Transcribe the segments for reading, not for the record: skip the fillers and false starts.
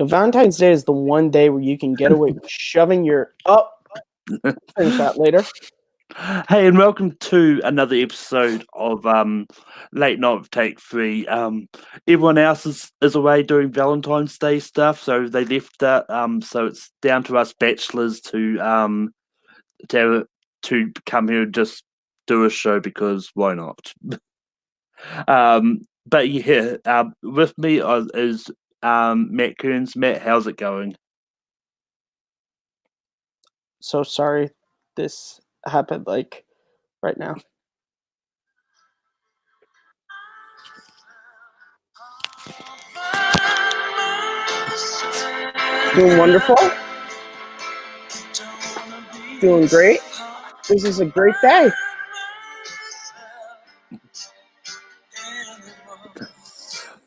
Valentine's Day is the one day where you can get away with shoving your finish that later. Hey, and welcome to another episode of Late Night with Take 3. Everyone else is away doing Valentine's Day stuff, so they left that. So it's down to us bachelors to come here and just do a show because why not? But yeah, with me is Matt Kearns. Matt, how's it going? So sorry this happened right now. Doing wonderful. Doing great. This is a great day.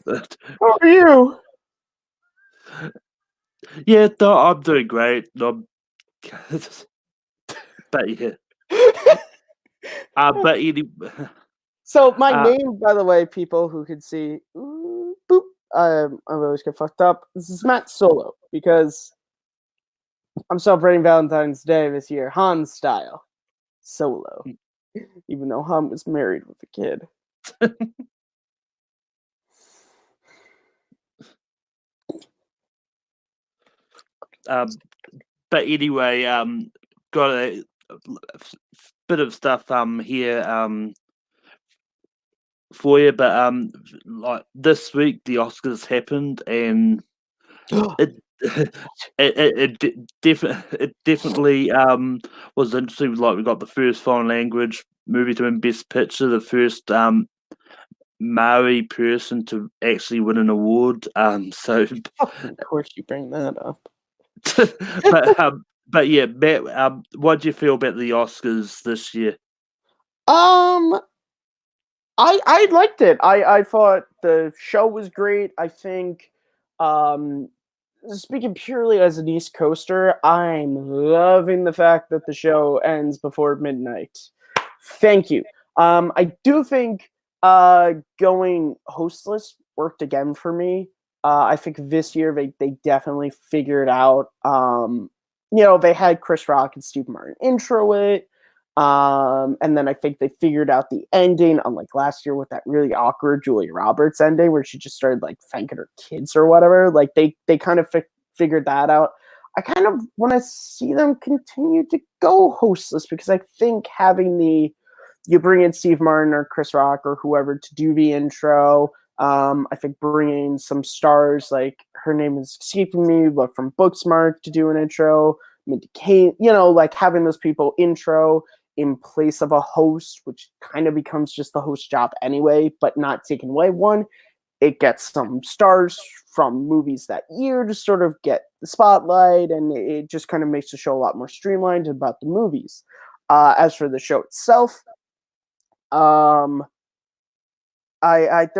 How are you? Yeah, no, I'm doing great. But yeah. But anyway. So my name, by the way, people who can see, boop, I always get fucked up. This is Matt Solo because I'm celebrating Valentine's Day this year, Han style, solo. Even though Han was married with a kid. But anyway, got a bit of stuff here for you. But like this week, the Oscars happened, and it definitely was interesting. Like we got the first foreign language movie to win Best Picture, the first Maori person to actually win an award. So of course you bring that up. but yeah, Matt, what do you feel about the Oscars this year? I liked it. I thought the show was great. I think, speaking purely as an East Coaster, I'm loving the fact that the show ends before midnight. Thank you. I do think going hostless worked again for me. I think this year they definitely figured out. They had Chris Rock and Steve Martin intro it. And then I think they figured out the ending, unlike last year with that really awkward Julia Roberts ending where she just started like thanking her kids or whatever. Like they kind of figured that out. I kind of want to see them continue to go hostless because I think having you bring in Steve Martin or Chris Rock or whoever to do the intro. I think bringing some stars like her name is escaping me, but from Booksmart to do an intro, Mindy Kaling, like having those people intro in place of a host, which kind of becomes just the host job anyway, but not taking away one. It gets some stars from movies that year to sort of get the spotlight, and it just kind of makes the show a lot more streamlined about the movies. As for the show itself, there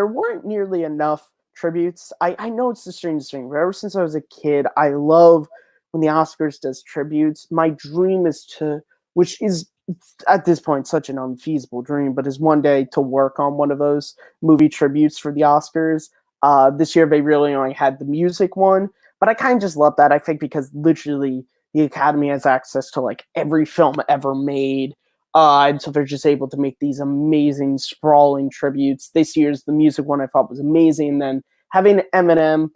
weren't nearly enough tributes. I know it's the strangest thing, but ever since I was a kid, I love when the Oscars does tributes. My dream is which is at this point such an unfeasible dream, but is one day to work on one of those movie tributes for the Oscars. This year they really only had the music one, but I kind of just love that. I think because literally the Academy has access to like every film ever made. And so they're just able to make these amazing, sprawling tributes. This year's the music one I thought was amazing. And then having Eminem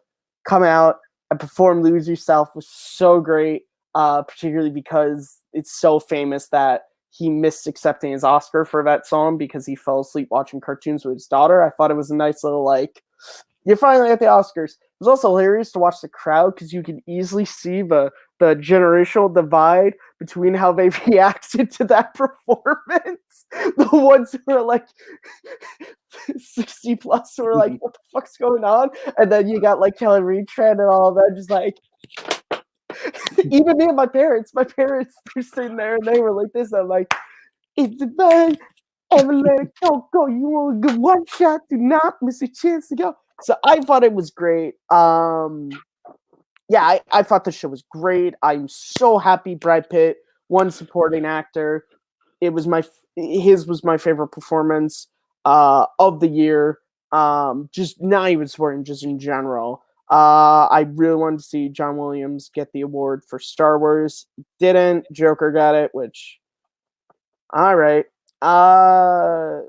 come out and perform Lose Yourself was so great, particularly because it's so famous that he missed accepting his Oscar for that song because he fell asleep watching cartoons with his daughter. I thought it was a nice little, you're finally at the Oscars. It was also hilarious to watch the crowd because you can easily see the generational divide between how they reacted to that performance. The ones who are like 60 plus who are like, what the fuck's going on? And then you got like Kelly Retrand and all of that, just like even me and my parents, they're sitting there and they were like this. I'm like, it's the bang, ever let it go. You want a good one shot, do not miss a chance to go. So I thought it was great. Yeah, I thought the show was great. I'm so happy Brad Pitt won supporting actor. His was my favorite performance of the year. Just not even supporting, just in general. I really wanted to see John Williams get the award for Star Wars. Didn't. Joker got it, which all right. Uh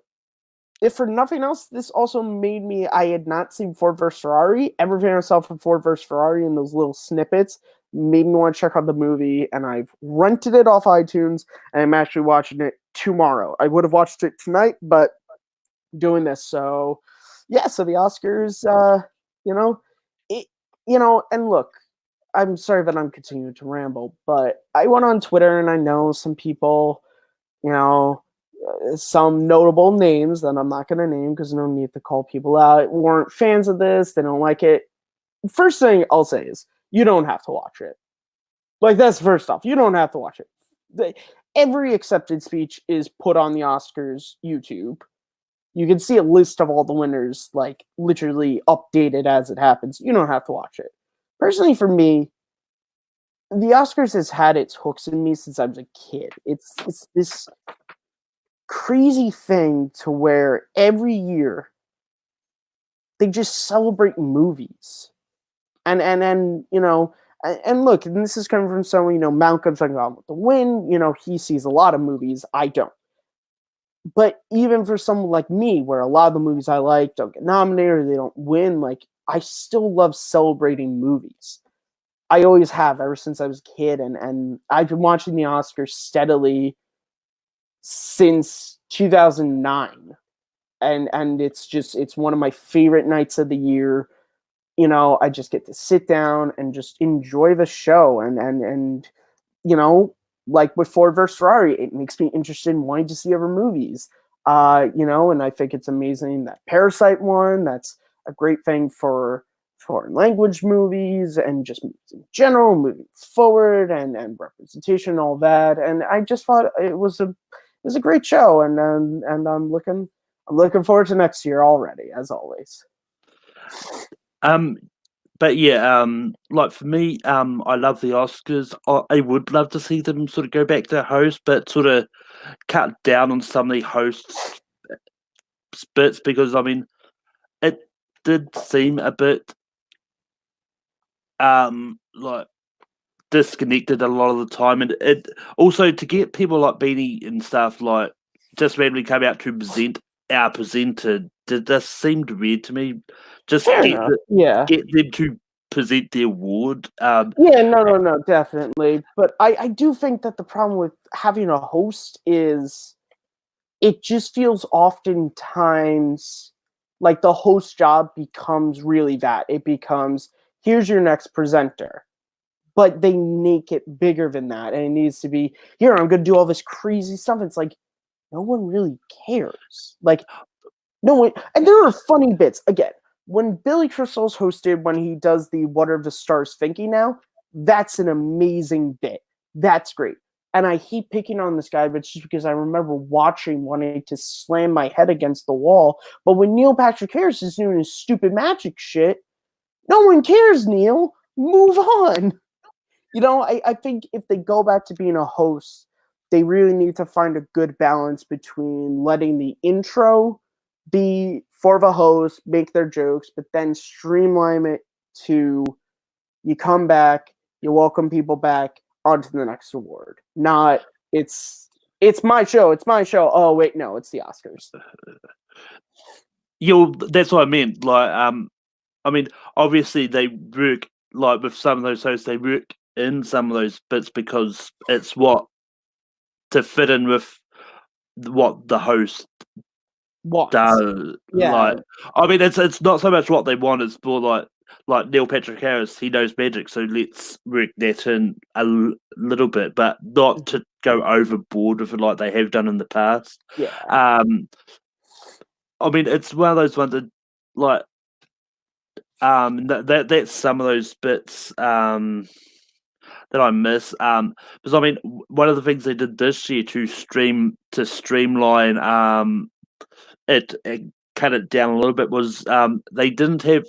if for nothing else, this also made me. I had not seen Ford vs Ferrari. Everything I saw from Ford vs Ferrari in those little snippets made me want to check out the movie, and I've rented it off iTunes, and I'm actually watching it tomorrow. I would have watched it tonight, but doing this. So, yeah. So the Oscars, you know, it, and look, I'm sorry that I'm continuing to ramble, but I went on Twitter and I know some people, you know, some notable names that I'm not going to name because no need to call people out, weren't fans of this. They don't like it. First thing I'll say is you don't have to watch it. Like, that's first off. You don't have to watch it. Every accepted speech is put on the Oscars YouTube. You can see a list of all the winners, like, literally updated as it happens. You don't have to watch it. Personally, for me, the Oscars has had its hooks in me since I was a kid. It's this crazy thing to where every year they just celebrate movies. And and look, and this is coming from someone, Malcolm's talking about the win, he sees a lot of movies. I don't. But even for someone like me, where a lot of the movies I like don't get nominated or they don't win, like, I still love celebrating movies. I always have ever since I was a kid, and I've been watching the Oscars steadily since 2009. And it's one of my favorite nights of the year. I just get to sit down and just enjoy the show, and you know, like with Ford versus Ferrari, it makes me interested in wanting to see other movies. And I think it's amazing that Parasite won. That's a great thing for foreign language movies and just movies in general, moving forward and representation, all that. And I just thought it was a great show, and I'm looking forward to next year already, as always. Um, but yeah, like for me, I love the Oscars. I would love to see them sort of go back to host, but sort of cut down on some of the hosts bits because I mean, it did seem a bit like disconnected a lot of the time, and it also to get people like Beanie and stuff like just randomly come out to present our presenter did this seemed weird to me. Just Fair enough. Yeah. get them to present the award. Yeah, no, definitely. But I do think that the problem with having a host is it just feels oftentimes like the host job becomes really that. It becomes, here's your next presenter. But they make it bigger than that. And it needs to be, here, I'm going to do all this crazy stuff. It's like, no one really cares. Like, no one. And there are funny bits. Again, when Billy Crystal's hosted, when he does the What Are the Stars Thinking Now, that's an amazing bit. That's great. And I hate picking on this guy, but it's just because I remember watching, wanting to slam my head against the wall. But when Neil Patrick Harris is doing his stupid magic shit, no one cares, Neil. Move on. I think if they go back to being a host, they really need to find a good balance between letting the intro be for the host, make their jokes, but then streamline it to you come back, you welcome people back onto the next award. Not it's my show, it's my show. Oh wait, no, it's the Oscars. That's what I meant. Like, I mean, obviously they work like with some of those hosts, they work in some of those bits because it's what to fit in with what the host What? does. Yeah. Like, I mean, it's not so much what they want; it's more like Neil Patrick Harris. He knows magic, so let's work that in a little bit, but not to go overboard with it like they have done in the past. Yeah. I mean, it's one of those ones that like that's some of those bits that I miss. Because I mean, one of the things they did this year to streamline it cut it down a little bit was they didn't have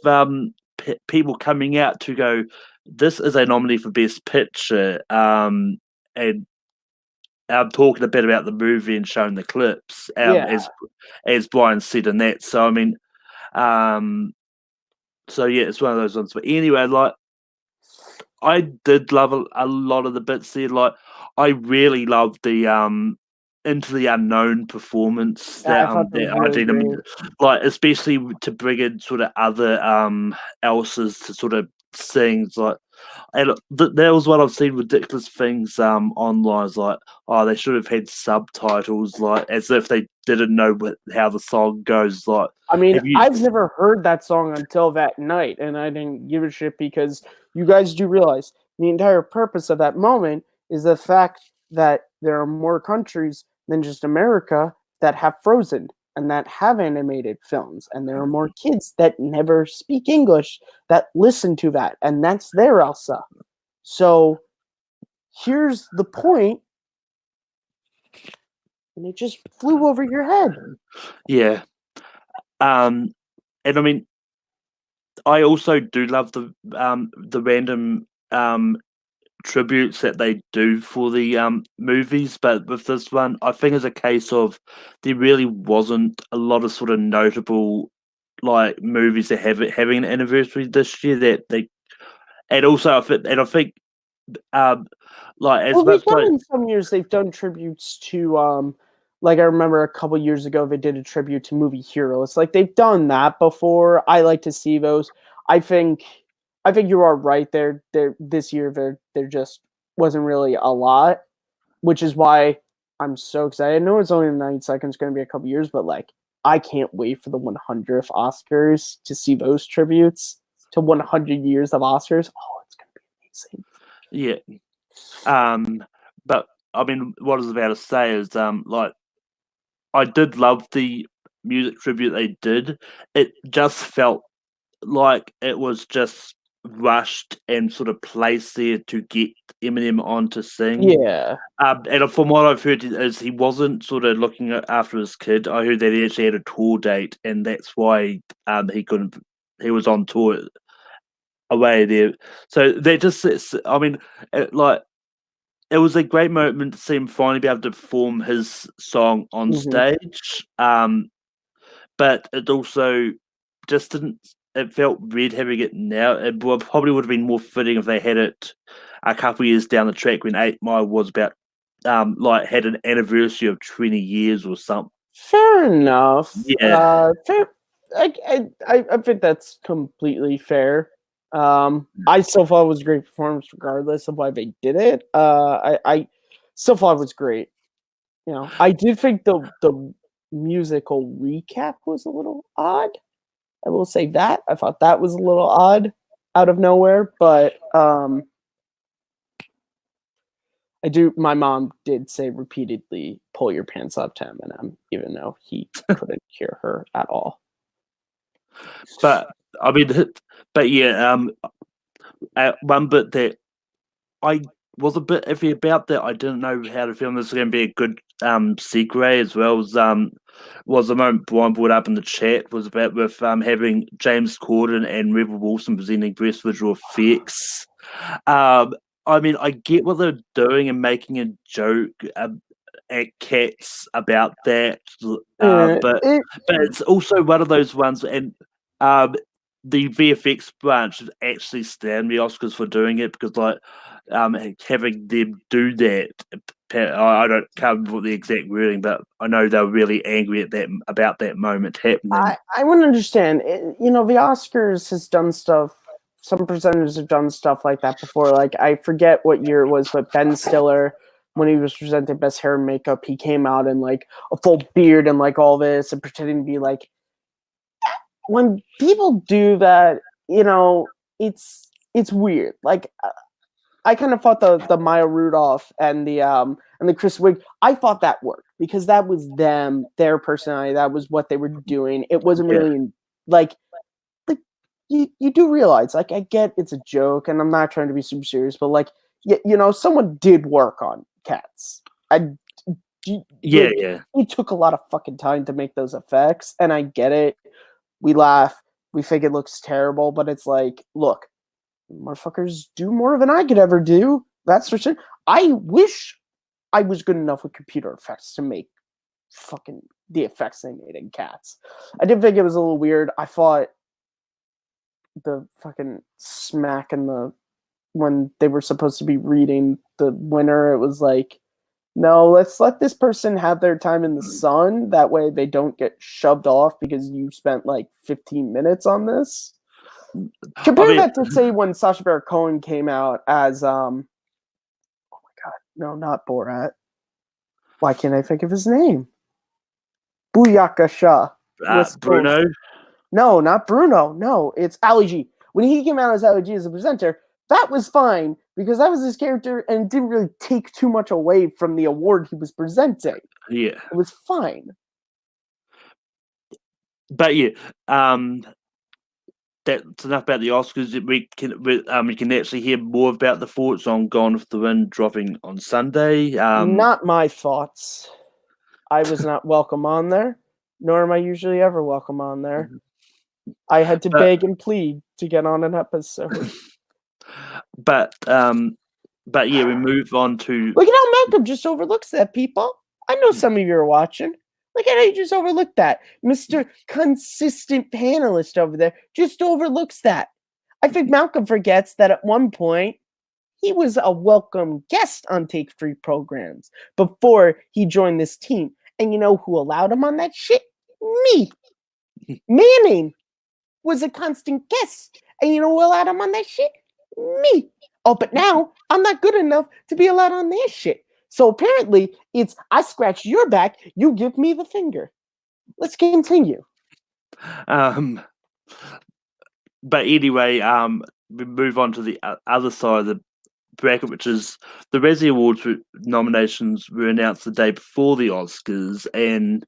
people coming out to go. This is a nominee for best picture. And I'm talking a bit about the movie and showing the clips. Yeah. As Brian said in that. So I mean, um So yeah, it's one of those ones. But anyway, like I did love a lot of the bits there. Like I really loved the Into the Unknown performance I thought that was that I really did. I mean, great. like especially to bring in sort of other Elsa's to sort of sing like. And there was what I've seen ridiculous things online. It's like, oh, they should have had subtitles, like as if they didn't know how the song goes. Like, I mean, have you? I've never heard that song until that night, and I didn't give a shit because you guys do realize the entire purpose of that moment is the fact that there are more countries than just America that have Frozen and that have animated films, and there are more kids that never speak English that listen to that, and that's their Elsa. So here's the point, and it just flew over your head. Yeah. And I mean, I also do love the random tributes that they do for the movies, but with this one, I think it's a case of there really wasn't a lot of sort of notable like movies that have it having an anniversary this year that they and also I think um like as Well, they've much done like in some years. They've done tributes to, like I remember a couple years ago they did a tribute to movie heroes. Like they've done that before. I like to see those. I think, I think you are right there. There this year there just wasn't really a lot, which is why I'm so excited. I know it's only 9 seconds, going to be a couple years, but like I can't wait for the 100th Oscars to see those tributes to 100 years of Oscars. Oh, it's going to be amazing. yeah. But I mean, what I was about to say is like I did love the music tribute they did. It just felt like it was just rushed and sort of placed there to get Eminem on to sing. Yeah. And from what I've heard is he wasn't sort of looking after his kid. I heard that he actually had a tour date, and that's why he couldn't. He was on tour away there. So that just, I mean, like it was a great moment to see him finally be able to perform his song on Mhm. stage. But it also just didn't. It felt weird having it now. It probably would have been more fitting if they had it a couple of years down the track when 8 Mile was about like had an anniversary of 20 years or something. Fair enough. Yeah, Fair. I think that's completely fair. I still thought it was a great performance, regardless of why they did it. I still thought it was great. You know, I did think the musical recap was a little odd. I will say that I thought that was a little odd, out of nowhere. But I do. My mom did say repeatedly, "Pull your pants up to Eminem," even though he couldn't hear her at all. but I mean, but yeah, one bit that I was a bit iffy about that I didn't know how to film. This is going to be a good segue as well. Was the moment Brian brought up in the chat was about with having James Corden and Rebel Wilson presenting best visual effects. I mean, I get what they're doing and making a joke at Cats about that, Uh, but it, it's also one of those ones, and um, the VFX branch actually stand the Oscars for doing it because, like, having them do that, I don't can't remember what the exact wording, but I know they were really angry at that about that moment happening. I wouldn't understand. You know, the Oscars has done stuff. Some presenters have done stuff like that before. Like I forget what year it was, but Ben Stiller, when he was presenting Best Hair and Makeup, he came out in like a full beard and like all this and pretending to be like. When people do that, you know, it's weird. Like I kind of thought the Maya Rudolph and the Chris Wig, I thought that worked because that was them, their personality, that was what they were doing. It wasn't Yeah, really like you do realize like I get it's a joke and I'm not trying to be super serious, but like you know someone did work on Cats. I yeah, like yeah, it took a lot of fucking time to make those effects, and I get it. We laugh, we think it looks terrible, but it's like, look, motherfuckers do more than I could ever do. That's for sure. I wish I was good enough with computer effects to make fucking the effects they made in Cats. I did think it was a little weird. I thought the fucking smack in the when they were supposed to be reading the winner. It was like, no, let's let this person have their time in the sun. That way they don't get shoved off because you spent like 15 minutes on this. Compare that to say when Sacha Baron Cohen came out as oh my god, no, not Borat. Why can't I think of his name? Booyaka Shah. Bruno. No, not Bruno. No, it's Ali G. When he came out as Ali G as a presenter, that was fine because that was his character and it didn't really take too much away from the award he was presenting. Yeah, it was fine. But yeah, that's enough about the Oscars. We can actually hear more about the thoughts on Gone with the Wind dropping on Sunday. Not my thoughts. I was not welcome on there, nor am I usually ever welcome on there. I had to beg and plead to get on an episode. But yeah, we move on to... Look at how Malcolm just overlooks that, people. I know some of you are watching. Look at how you just overlooked that. Mr. Consistent Panelist over there just overlooks that. I think Malcolm forgets that at one point, he was a welcome guest on Take 3 programs before he joined this team. And you know who allowed him on that shit? Me. Manning was a constant guest. And you know who allowed him on that shit? Me. Oh, but now I'm not good enough to be allowed on their shit. So apparently it's I scratch your back, you give me the finger. Let's continue. But anyway, we move on to the other side of the bracket, which is the Razzie Awards nominations were announced the day before the Oscars, and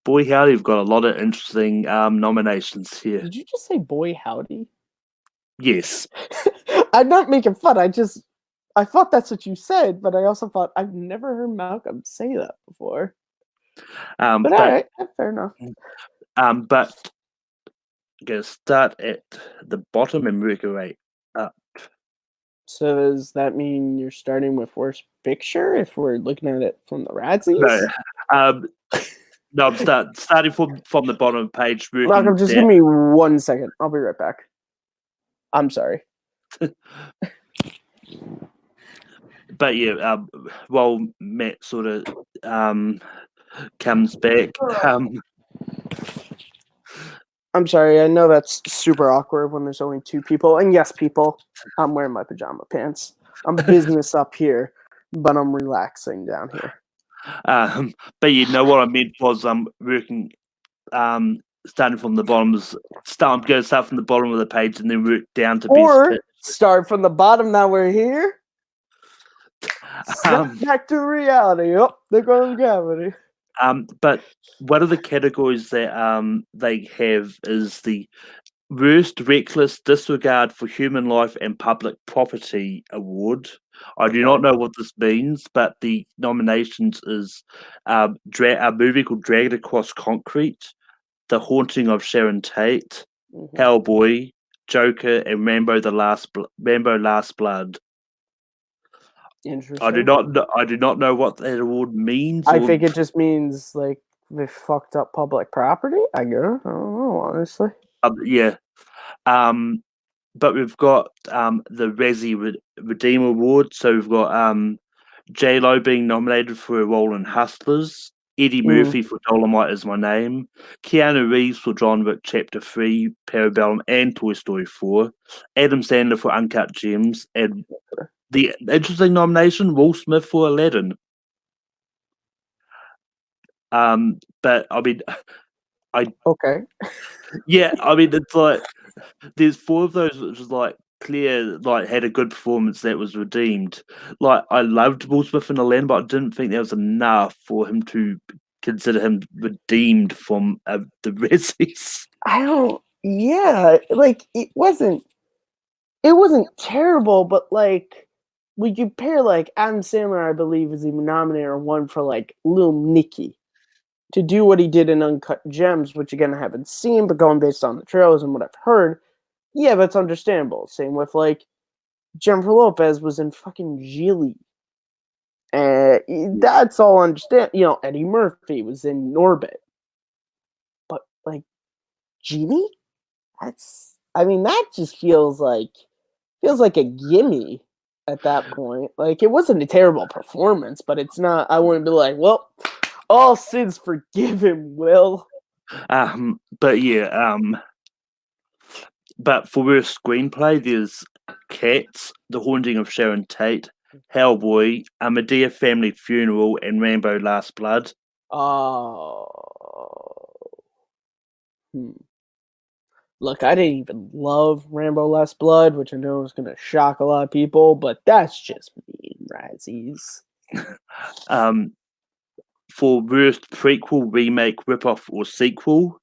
boy howdy, we've got a lot of interesting nominations here. Did you just say boy howdy? Yes. I'm not making fun. I thought that's what you said, but I also thought I've never heard Malcolm say that before. But all right, fair enough. But I'm going to start at the bottom and work our way up. So does that mean you're starting with worst picture if we're looking at it from the Razzies? No, I'm starting from the bottom of the page. Malcolm, just give me 1 second. I'll be right back. I'm sorry. But yeah, while Matt sort of comes back. I'm sorry, I know that's super awkward when there's only two people. And yes, people, I'm wearing my pajama pants. I'm business up here, but I'm relaxing down here. But you know what I meant was working starting from the bottom start from the bottom of the page and then work down to or start from the bottom. Now we're here. Back to reality. Oh, there goes gravity. But one of the categories that they have is the worst reckless disregard for human life and public property award. I do not know what this means, but the nominations is a movie called Dragged Across Concrete, The Haunting of Sharon Tate, Hellboy, Joker, and Rambo Last Blood. Interesting. I do not know what that award means. I think it just means like they fucked up public property. I guess. I don't know, honestly. Yeah. But we've got the Razzie Redeem Award. So we've got J-Lo being nominated for a role in Hustlers, Eddie Murphy for Dolomite Is My Name, Keanu Reeves for John Wick Chapter 3, Parabellum, and Toy Story 4, Adam Sandler for Uncut Gems, and the interesting nomination, Will Smith for Aladdin. But I mean, okay. Yeah, I mean, it's like there's four of those which was like clear, like had a good performance that was redeemed. Like I loved Will Smith in Aladdin, but I didn't think that was enough for him to consider him redeemed from the Razzies. Yeah, like it wasn't terrible, but like we compare like Adam Sandler, I believe, is even nominated or won for like Lil Nicky to do what he did in Uncut Gems, which again I haven't seen, but going based on the trailers and what I've heard, yeah, that's understandable. Same with like Jennifer Lopez was in fucking Gigli. That's all understand. You know, Eddie Murphy was in Norbit. But like Genie? That's I mean, that just feels like a gimme at that point. Like, it wasn't a terrible performance, but it's not. I wouldn't be like, well, all sins forgiven, Will. But yeah, but for worst screenplay, there's Cats, The Haunting of Sharon Tate, Hellboy, A Medea Family Funeral, and Rambo: Last Blood. Oh. Hmm. Look, I didn't even love Rambo Last Blood, which I know is going to shock a lot of people, but that's just me, Razzies. For worst prequel, remake, ripoff, or sequel,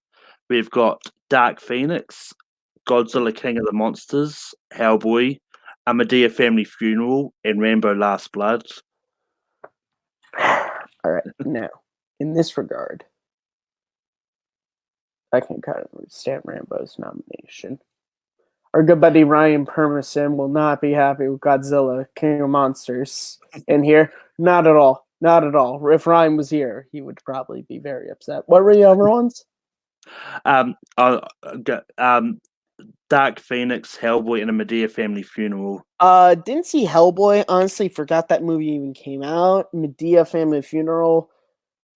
we've got Dark Phoenix, Godzilla King of the Monsters, Hellboy, A Medea Family Funeral, and Rambo: Last Blood. All right, now, in this regard, I can kind of understand Rambo's nomination. Our good buddy Ryan Permerson will not be happy with Godzilla King of Monsters in here. Not at all. Not at all. If Ryan was here, he would probably be very upset. What were the other ones? Dark Phoenix, Hellboy, and A Medea Family Funeral. Didn't see Hellboy. Honestly, forgot that movie even came out. Medea Family Funeral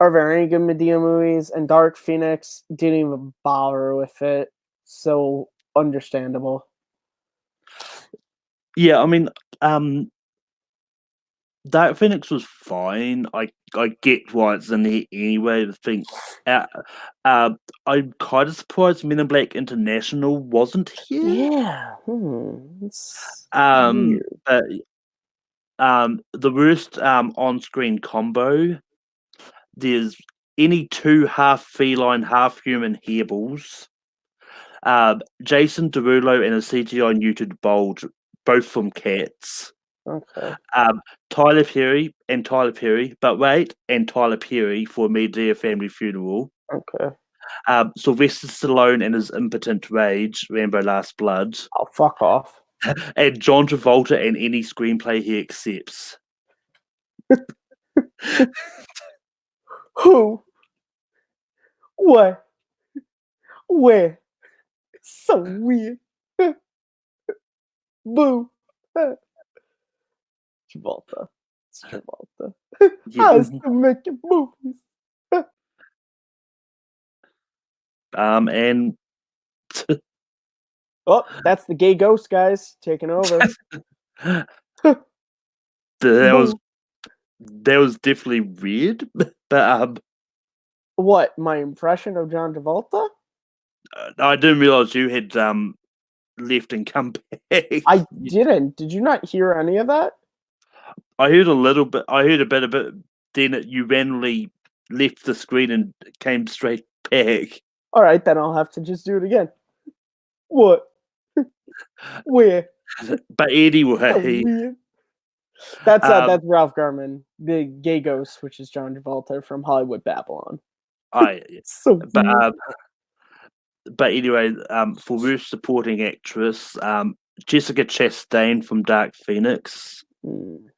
are very good Medea movies, and Dark Phoenix didn't even bother with it. So understandable. Yeah, I mean, Dark Phoenix was fine. I get why it's in there anyway. The thing, I'm kind of surprised Men in Black International wasn't here. Yeah, it's weird. But the worst on-screen combo. There's any two half feline, half human hairballs. Jason Derulo and a CGI neutered Bulge, both from Cats. Okay. Tyler Perry, but wait, and Tyler Perry for Medea Family Funeral. Okay. Sylvester Stallone and his impotent rage, Rambo: Last Blood. Oh, fuck off. And John Travolta and any screenplay he accepts. Who? What? Where? So weird. Boo. Travolta. It's Travolta. Yeah. I still making movies. And Oh, that's the gay ghost, guys, taking over. that was definitely weird. But What? My impression of John Travolta? I didn't realize you had left and come back. I didn't. Did you not hear any of that? I heard a little bit. I heard a bit of it. Then you randomly left the screen and came straight back. All right, then I'll have to just do it again. What? Where? But anyway, Weird. That's Ralph Garman, the gay ghost, which is John Travolta from Hollywood Babylon. So but weird. but anyway, for worst supporting actress, Jessica Chastain from Dark Phoenix,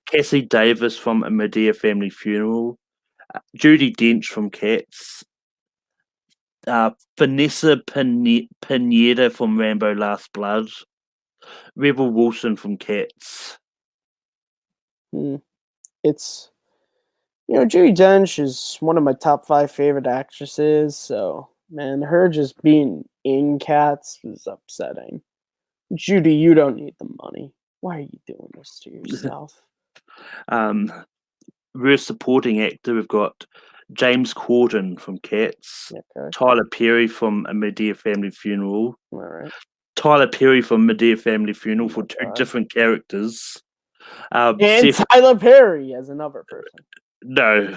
Cassie Davis from A Medea Family Funeral, Judi Dench from Cats, Vanessa Pineda from Rambo: Last Blood, Rebel Wilson from Cats. It's Judi Dench is one of my top 5 favorite actresses. So man, her just being in Cats is upsetting. Judy, you don't need the money. Why are you doing this to yourself? Worst supporting actor, we've got James Corden from Cats, Okay. Tyler Perry from A Medea Family Funeral, All right. Tyler Perry from Medea Family Funeral for two different characters. And Tyler Perry as another person. No,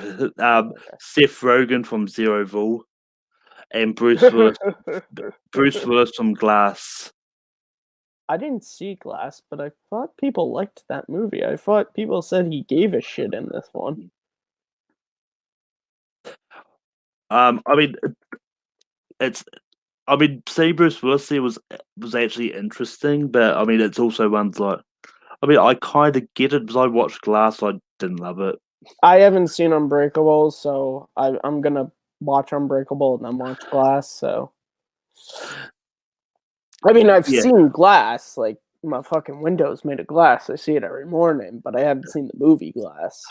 Seth Rogen from Zeroville, and Bruce Willis from Glass. I didn't see Glass, but I thought people liked that movie. I thought people said he gave a shit in this one. I mean, see, Bruce Willis there was actually interesting, but I mean, it's also ones like, I kind of get it because I watched Glass, I didn't love it. I haven't seen Unbreakable, so I'm gonna watch Unbreakable and then watch Glass. So I mean, I've Yeah. seen Glass. Like, my fucking window's made of glass. I see it every morning, but I haven't seen the movie Glass.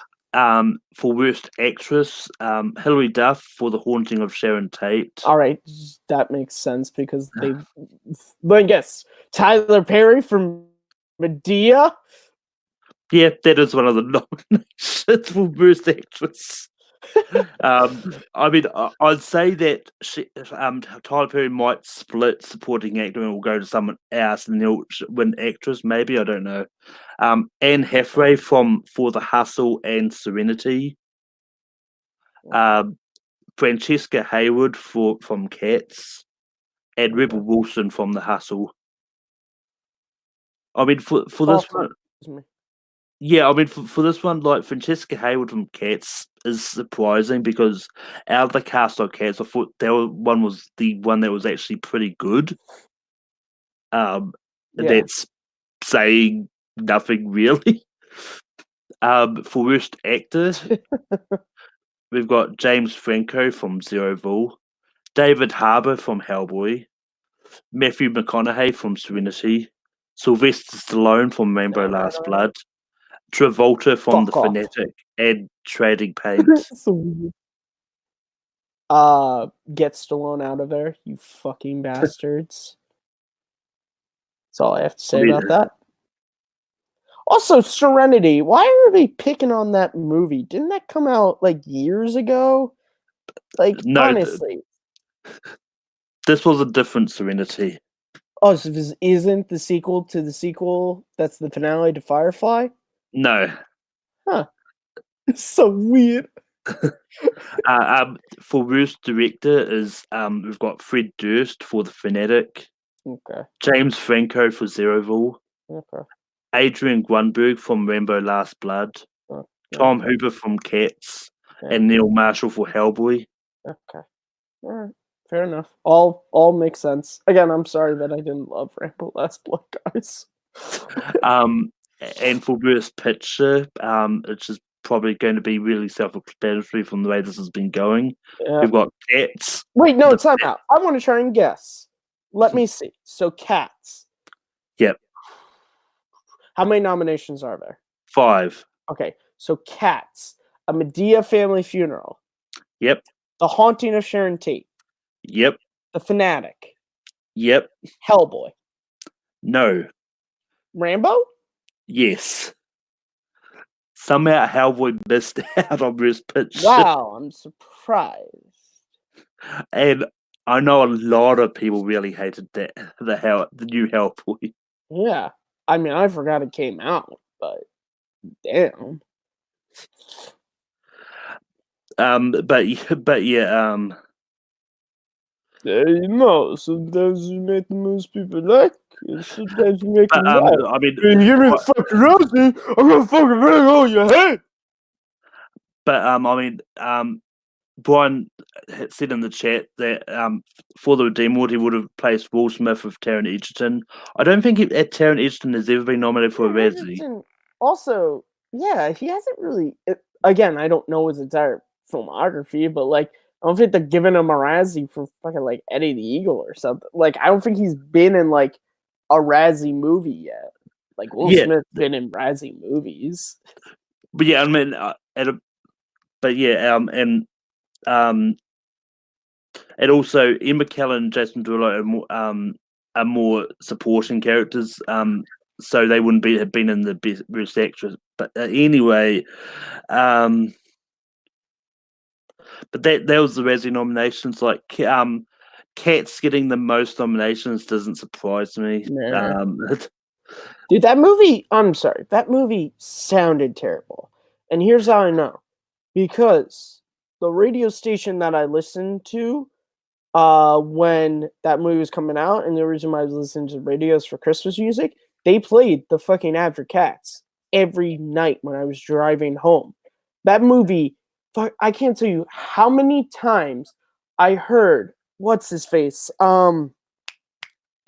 For worst actress, Hilary Duff for The Haunting of Sharon Tate. All right, that makes sense because they. But I guess Tyler Perry from Medea. Yeah, that is one of the nominations for worst actress. I mean, I'd say that Tyler Perry might split supporting actor and will go to someone else, and he'll win actress. Maybe, I don't know. Anne Hathaway for The Hustle and Serenity. Francesca Hayward from Cats, and Rebel Wilson from The Hustle. I mean, for this one, yeah, I mean, for this one, like Francesca Hayward from Cats is surprising because out of the cast of Cats, I thought one was the one that was actually pretty good. That's saying nothing really. For worst actor, we've got James Franco from Zeroville, David Harbour from Hellboy, Matthew McConaughey from Serenity, Sylvester Stallone from Rainbow Last Blood, Travolta from The Fanatic, and Trading Paint. So weird. Get Stallone out of there, you fucking bastards. That's all I have to say about that. Also, Serenity. Why are they picking on that movie? Didn't that come out like years ago? Like, no, honestly. This was a different Serenity. Oh, so this isn't the sequel to the sequel? That's the finale to Firefly? No. Huh. It's so weird. For worst director is we've got Fred Durst for The Fanatic. Okay. James Franco for Zeroville. Okay. Adrian Grunberg from Rainbow Last Blood. Okay. Tom Hooper from Cats. Okay. And Neil Marshall for Hellboy. Okay. All right. Fair enough. All makes sense. Again, I'm sorry that I didn't love Rainbow Last Blood, guys. And for worst picture, it's just probably going to be really self-explanatory from the way this has been going. Yeah. We've got Cats. Wait, no, time out. I want to try and guess. Let me see. So, Cats. Yep. How many nominations are there? 5. Okay, so Cats, A Medea Family Funeral. Yep. The Haunting of Sharon Tate. Yep. The Fanatic. Yep. Hellboy. No. Rambo? Yes. Somehow Hellboy missed out on worst picture. Wow, I'm surprised. And I know a lot of people really hated the new Hellboy. Yeah. I mean, I forgot it came out, but damn. But yeah, you know, sometimes you make the most people like, and sometimes you make them laugh. I mean, if you give me the fucking Rosie, I'm gonna fucking bang on your head. But I mean, Brian said in the chat that for the Redeem Award he would have placed Will Smith with Taron Egerton. I don't think Taron Egerton has ever been nominated for a Razzie. Also, yeah, he hasn't really. Again, I don't know his entire filmography, but like, I don't think they're giving him a Razzie for fucking like Eddie the Eagle or something. Like, I don't think he's been in like a Razzie movie yet. Like, Will Smith's been in Razzie movies. But yeah, I mean, and also Emma Kellen and Jason Derulo are more supporting characters, so they wouldn't have been in the best actress. But anyway, but that was the Razzie nominations. Like, Cats getting the most nominations doesn't surprise me. Nah. Dude, that movie. I'm sorry, that movie sounded terrible, and here's how I know. Because the radio station that I listened to when that movie was coming out, and the reason why I was listening to radios for Christmas music, they played the fucking ad for Cats every night when I was driving home. That movie, I can't tell you how many times I heard, what's his face?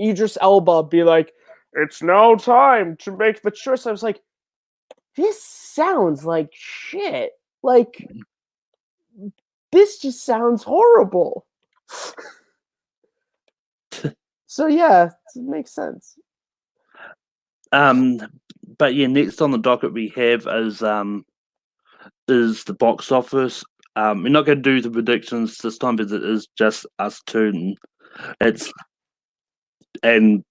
Idris Elba be like, "It's now time to make the choice." I was like, this sounds like shit. Like, this just sounds horrible. So yeah, it makes sense. But yeah, next on the docket we have is the box office. We're not going to do the predictions this time because it is just us two, and it's and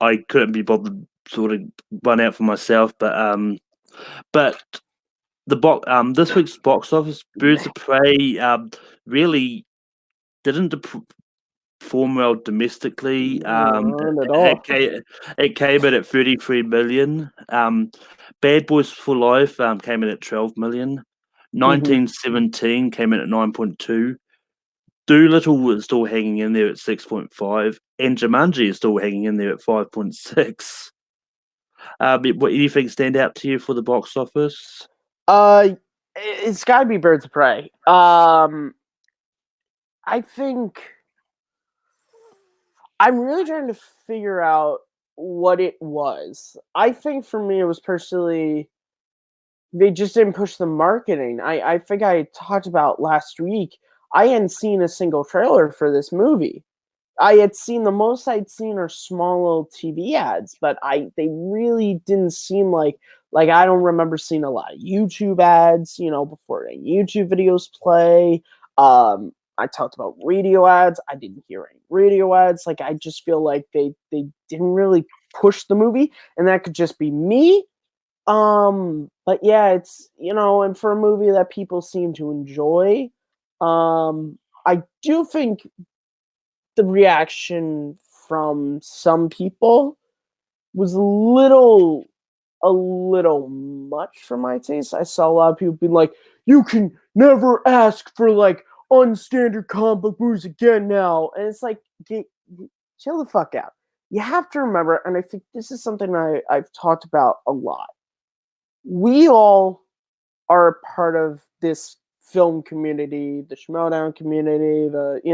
I couldn't be bothered sort of run out for myself. But the this week's box office, Birds of Prey, really didn't perform well domestically. Not at all. It came in at 33 million. Bad Boys for Life came in at 12 million. Mhm. 1917 came in at 9.2. Doolittle was still hanging in there at 6.5, and Jumanji is still hanging in there at 5.6. What anything stand out to you for the box office? It's got to be Birds of Prey. I think I'm really trying to figure out what it was. I think for me, it was personally they just didn't push the marketing. I think I talked about last week. I hadn't seen a single trailer for this movie. I had seen the most I'd seen are small little TV ads, but they really didn't seem like I don't remember seeing a lot of YouTube ads, before any YouTube videos play. I talked about radio ads. I didn't hear any radio ads. Like I just feel like they didn't really push the movie, and that could just be me. But yeah, it's and for a movie that people seem to enjoy, I do think the reaction from some people was a little much for my taste. I saw a lot of people being like, "You can never ask for like unstandard comic book movies again now," and it's like, chill the fuck out. You have to remember, and I think this is something I've talked about a lot. We all are a part of this film community, the Schmodown community,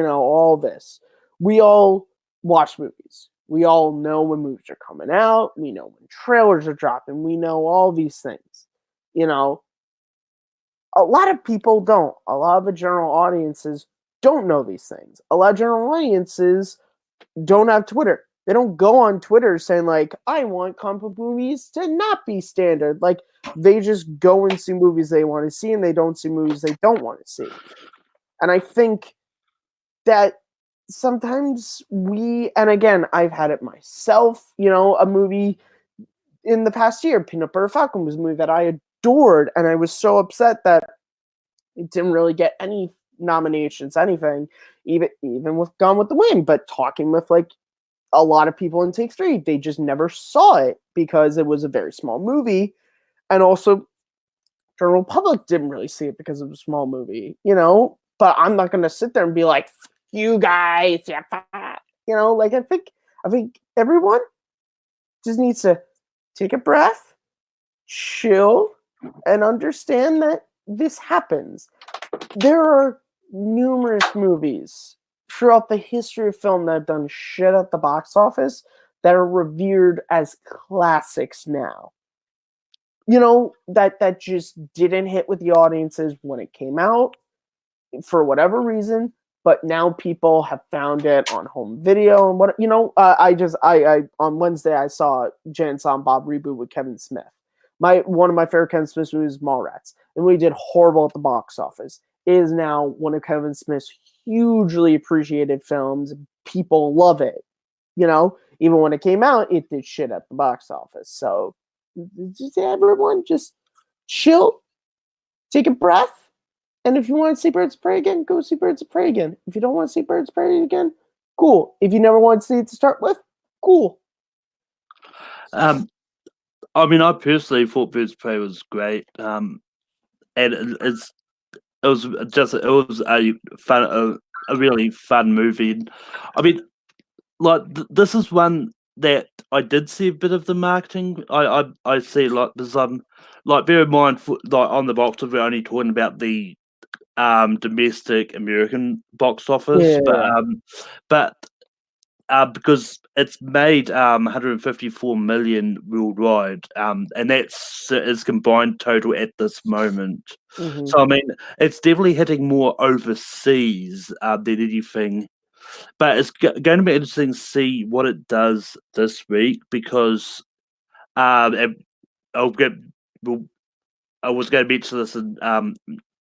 all this. We all watch movies. We all know when movies are coming out. We know when trailers are dropping. We know all these things. You know, a lot of people don't. A lot of the general audiences don't know these things. A lot of general audiences don't have Twitter. They don't go on Twitter saying like, "I want comic book movies to not be standard." Like they just go and see movies they want to see, and they don't see movies they don't want to see. And I think that sometimes and again, I've had it myself. A movie in the past year, Peanut Butter Falcon, was a movie that I adored, and I was so upset that it didn't really get any nominations, anything, even with Gone with the Wind. But talking with like a lot of people in Take Three, they just never saw it because it was a very small movie, and also general public didn't really see it because it was a small movie, But I'm not gonna sit there and be like, "You guys, yeah, like I think everyone just needs to take a breath, chill, and understand that this happens. There are numerous movies throughout the history of film that have done shit at the box office that are revered as classics now. That just didn't hit with the audiences when it came out for whatever reason, but now people have found it on home video and I on Wednesday I saw Jan Silent Bob reboot with Kevin Smith. One of my favorite Kevin Smith movies is Mallrats, and we did horrible at the box office. It is now one of Kevin Smith's hugely appreciated films. People love it. Even when it came out, it did shit at the box office. So just everyone just chill, take a breath, and if you want to see Birds of Prey again, go see Birds of Prey again. If you don't want to see Birds of Prey again, cool. If you never wanted to see it to start with, cool. I mean, I personally thought Birds of Prey was great. And it was a really fun movie. I mean, like this is one that I did see a bit of the marketing. I see like there's like bear in mind like on the box office we're only talking about the domestic American box office, Yeah. but because it's made 154 million worldwide, and that's is combined total at this moment. Mm-hmm. So I mean, it's definitely hitting more overseas than anything. But it's going to be interesting to see what it does this week because it, I'll get. Well, I was going to mention this in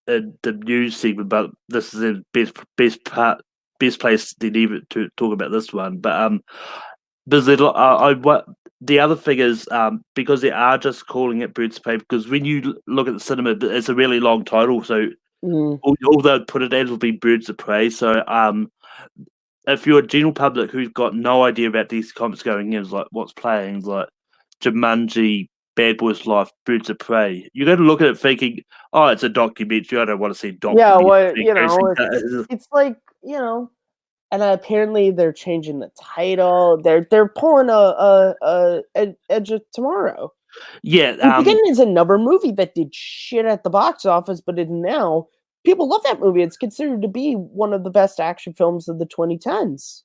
the news segment, but this is the best place to leave it to talk about this one. But there's the other thing is because they are just calling it Birds of Prey because when you look at the cinema, it's a really long title, so Mm. all they'll put it as will be Birds of Prey. So if you're a general public who's got no idea about these comics going in, like what's playing, like Jumanji, Bad Boys Life, Birds of Prey, you're going to look at it thinking, "Oh, it's a documentary. I don't want to see a Yeah, documentary." what it's like, and apparently they're changing the title. They're pulling a Edge of Tomorrow. Yeah, And Beginning is another movie that did shit at the box office, but is now people love that movie. It's considered to be one of the best action films of the 2010s.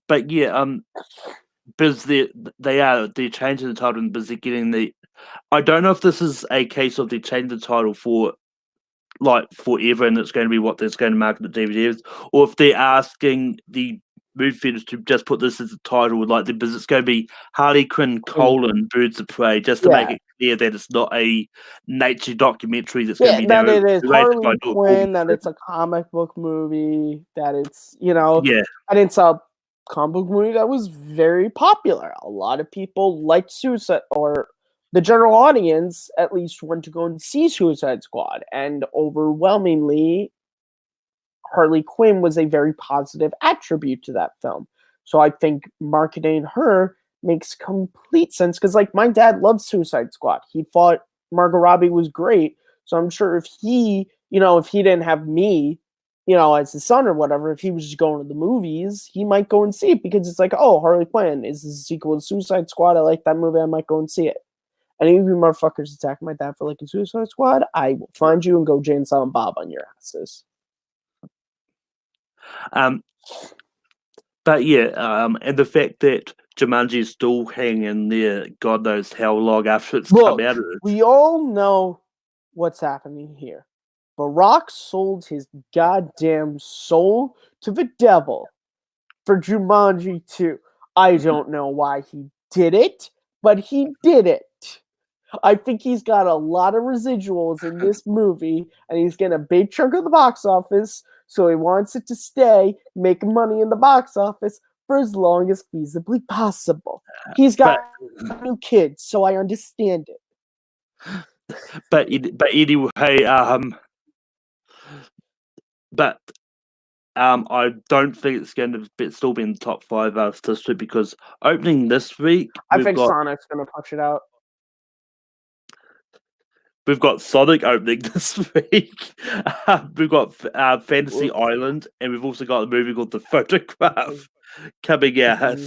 But yeah, because they're changing the title because they're getting the. I don't know if this is a case of they changed the title for like forever and it's going to be what that's going to market the DVDs, or if they're asking the movie theaters to just put this as a title, like because it's going to be Harley Quinn: Birds of Prey, just to make Yeah. it clear that it's not a nature documentary that's going to Yeah, be that it is narrated by Harley Doug Quinn, that Gordon. it's a comic book movie, that it's, Yeah, and it's a comic book movie that was very popular. A lot of people liked Suicide, or the general audience at least went to go and see Suicide Squad, and overwhelmingly, Harley Quinn was a very positive attribute to that film. So I think marketing her makes complete sense because, like, my dad loved Suicide Squad. He thought Margot Robbie was great. So I'm sure if he didn't have me, as his son or whatever, if he was just going to the movies, he might go and see it because it's like, oh, Harley Quinn is a sequel to Suicide Squad. I like that movie. I might go and see it. Any of you motherfuckers attack my dad for liking Suicide Squad, I will find you and go Jay and Silent Bob on your asses. um, but yeah, and the fact that Jumanji is still hanging in there, God knows how long after it's come Look, out. we all know what's happening here. Barack sold his goddamn soul to the devil for Jumanji 2. I don't know why he did it, but he did it. I think he's got a lot of residuals in this movie, and he's getting a big chunk of the box office, so he wants it to stay making money in the box office for as long as feasibly possible. He's But got new kids, so I understand it. but anyway, but I don't think it's going to still be in the top five this week because opening this week I think Sonic's gonna punch it out. we've got Sonic opening this week. We've got Fantasy Whoops. Island, and we've also got a movie called The Photograph coming out.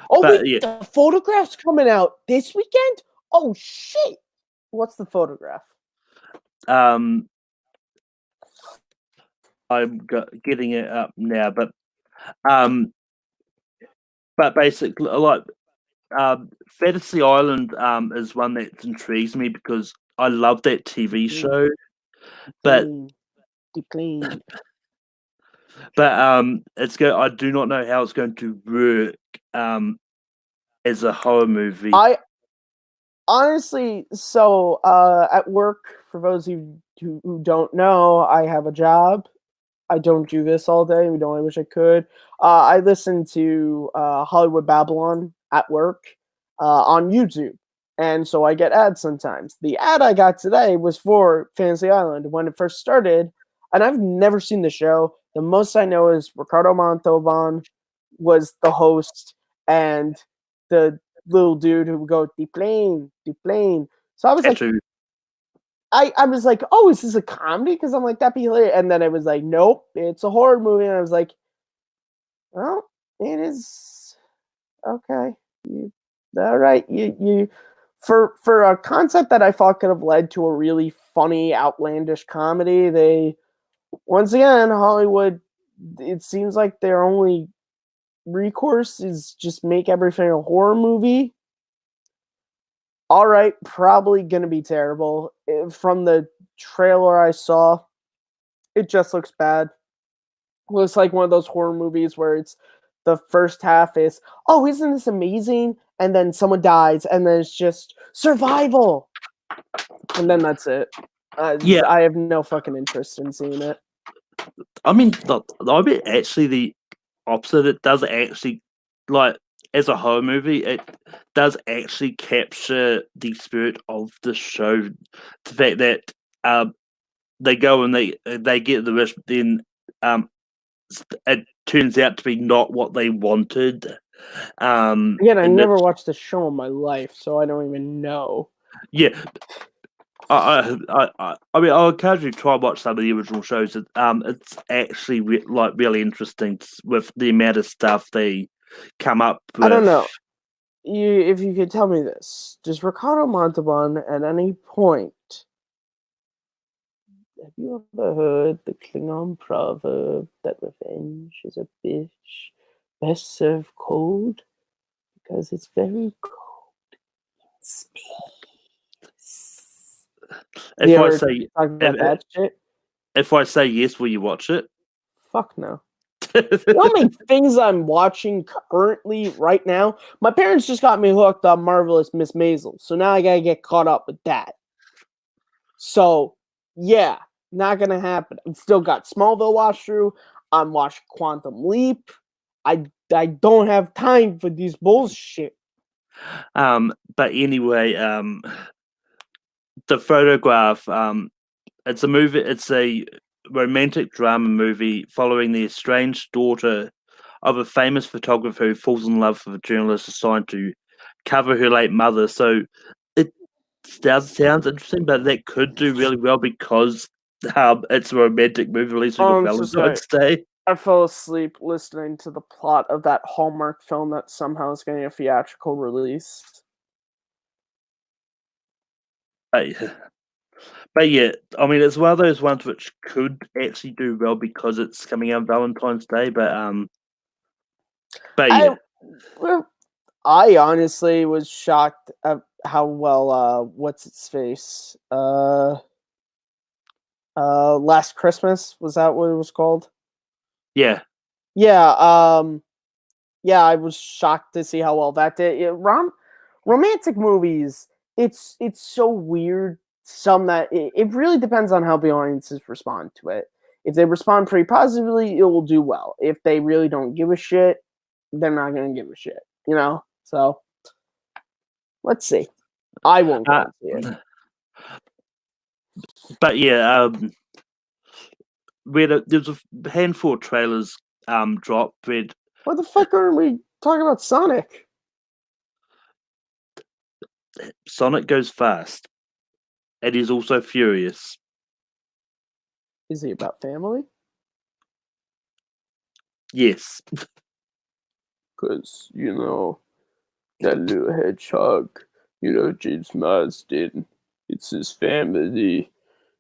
Oh But wait, yeah, the photograph's coming out this weekend? Oh shit! What's the photograph? um, I'm getting it up now, um, but basically, like Fantasy Island is one that intrigues me because I love that TV show. But Clean. Deep clean. it's go. I do not know how it's going to work as a horror movie. I honestly, so at work, for those of you who don't know, I have a job. I don't do this all day, even though I wish I could. I listen to Hollywood Babylon at work on YouTube. And so I get ads sometimes. The ad I got today was for Fantasy Island when it first started. And I've never seen the show. The most I know is Ricardo Montalban was the host and the little dude who would go, "The plane, the plane." So I was like, Tattoo. I was like, oh, is this a comedy? Because I'm like, that'd be hilarious. And then it was like, nope, it's a horror movie. And I was like, well, it is okay. All right. You for a concept that I thought could have led to a really funny, outlandish comedy, they once again, Hollywood, it seems like their only recourse is just make everything a horror movie. All right, probably gonna be terrible. From the trailer I saw, it just looks bad. looks like one of those horror movies where it's the first half is, oh, isn't this amazing? And then someone dies, and then it's just survival. And then that's it. Yeah, I have no fucking interest in seeing it. I mean, I bet actually the opposite. It does actually, like, as a horror movie, it does actually capture the spirit of the show. The fact that they go and they get the wish, but then it turns out to be not what they wanted. Again, I And never watched the show in my life, so I don't even know. yeah, I mean, I'll encourage you to try and watch some of the original shows. It's actually really interesting with the amount of stuff they come up with. I don't know. If you could tell me this, does Ricardo Montalban at any point, have you ever heard the Klingon proverb that revenge is a bitch best served cold? Because it's very cold in space. If You I ever say talk about that shit? if I say yes, will you watch it? Fuck no. You know how many things I'm watching currently right now? My parents just got me hooked on Marvelous Miss Maisel, so now I gotta get caught up with that. So, yeah, not gonna happen. I've still got Smallville watch through. I'm watching Quantum Leap. I don't have time for these bullshit. But anyway, the photograph. It's a movie. It's a romantic drama movie following the estranged daughter of a famous photographer who falls in love with a journalist assigned to cover her late mother. So it sounds interesting, but that could do really well because it's a romantic movie releasing Oh, on I'm so sorry. Valentine's Day. I fell asleep listening to the plot of that Hallmark film that somehow is getting a theatrical release. But, but yeah, I mean, it's one of those ones which could actually do well because it's coming out on Valentine's Day. But yeah, I honestly was shocked at how well what's its face Last Christmas, was that what it was called? yeah. Yeah, I was shocked to see how well that did. Romantic movies, it's so weird. Some that it really depends on how the audiences respond to it. If they respond pretty positively, it will do well. If they really don't give a shit, they're not gonna give a shit. You know. So let's see. I won't go and see it. But yeah, there's a handful of trailers dropped. What the fuck are we talking about Sonic? Sonic goes fast, and he's also furious. Is he about family? Yes. Because, that little hedgehog, James Marsden, it's his family.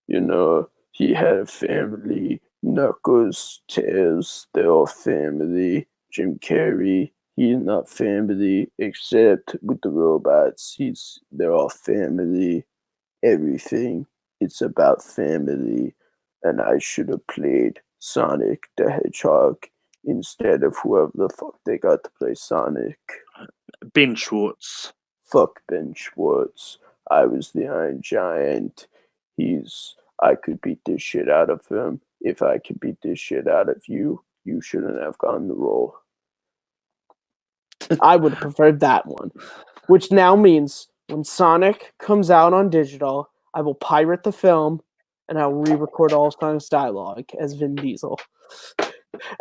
He had a family. Knuckles, Tails, they're all family. Jim Carrey, he's not family, except with the robots. They're all family. Everything, it's about family. And I should have played Sonic the Hedgehog instead of whoever the fuck they got to play Sonic. Ben Schwartz. Fuck Ben Schwartz. I was the Iron Giant. I could beat this shit out of him. If I could beat this shit out of you, you shouldn't have gotten the role. I would have preferred that one. Which now means when Sonic comes out on digital, I will pirate the film and I will re-record all Sonic's dialogue as Vin Diesel.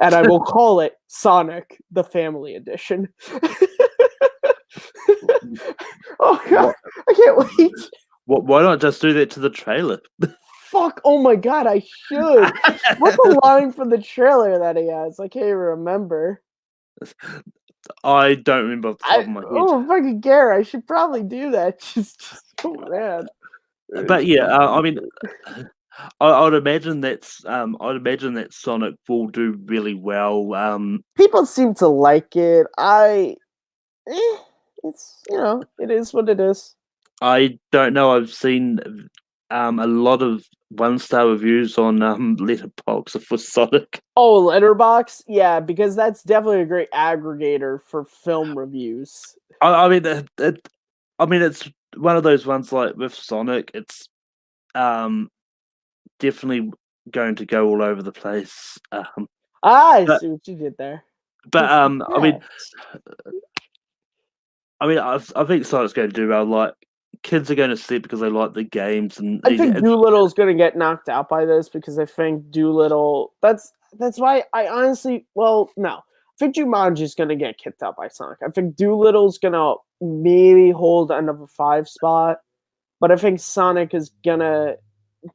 And I will call it Sonic the Family Edition. Oh god, I can't wait. Why not just do that to the trailer? Fuck, oh my god, I should. What's the line from the trailer that he has? I can't even remember. I don't remember off the top of my head. Oh, fucking Gary, I should probably do that. Oh man. But yeah, I mean, I'd imagine that Sonic will do really well. People seem to like it. It's it is what it is. I don't know. I've seen a lot of 1-star reviews on Letterboxd for Sonic. Oh, Letterbox, yeah, because that's definitely a great aggregator for film reviews. I mean, it's one of those ones like with Sonic. It's definitely going to go all over the place. I But see what you did there. but Just like I mean, that. I think Sonic's going to do well. Like kids are going to see it because they like the games, and I think Doolittle is going to get knocked out by this because I think Doolittle. That's why I honestly. Well, no, I think Jumanji is going to get kicked out by Sonic. I think Doolittle's going to maybe hold a number 5 spot, but I think Sonic is going to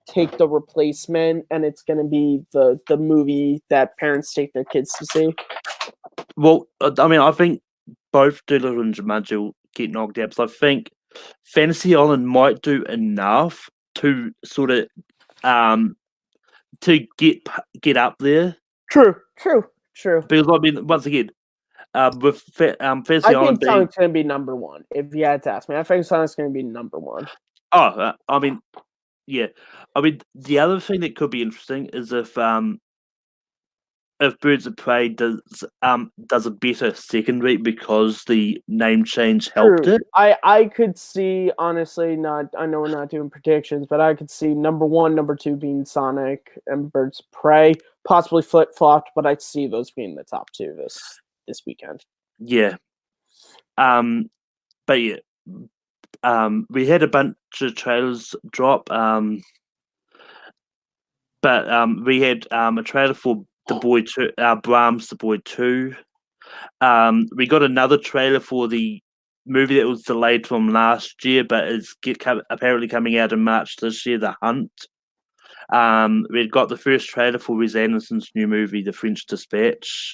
take the replacement, and it's going to be the movie that parents take their kids to see. Well, I mean, I think both Doolittle and Jumanji will get knocked out. So I think Fantasy Island might do enough to sort of to get up there. True. Because I mean, once again, with Fantasy I Island think being Sonic's going to be number 1. If you had to ask me, I think Sonic's going to be number 1. I mean, yeah, I mean the other thing that could be interesting is if Birds of Prey does a better second week because the name change helped True. it. I could see, honestly, not. I know we're not doing predictions, but I could see number 1, number 2 being Sonic and Birds of Prey, possibly flip flopped, but I'd see those being the top 2 this weekend. Yeah. But yeah, we had a bunch of trailers drop. But we had a trailer for The Boy 2, Brahms The Boy 2. We got another trailer for the movie that was delayed from last year, but is apparently coming out in March this year, The Hunt. We got the first trailer for Wes Anderson's new movie, The French Dispatch.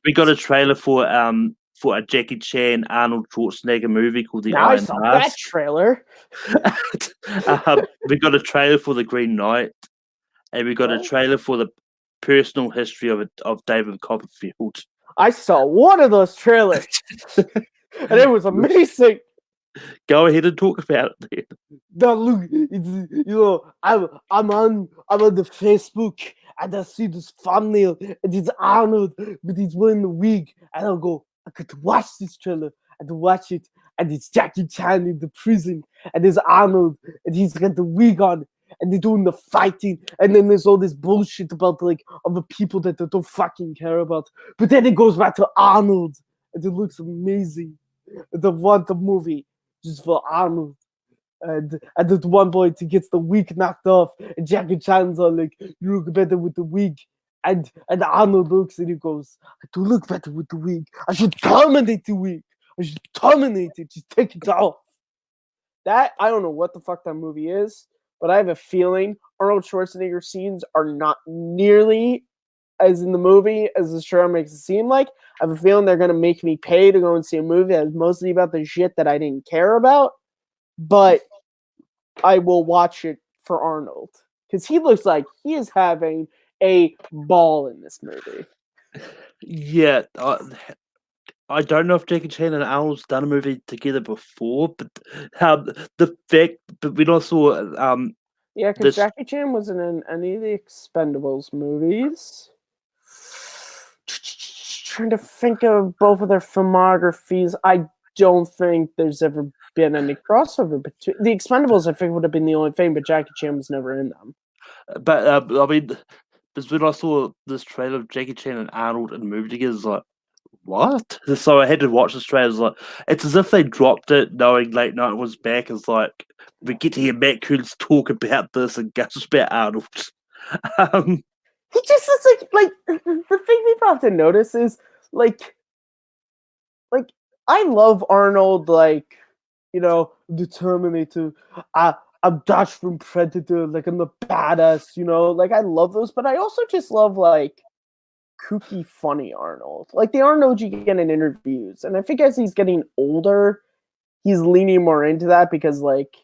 We got a trailer for a Jackie Chan Arnold Schwarzenegger movie called The Now I Iron saw Mask. that trailer. We got a trailer for The Green Knight, and we got a trailer for the personal history of David Copperfield. I saw one of those trailers, and it was amazing. Go ahead and talk about it. Then. Now look, I'm on the Facebook, and I see this thumbnail, and it's Arnold, but he's wearing the wig, and I'll go, I could watch this trailer, and watch it, and it's Jackie Chan in the prison, and there's Arnold, and he's got the wig on, and they're doing the fighting, and then there's all this bullshit about like other people that they don't fucking care about, but then it goes back to Arnold, and it looks amazing. And I want the movie just for Arnold. And at one point he gets the wig knocked off, and Jackie Chan's all like, "You look better with the wig." And Arnold looks and he goes, "I do look better with the wig. I should terminate the wig. I should terminate it. Just take it off." That, I don't know what the fuck that movie is, but I have a feeling Arnold Schwarzenegger scenes are not nearly as in the movie as the trailer makes it seem like. I have a feeling they're going to make me pay to go and see a movie that is mostly about the shit that I didn't care about, but I will watch it for Arnold because he looks like he is having a ball in this movie. Yeah, I don't know if Jackie Chan and Arnold's done a movie together before, but the fact that we also saw yeah, because Jackie Chan wasn't in any of the Expendables movies. Trying to think of both of their filmographies. I don't think there's ever been any crossover between the Expendables. I think would have been the only thing, but Jackie Chan was never in them. But I mean, because when I saw this trailer of Jackie Chan and Arnold in a movie together, it's like, what? So I had to watch this trailer. It's like, it's as if they dropped it knowing Late Night was back. It's like, we get to hear Matt Coons talk about this and gush about Arnold. He just is like the thing people have to notice is like I love Arnold, like, you know, the Terminator. I'm Dutch from Predator, like I'm the badass, you know, like I love those, but I also just love like kooky, funny Arnold. Like the Arnold you get in interviews. And I think as he's getting older, he's leaning more into that because like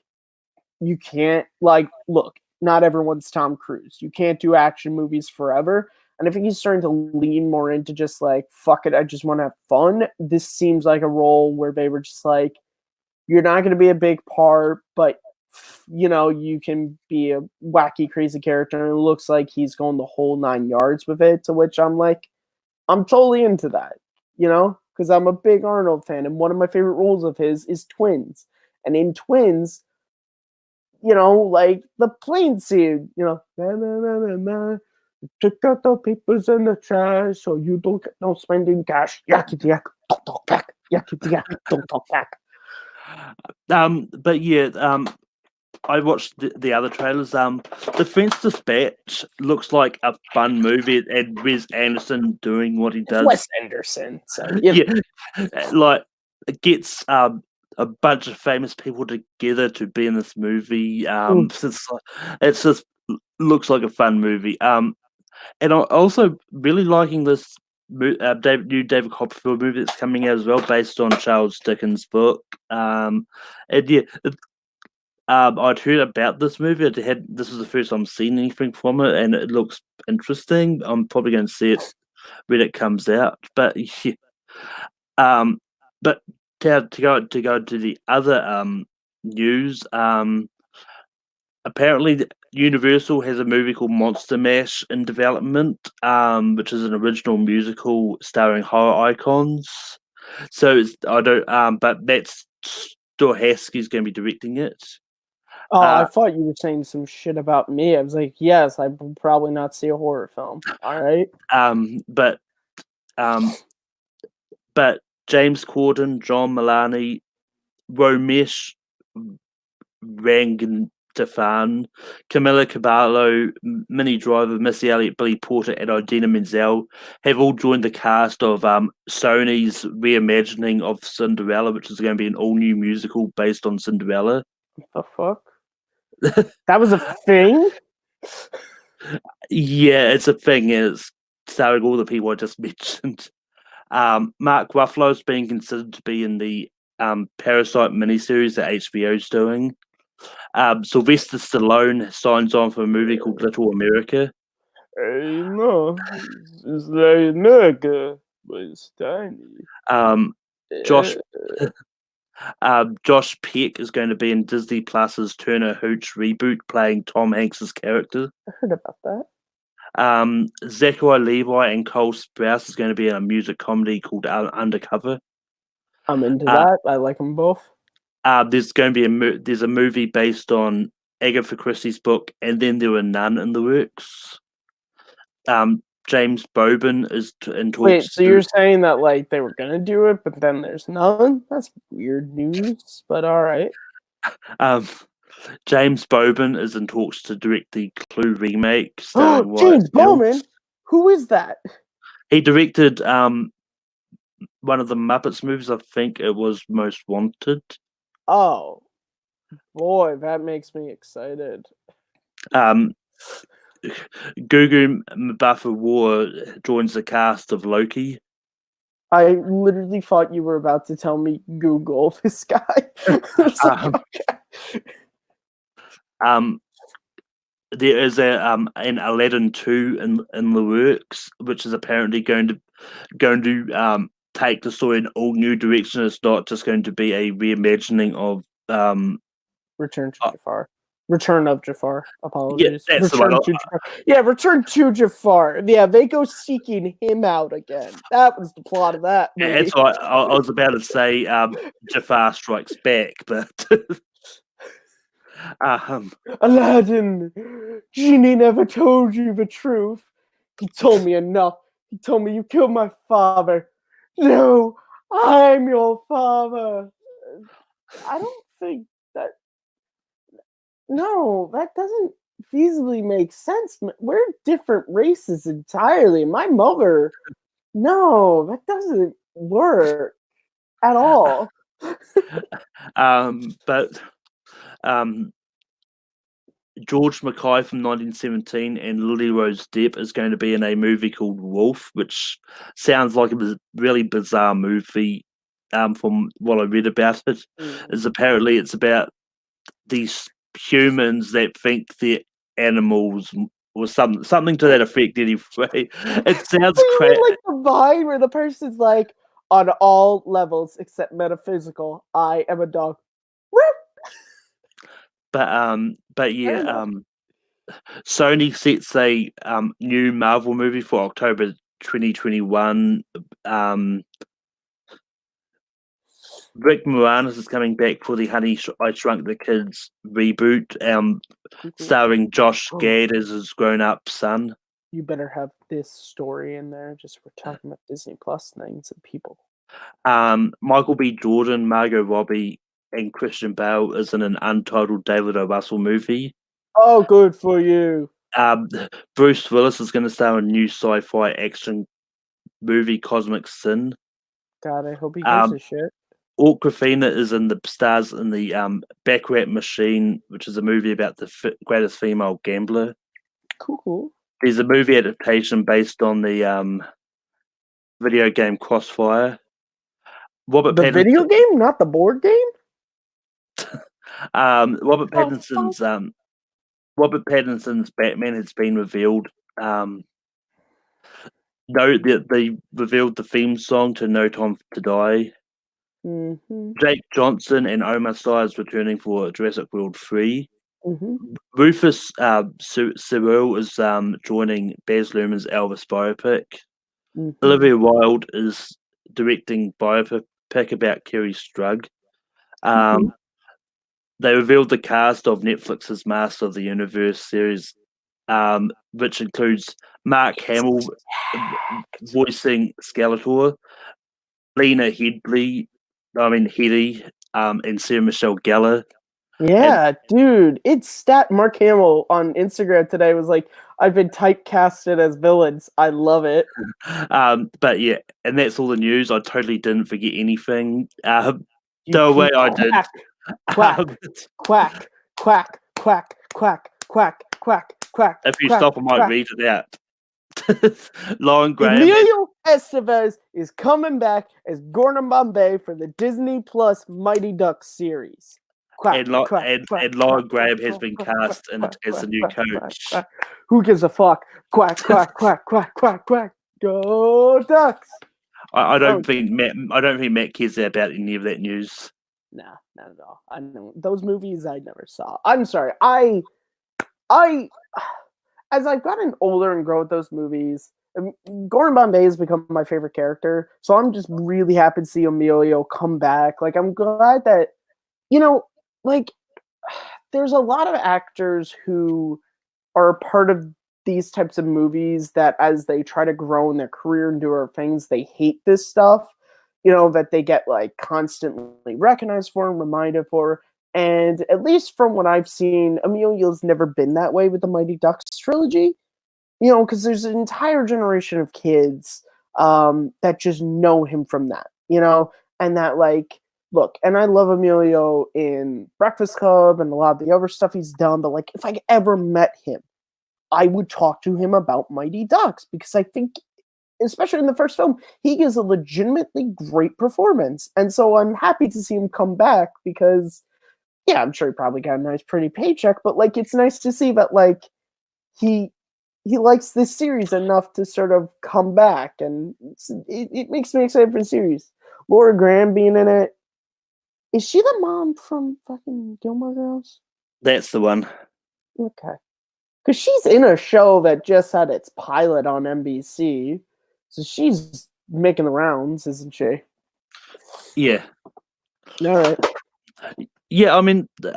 you can't like look, not everyone's Tom Cruise. You can't do action movies forever. And I think he's starting to lean more into just like, fuck it, I just want to have fun. This seems like a role where they were just like, you're not going to be a big part, but you can be a wacky, crazy character, and it looks like he's going the whole 9 yards with it. To which I'm like, I'm totally into that, because I'm a big Arnold fan, and one of my favorite roles of his is Twins, and in Twins, like the plane scene, na, na, na, na, na. Took out the papers in the trash so you don't get no spending cash. Yakety yak, don't talk back. Yakety yak, don't talk back. But yeah, I watched the other trailers. Defense Dispatch looks like a fun movie, and Wes Anderson doing what he It's does. Wes Anderson, so Yeah, like it gets a bunch of famous people together to be in this movie. It's just looks like a fun movie. And I'm also really liking this new David Copperfield movie that's coming out as well, based on Charles Dickens' book. And yeah, I'd heard about this movie. This was the first time I've seen anything from it, and it looks interesting. I'm probably going to see it when it comes out. But yeah, but to go to the other news, apparently Universal has a movie called Monster Mash in development, which is an original musical starring horror icons. So I don't, but that's Storhaski's going to be directing it. Oh, I thought you were saying some shit about me. I was like, yes, I will probably not see a horror film. All right. But James Corden, John Mulaney, Romesh Rangan-Tefan, Camilla Cabello, Minnie Driver, Missy Elliott, Billy Porter, and Idina Menzel have all joined the cast of Sony's reimagining of Cinderella, which is going to be an all-new musical based on Cinderella. What the fuck? That was a thing? Yeah, it's a thing. It's starring all the people I just mentioned. Mark Ruffalo's being considered to be in the Parasite miniseries that HBO's doing. Sylvester Stallone signs on for a movie called Little America. Hey, no, it's like America, but it's tiny. Josh Josh Peck is going to be in Disney Plus's Turner Hooch reboot, playing Tom Hanks's character. I heard about that. Zachary Levi and Cole Sprouse is going to be in a music comedy called Undercover. I'm into that. I like them both. There's going to be there's a movie based on Agatha Christie's book, and then there were none in the works. James Bobin is in talks. Wait, so you're saying that like they were gonna do it, but then there's none? That's weird news, but all right. James Bobin is in talks to direct the Clue remake. James Bowman? Who is that? He directed one of the Muppets movies. I think it was Most Wanted. Oh, boy, that makes me excited. Gugu Mbatha-Raw joins the cast of Loki. I literally thought you were about to tell me Google this guy. There is an Aladdin 2 in the works, which is apparently going to take the story in all new direction. It's not just going to be a reimagining of Return to Jafar. Return of Jafar. Apologies. Yeah, that's Return to Jafar. Yeah, Return to Jafar. Yeah, they go seeking him out again. That was the plot of that movie. That's what I was about to say. Jafar Strikes Back, but Aladdin, Genie never told you the truth. He told me enough. He told me you killed my father. No, I'm your father. I don't think that. No, that doesn't feasibly make sense. We're different races entirely. My mother. No, that doesn't work at all. But George Mackay from 1917 and Lily Rose Depp is going to be in a movie called Wolf, which sounds like a really bizarre movie. From what I read about it, is apparently it's about these humans that think they're animals or something to that effect. Anyway, it sounds crazy. Like the vibe where the person's like, on all levels except metaphysical, I am a dog. but Fair yeah, enough. Sony sets a new Marvel movie for October 2021. Um, Rick Moranis is coming back for the I Shrunk the Kids reboot, Cool. starring Josh Oh, Gad as his grown-up son. you better have this story in there. Just we're talking about Disney Plus things and people. Michael B. Jordan, Margot Robbie, and Christian Bale is in an untitled David O. Russell movie. Oh, good for you. Um, Bruce Willis is going to star in a new sci-fi action movie, Cosmic Sin. God, I hope he gives Um, a shit. Awkwafina is in the stars in the Baccarat Machine, which is a movie about the greatest female gambler. Cool. There's a movie adaptation based on the video game Crossfire. Robert The video Pattinson, game, not the board game? Robert Oh, fuck. Pattinson's Robert Pattinson's Batman has been revealed. No, they revealed the theme song to No Time to Die. Mm-hmm. Jake Johnson and Omar Sy is returning for Jurassic World 3. Mm-hmm. Rufus Cyril is joining Baz Luhrmann's Elvis biopic. Mm-hmm. Olivia Wilde is directing biopic about Kerry Strug. Cool. They revealed the cast of Netflix's Master of the Universe series, which includes Mark Hamill voicing Skeletor, Lena Headey, and Sarah Michelle Gellar. And Yeah, dude. It's Mark Hamill on Instagram today was like, I've been typecasted as villains. I love it. but yeah, and that's all the news. I totally didn't forget anything. You The way keep I did. quack, quack, quack, quack, quack, quack, quack, quack. If you quack, stop, I might quack. read it out. Lauren Graham. Emilio Estevez is coming back as Gordon Bombay for the Disney Plus Mighty Ducks series. Quack, And, quack, quack, and Lauren quack, Graham quack, has been quack, cast quack, in it quack, as the quack, new quack, coach. quack. Who gives a fuck? Quack, quack, quack, quack, quack, quack. Go Ducks! I don't think Matt cares about any of that news. Nah, not at all. I know those movies I never saw. I'm sorry. As I've gotten older and grown with those movies, Gordon Bombay has become my favorite character. So I'm just really happy to see Emilio come back. Like, I'm glad that, like, there's a lot of actors who are a part of these types of movies that as they try to grow in their career and do other things, they hate this stuff, that they get like constantly recognized for and reminded for. And at least from what I've seen, Emilio's never been that way with the Mighty Ducks trilogy, because there's an entire generation of kids that just know him from that, and that like, look, and I love Emilio in Breakfast Club and a lot of the other stuff he's done, but like if I ever met him, I would talk to him about Mighty Ducks because I think, especially in the first film, he gives a legitimately great performance. And so I'm happy to see him come back because, yeah, I'm sure he probably got a nice, pretty paycheck, but like it's nice to see that like he likes this series enough to sort of come back, and it makes me excited for the series. Laura Graham being in it. Is she the mom from fucking Gilmore Girls? That's the one. Okay. Because she's in a show that just had its pilot on NBC. So she's making the rounds, isn't she? Yeah. All right. Yeah, I mean, There's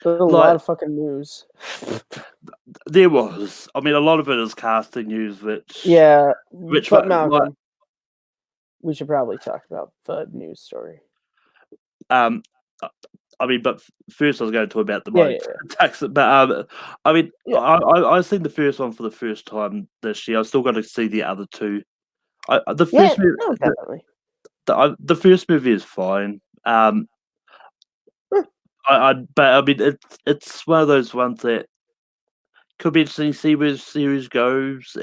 a lot like of fucking news. there was. I mean, a lot of it is casting news, Yeah, which but like Malcolm, we should probably talk about the news story. um. I mean, but first I was going to talk about the Yeah, Mighty Ducks. But I mean, yeah. I've seen the first one for the first time this year. I've still got to see the other two. The Yeah, first movie, no, definitely. the first movie is fine. But I mean, it's one of those ones that could be interesting to see where the series goes.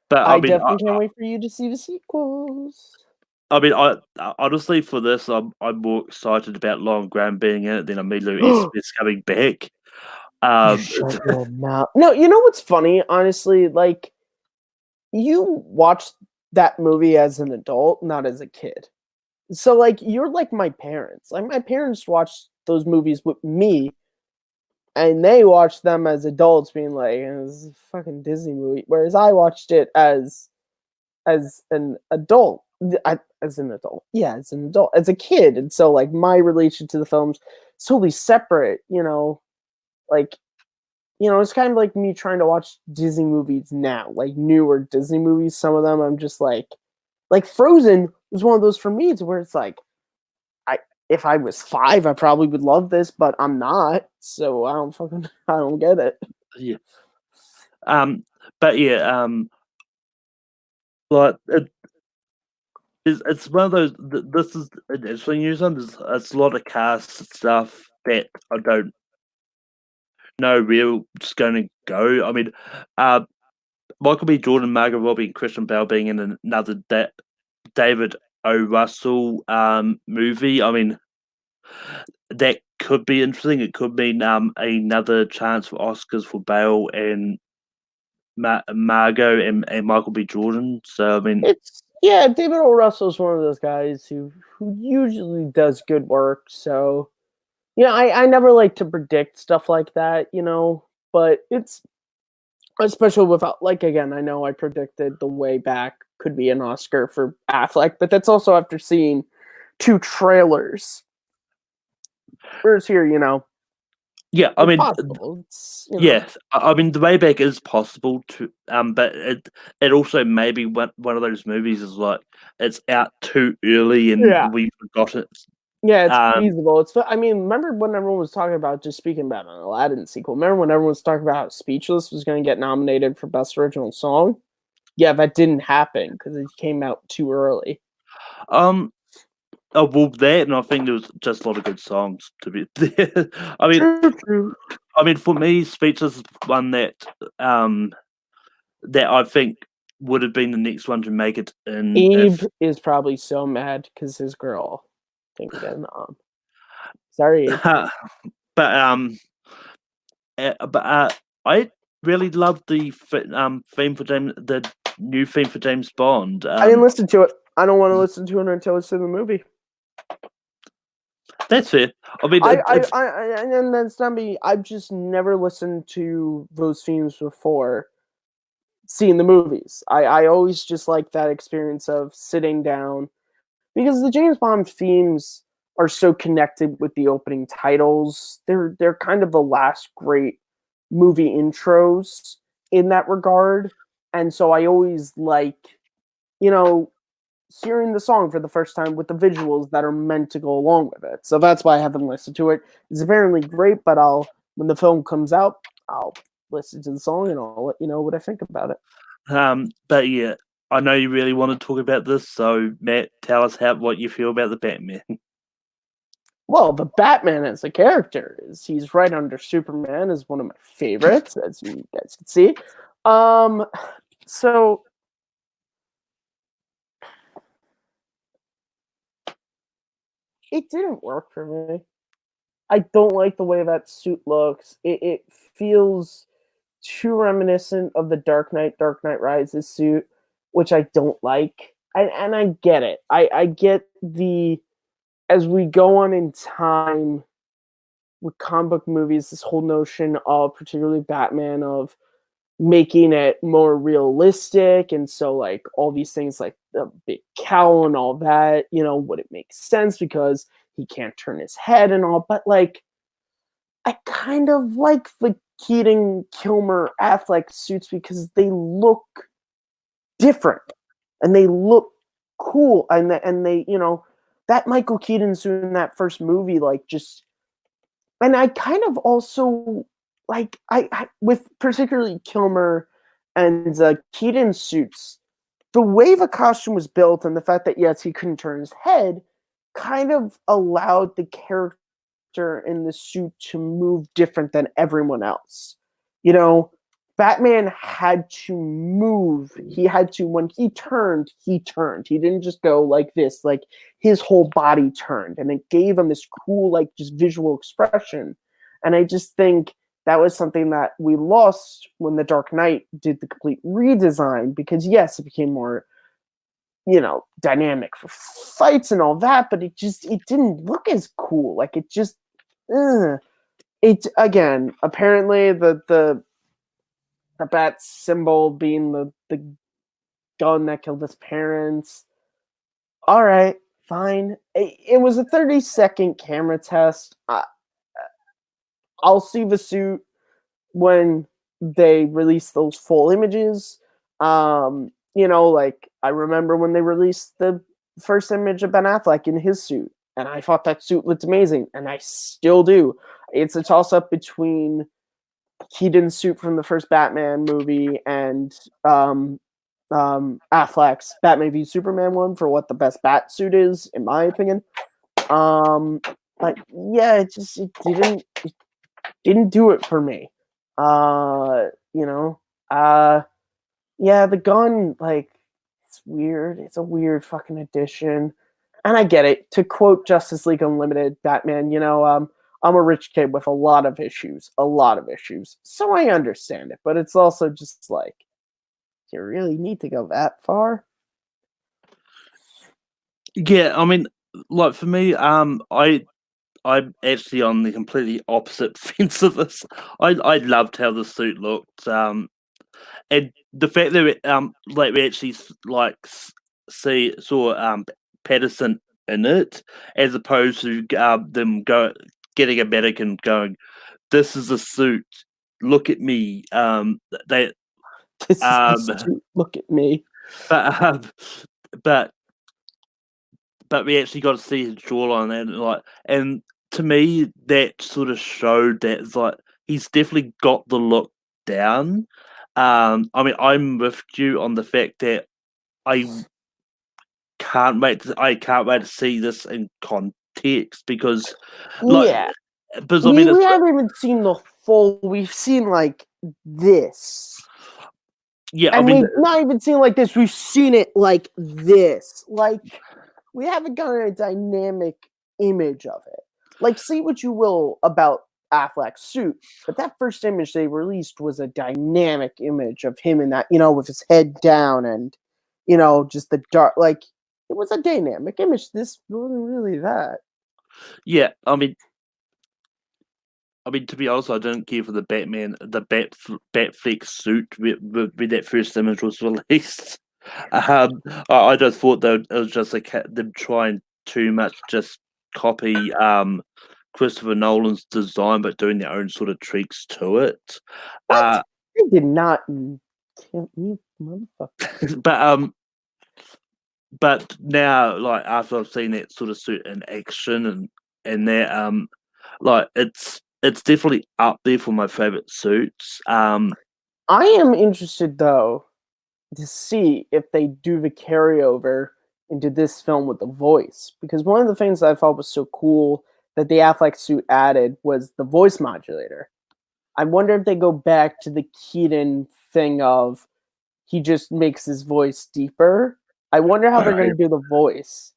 But I definitely can't wait for you to see the sequels. I honestly for this, I'm more excited about Lauren Graham being in it than Emilio Estevez coming back. You shut your mouth. No, you know what's funny? Honestly, like, you watched that movie as an adult, not as a kid. So, like, you're like my parents. Like, my parents watched those movies with me, and they watched them as adults, being like, "This is a fucking Disney movie," whereas I watched it as an adult. As an adult, yeah, as an adult, as a kid, and so like my relation to the films is totally separate. Like it's kind of like me trying to watch Disney movies now, like newer Disney movies. Some of them I'm just like Frozen was one of those for me, to where it's like, I if I was 5, I probably would love this, but I'm not, so I don't get it. Yeah. But yeah, like it's one of those. This is an interesting news one. It's a lot of cast stuff that I don't know where it's going to go. I mean, uh, Michael B. Jordan, Margot Robbie, and Christian Bale being in another David O. Russell movie. I mean, that could be interesting. It could mean another chance for Oscars for Bale and Margot and Michael B. Jordan. So I mean, David O. Russell's one of those guys who usually does good work. So I never like to predict stuff like that, but it's especially without, like, again, I know I predicted The Way Back could be an Oscar for Affleck, but that's also after seeing 2 trailers. Whereas here, yeah, I it's mean, possible. It's, yes, I mean the way back is possible to, but it also may be one of those movies is like it's out too early and yeah. we forgot it. Yeah, it's Um, feasible. I mean, remember when everyone was talking about, just speaking about an Aladdin sequel, remember when everyone was talking about how Speechless was going to get nominated for Best Original Song? Yeah, that didn't happen because it came out too early. oh well, that and I think there was just a lot of good songs to be. I mean, True. for me, Speechless is one that I think would have been the next one to make it in Abe if. is probably so mad because his girl didn't get a nom. Sorry, Abe. But I really love the theme for the new theme for James Bond. I didn't listen to it. I don't want to listen to it until it's in the movie. That's it. I mean, And that's not me. I've just never listened to those themes before seeing the movies. I always just like that experience of sitting down, because the James Bond themes are so connected with the opening titles. They're kind of the last great movie intros in that regard. And so I always like, you know, hearing the song for the first time with the visuals that are meant to go along with it. So that's why I haven't listened to it. It's apparently great, but when the film comes out, I'll listen to the song and I'll let you know what I think about it. But yeah, I know you really want to talk about this, so Matt, tell us what you feel about the Batman. Well, the Batman as a character he's right under Superman, is one of my favorites, as you guys can see. So it didn't work for me. I don't like the way that suit looks. It feels too reminiscent of the Dark Knight Rises suit, which I don't like. And I get it. I get as we go on in time with comic book movies, this whole notion of, particularly Batman, of making it more realistic, and so like all these things like the big cowl and all that, would it make sense because he can't turn his head and all, but like I kind of like the Keaton, Kilmer, Affleck suits because they look different and they look cool, and they that Michael Keaton suit in that first movie, like, just, and I kind of also like, I with particularly Kilmer and Keaton suits, the way the costume was built and the fact that, yes, he couldn't turn his head, kind of allowed the character in the suit to move different than everyone else. You know, Batman had to move. He had to, when he turned, he turned. He didn't just go like this, like his whole body turned, and it gave him this cool, like, just visual expression. And I just think that was something that we lost when The Dark Knight did the complete redesign, because yes, it became more, dynamic for fights and all that, but it didn't look as cool. Like, it just It again. Apparently, the bat symbol being the gun that killed his parents. All right, fine. It was a 30-second camera test. I'll see the suit when they release those full images. Like I remember when they released the first image of Ben Affleck in his suit, and I thought that suit looked amazing, and I still do. It's a toss up between Keaton's suit from the first Batman movie and Affleck's Batman v Superman one for what the best bat suit is, in my opinion. But yeah, it didn't do it for me. Uh, you know, yeah, the gun, like, it's weird. It's a weird fucking addition. And I get it. To quote Justice League Unlimited, Batman, I'm a rich kid with a lot of issues. A lot of issues. So I understand it. But it's also just like, do you really need to go that far? Yeah, I mean, like for me, I'm actually on the completely opposite fence of this. I loved how the suit looked, and the fact that like we actually saw Patterson in it, as opposed to them getting a mannequin going, "This is a suit. Look at me." They This is the um, suit. Look at me. but but but we actually got to see his jawline and to me that sort of showed that it's like he's definitely got the look down. I mean, I'm with you on the fact that I I can't wait to see this in context like Yeah. because I We mean we it's haven't even seen the full. We've seen like this. yeah I And mean we've not even seen like this. We've seen it like this. Like we haven't gotten a dynamic image of it. Like, say what you will about Affleck's suit, but that first image they released was a dynamic image of him in that, with his head down and, just the dark. Like, it was a dynamic image. This wasn't really that. yeah I mean, to be honest, I didn't care for Batfleck suit when that first image was released. I just thought that it was just like them trying too much, just copy Christopher Nolan's design, but doing their own sort of tweaks to it. What? Uh, They did not. You motherfucker. but now, like after I've seen that sort of suit in action and that like it's definitely up there for my favorite suits. I am interested though to see if they do the carryover into this film with the voice. Because one of the things that I thought was so cool that the Affleck suit added was the voice modulator. I wonder if they go back to the Keaton thing of he just makes his voice deeper. I wonder how they're I, going to do the voice.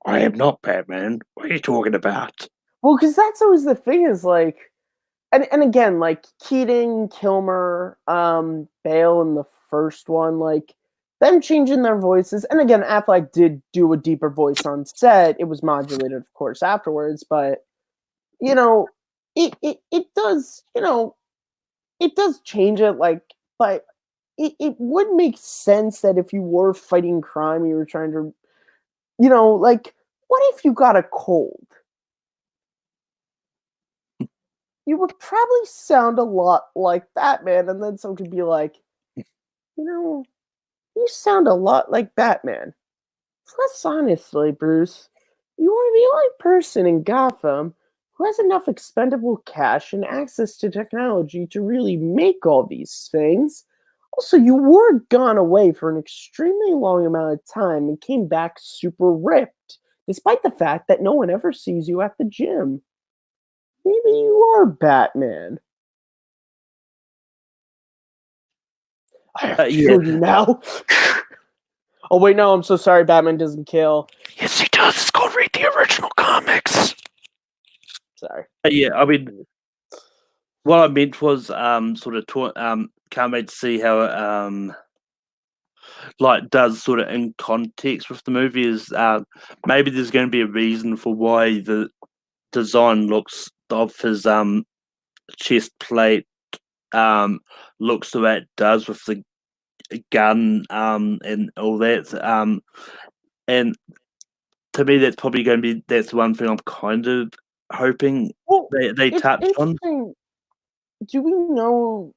I am not Batman. What are you talking about? Well, because that's always the thing is like, and again, like Keating, Kilmer, Bale in the first one, like them changing their voices. And again, Affleck did do a deeper voice on set. It was modulated, of course, afterwards, but you know, it does, it does change it. Like, but it would make sense that if you were fighting crime, you were trying to, like, what if you got a cold? You would probably sound a lot like Batman, and then someone could be like, you know, you sound a lot like Batman. Plus, honestly, Bruce, you are the only person in Gotham who has enough expendable cash and access to technology to really make all these things. Also, you were gone away for an extremely long amount of time and came back super ripped, despite the fact that no one ever sees you at the gym. Maybe you are Batman. I have to Yeah. kill you now. Oh, wait, no, I'm so sorry. Batman doesn't kill. Yes, he does. It's called Read the Original Comics. Sorry. Yeah, I mean, what I meant was sort of can't wait to see how it like does sort of in context with the movie is maybe there's going to be a reason for why the design looks of his chest plate looks the way it does with the gun and all that. And to me, that's probably going to be that's one thing I'm kind of hoping Well, they it's touch on. interesting. Do we know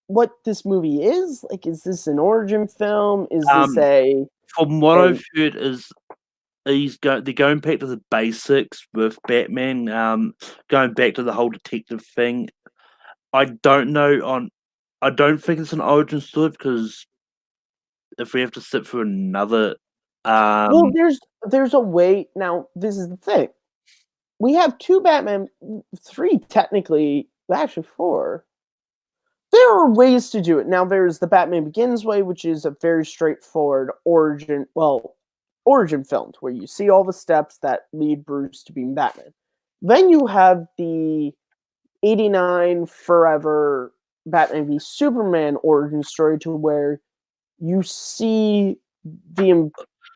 what this movie is? Like, is this an origin film? Is this a From what a I've heard, is they're going back to the basics with Batman, going back to the whole detective thing. I don't know on. I don't think it's an origin story because if we have to sit through another, well? um, There's a way. Now, this is the thing. We have two Batman, three technically, actually four. There are ways to do it. Now, there's the Batman Begins way, which is a very straightforward origin film where you see all the steps that lead Bruce to being Batman. Then you have the 89 Forever Batman v Superman origin story to where you see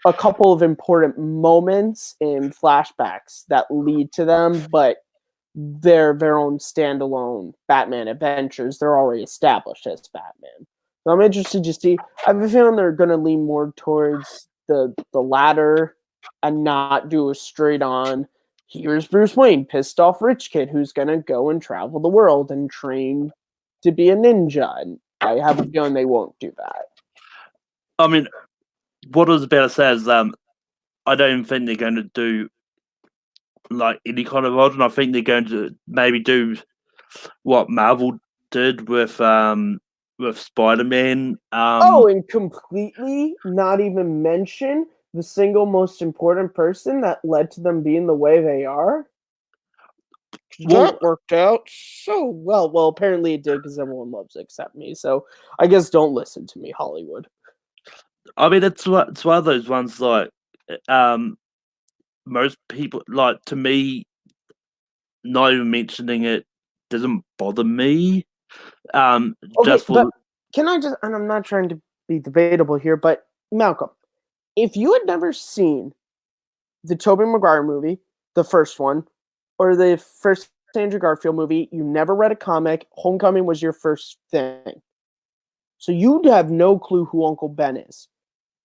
a couple of important moments in flashbacks that lead to them, but they're their own standalone Batman adventures. They're already established as Batman. So I'm interested to see. I have a feeling they're going to lean more towards the latter and not do a straight on. Here's Bruce Wayne, pissed off rich kid who's going to go and travel the world and train to be a ninja. And I have a feeling they won't do that. I mean, what I was about to say is, I don't think they're going to do like any kind of origin. I think they're going to maybe do what Marvel did with Spider-Man. And completely not even mention the single most important person that led to them being the way they are. That worked out so well. Well, apparently it did because everyone loves it except me. So I guess don't listen to me, Hollywood. I mean, it's one of those ones like most people like. To me, not even mentioning it doesn't bother me. Okay, Just for but can I just, and I'm not trying to be debatable here, but Malcolm, if you had never seen the Tobey Maguire movie, the first one, or the first Andrew Garfield movie, you never read a comic, Homecoming was your first thing. So you'd have no clue who Uncle Ben is.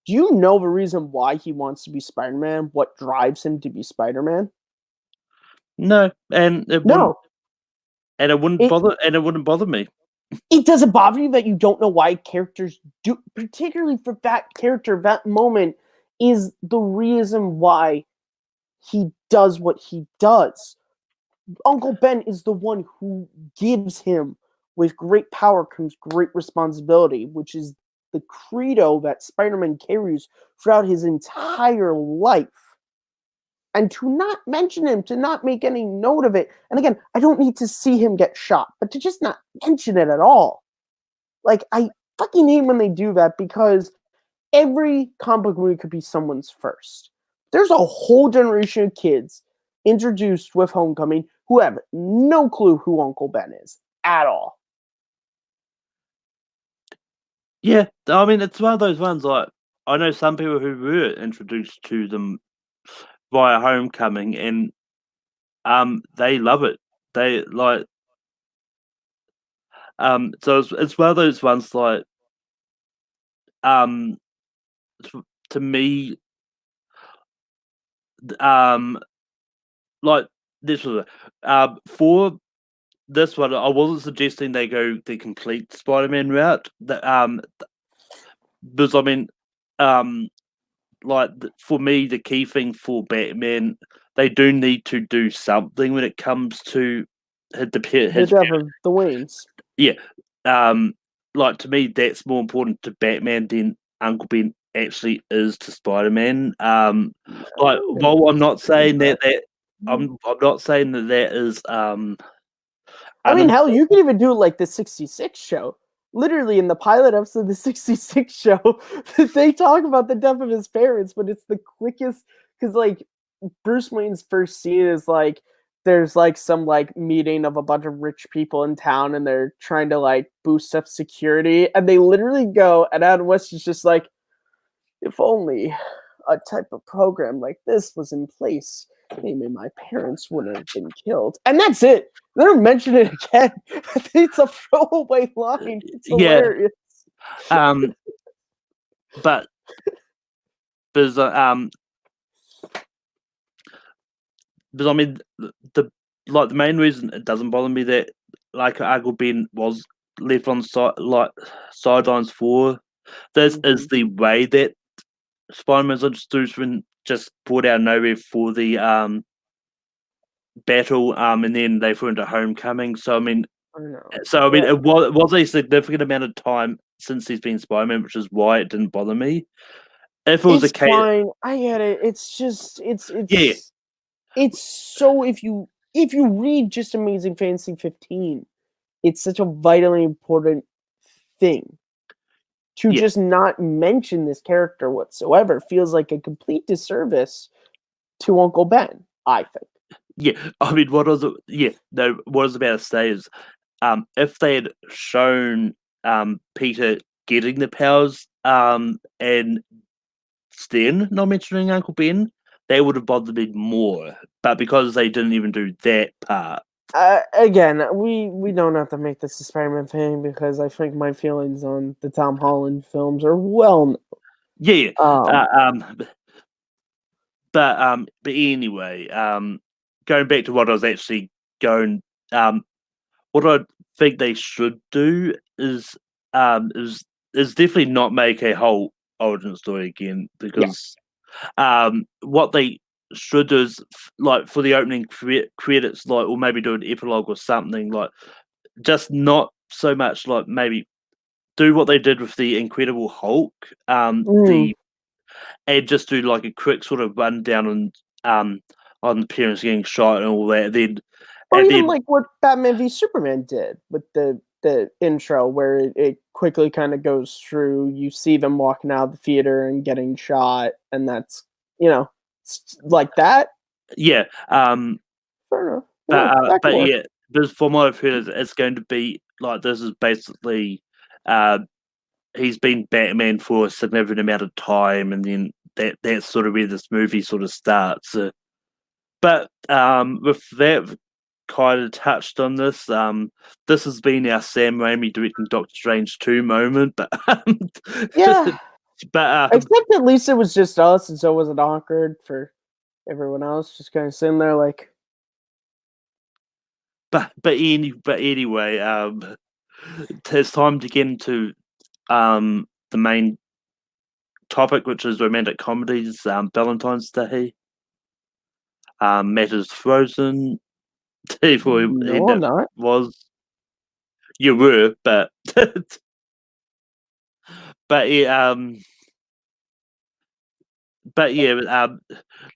Do you know the reason why he wants to be Spider-Man? What drives him to be Spider-Man? no, and it wouldn't, No. It it wouldn't bother me. it doesn't bother you that you don't know why characters do, particularly for that character, that moment is the reason why he does what he does. Uncle Ben is the one who gives him, with great power comes great responsibility, which is the credo that Spider-Man carries throughout his entire life. And to not mention him, to not make any note of it, and again, I don't need to see him get shot, but to just not mention it at all. Like, I fucking hate when they do that because every comic book movie could be someone's first. There's a whole generation of kids introduced with Homecoming who have no clue who Uncle Ben is at all. Yeah, I mean, it's one of those ones like I know some people who were introduced to them via Homecoming, and they love it. They like so it's one of those ones like um to me um like this was for this one. I wasn't suggesting they go the complete Spider-Man route. Because I mean, um, like for me, the key thing for Batman, they do need to do something when it comes to The death of the Waynes. yeah. Um, like to me, that's more important to Batman than Uncle Ben actually is to Spider Man. Like while I'm not saying that I'm not saying that is I mean, hell, you could even do it like the 66 show. Literally, in the pilot episode of the 66 show, they talk about the death of his parents, but it's the quickest because, like, Bruce Wayne's first scene is like there's like some like meeting of a bunch of rich people in town and they're trying to like boost up security and they literally go and Adam West is just like, if only a type of program like this was in place, maybe my parents wouldn't have been killed. And that's it. They don't mention it again. It's a throwaway line. It's Yeah. hilarious. But there's but I mean the the main reason it doesn't bother me that like Uncle Ben was left on sidelines for this is the way that Spider-Man's introduced when just brought out of nowhere for the battle, and then they threw into Homecoming. So I mean, it was a significant amount of time since he's been Spider-Man, which is why it didn't bother me. If it was It's a case, fine. I get it. It's just it's so if you read just Amazing Fantasy 15, it's such a vitally important thing. To just not mention this character whatsoever feels like a complete disservice to Uncle Ben, I think. Yeah, I mean, what I was about to say is, if they had shown Peter getting the powers, and then not mentioning Uncle Ben, that would have bothered me more. But because they didn't even do that part, Again, we don't have to make this a Spider-Man thing because I think my feelings on the Tom Holland films are well known. yeah. But anyway, going back to what I was actually going, what I think they should do is definitely not make a whole origin story again because what they should do is like for the opening credits, like or maybe do an epilogue or something like just not so much like maybe do what they did with the Incredible Hulk, the and just do like a quick sort of rundown on the parents getting shot and all that. Then or even like what Batman v Superman did with the intro, where it quickly kind of goes through. You see them walking out of the theater and getting shot, and that's like that. Yeah. Fair enough. But yeah, from what I've heard, it's going to be like this is basically he's been Batman for a significant amount of time, and then that's sort of where this movie sort of starts. But with that kind of touched on this, this has been our Sam Raimi directing Doctor Strange 2 moment. But yeah, but except at least it was just us, and so it wasn't awkward for everyone else. Just kind of sitting there like. But anyway, it's time to get into the main topic, which is romantic comedies. Valentine's Day. Matt is frozen. No, I'm not. You were, but but yeah,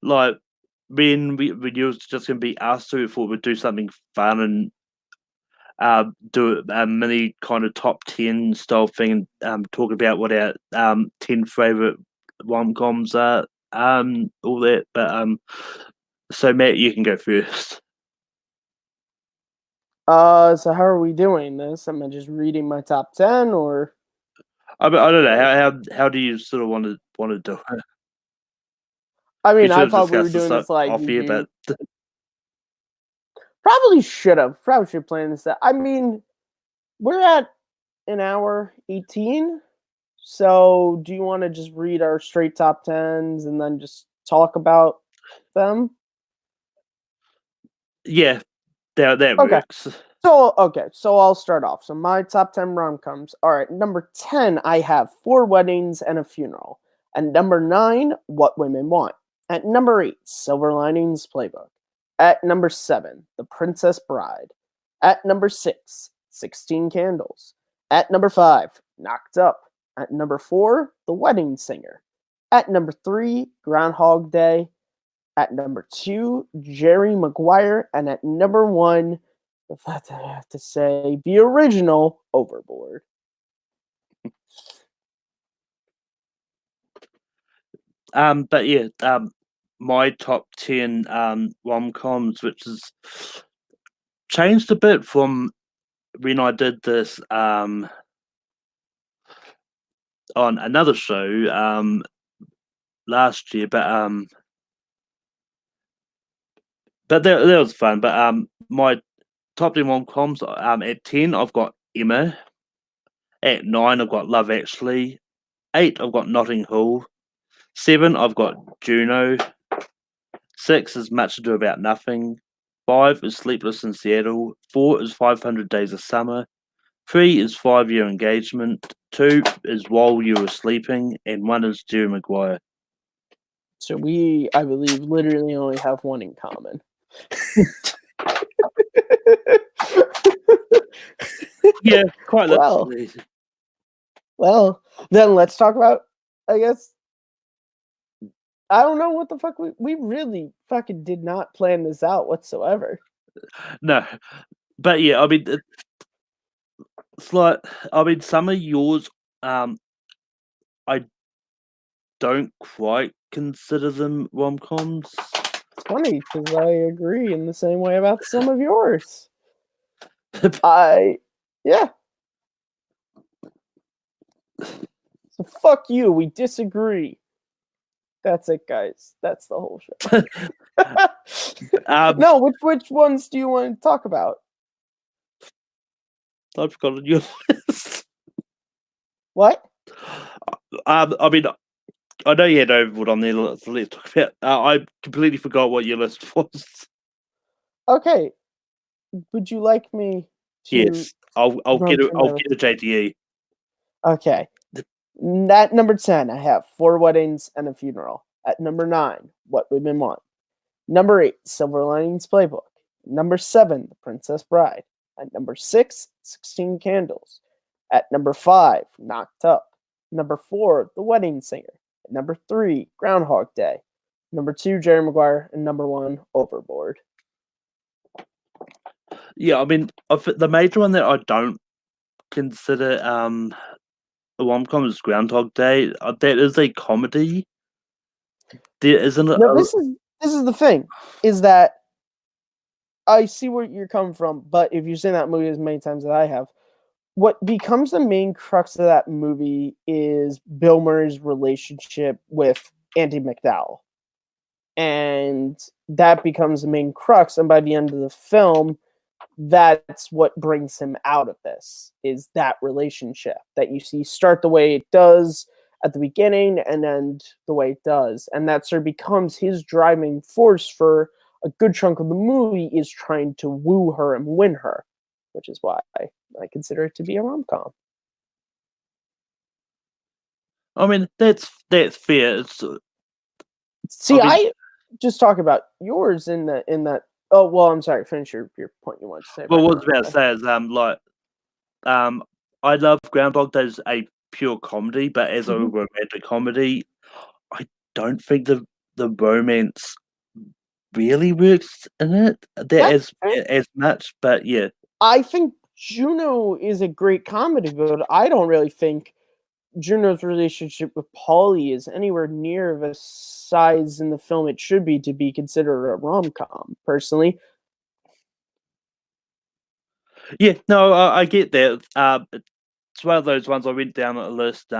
like when you was just gonna be asked to, we thought we'd do something fun and do a mini kind of top 10 style thing and talk about what our 10 favorite rom-coms are, all that. But so Matt, you can go first. So how are we doing this? Am I just reading my top 10 or? I don't know how do you sort of want to do it? I mean, I thought we were doing this like off here, but probably should have planned this out. I mean, we're at an hour 18. So do you want to just read our straight top 10s and then just talk about them? Yeah, that works. So I'll start off. So my top 10 rom-coms. All right, number 10, I have Four Weddings and a Funeral. And number 9, What Women Want. At number 8, Silver Linings Playbook. At number 7, The Princess Bride. At number 6, 16 Candles. At number 5, Knocked Up. At number 4, The Wedding Singer. At number 3, Groundhog Day. At number 2, Jerry Maguire. And at number 1, if I have to say, the original Overboard. But yeah, my top 10 rom-coms, which has changed a bit from when I did this on another show. last year, but that was fun. But my top 10 rom-coms, at 10 I've got Emma. At 9 I've got Love Actually. 8 I've got Notting Hill. 7 I've got Juno. 6 is Much Ado About Nothing. 5 is Sleepless in Seattle. 4 is 500 Days of Summer. 3 is 5-Year Engagement. 2 is While You Were Sleeping. And 1 is Jerry Maguire. So we, I believe, literally only have one in common. Yeah, quite Well, literally. well, then let's talk about, I guess, I don't know what the fuck we really fucking did not plan this out whatsoever. No, but yeah, I mean, it's like, I mean, some of yours, I don't quite consider them rom-coms. It's funny because I agree in the same way about some of yours. Yeah. So fuck you. We disagree. That's it, guys. That's the whole show. No, which ones do you want to talk about? I've forgotten your list. What? I mean, I know you had Overboard on there. Let's talk about. I completely forgot what your list was. Okay. Would you like me to? Yes, I'll get a JDE. Okay. At number 10, I have 4 Weddings and a Funeral. At number 9, What Women Want. Number 8, Silver Linings Playbook. Number 7, The Princess Bride. At number 6, 16 Candles. At number 5, Knocked Up. Number 4, The Wedding Singer. At number 3, Groundhog Day. Number 2, Jerry Maguire. And number 1, Overboard. Yeah, I mean, the major one that I don't consider a rom-com is Groundhog Day. That is a comedy. There isn't it? No, this is the thing, is that I see where you're coming from, but if you've seen that movie as many times as I have, what becomes the main crux of that movie is Bill Murray's relationship with Andie MacDowell. And that becomes the main crux, and by the end of the film, that's what brings him out of this, is that relationship that you see start the way it does at the beginning and end the way it does. And that sort of becomes his driving force for a good chunk of the movie, is trying to woo her and win her, which is why I consider it to be a rom-com. I mean, that's fair. See, I just talk about yours in that. Oh well, I'm sorry. Finish your point you wanted to say. Well, what I was about to say is I love Groundhog Day as a pure comedy, but as a romantic comedy, I don't think the romance really works in it as much. But yeah, I think Juno is a great comedy, but I don't really think Juno's relationship with Polly is anywhere near the size in the film it should be to be considered a rom-com, personally. yeah, no, I get that. It's one of those ones I went down a list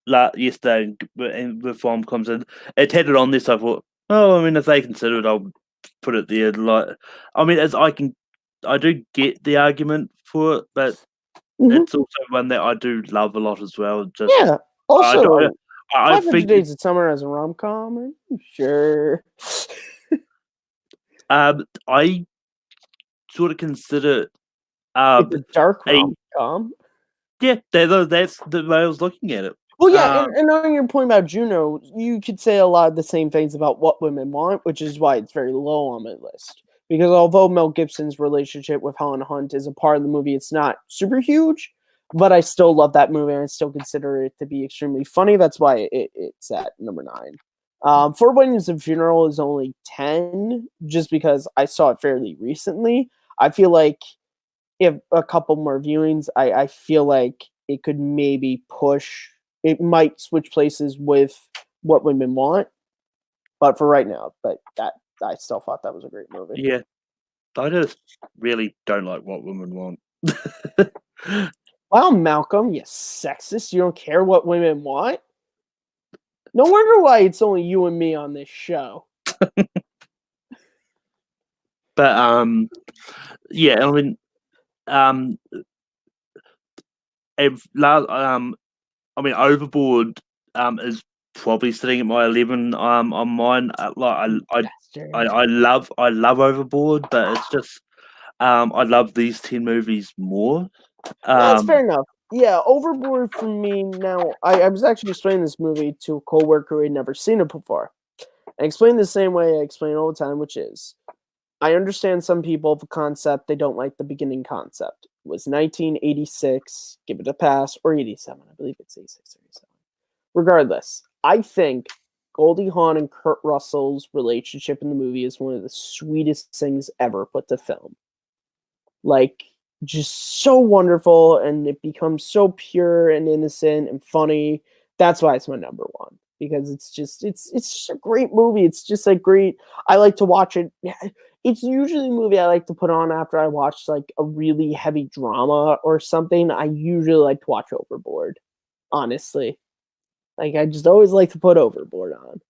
yesterday with rom-coms, and it had it on this. I thought, oh, I mean, if they consider it, I'll put it there. Like, I mean, I do get the argument for it, but it's also one that I do love a lot as well. Just yeah. Also, I 500 Days of Summer as a rom-com, are you sure? I sort of consider It's a dark rom-com. Yeah, that's the way I was looking at it. Well, yeah, and on your point about Juno, you could say a lot of the same things about What Women Want, which is why it's very low on my list. Because although Mel Gibson's relationship with Helen Hunt is a part of the movie, it's not super huge, but I still love that movie and I still consider it to be extremely funny. That's why it's at number 9. Four Weddings and Funeral is only 10, just because I saw it fairly recently. I feel like if a couple more viewings, I feel like it could maybe push. It might switch places with What Women Want, but for right now, but that I still thought that was a great movie. Yeah, I just really don't like What Women Want. Wow, Malcolm, you sexist! You don't care what women want? No wonder why it's only you and me on this show. But yeah, I mean, Overboard is probably sitting at my 11 on mine. I love Overboard, but it's just I love these 10 movies more. That's fair enough. Yeah, Overboard for me now. I was actually explaining this movie to a coworker who had never seen it before. I explained the same way I explain all the time, which is I understand some people have a concept, they don't like the beginning concept. It was 1986, give it a pass, or 87. I believe it's 86 or 87. Regardless, I think Goldie Hawn and Kurt Russell's relationship in the movie is one of the sweetest things ever put to film. Like, just so wonderful, and it becomes so pure and innocent and funny. That's why it's my number one, because it's just a great movie. It's just like great. I like to watch it. It's usually a movie I like to put on after I watch like a really heavy drama or something. I usually like to watch Overboard, honestly. Like, I just always like to put Overboard on.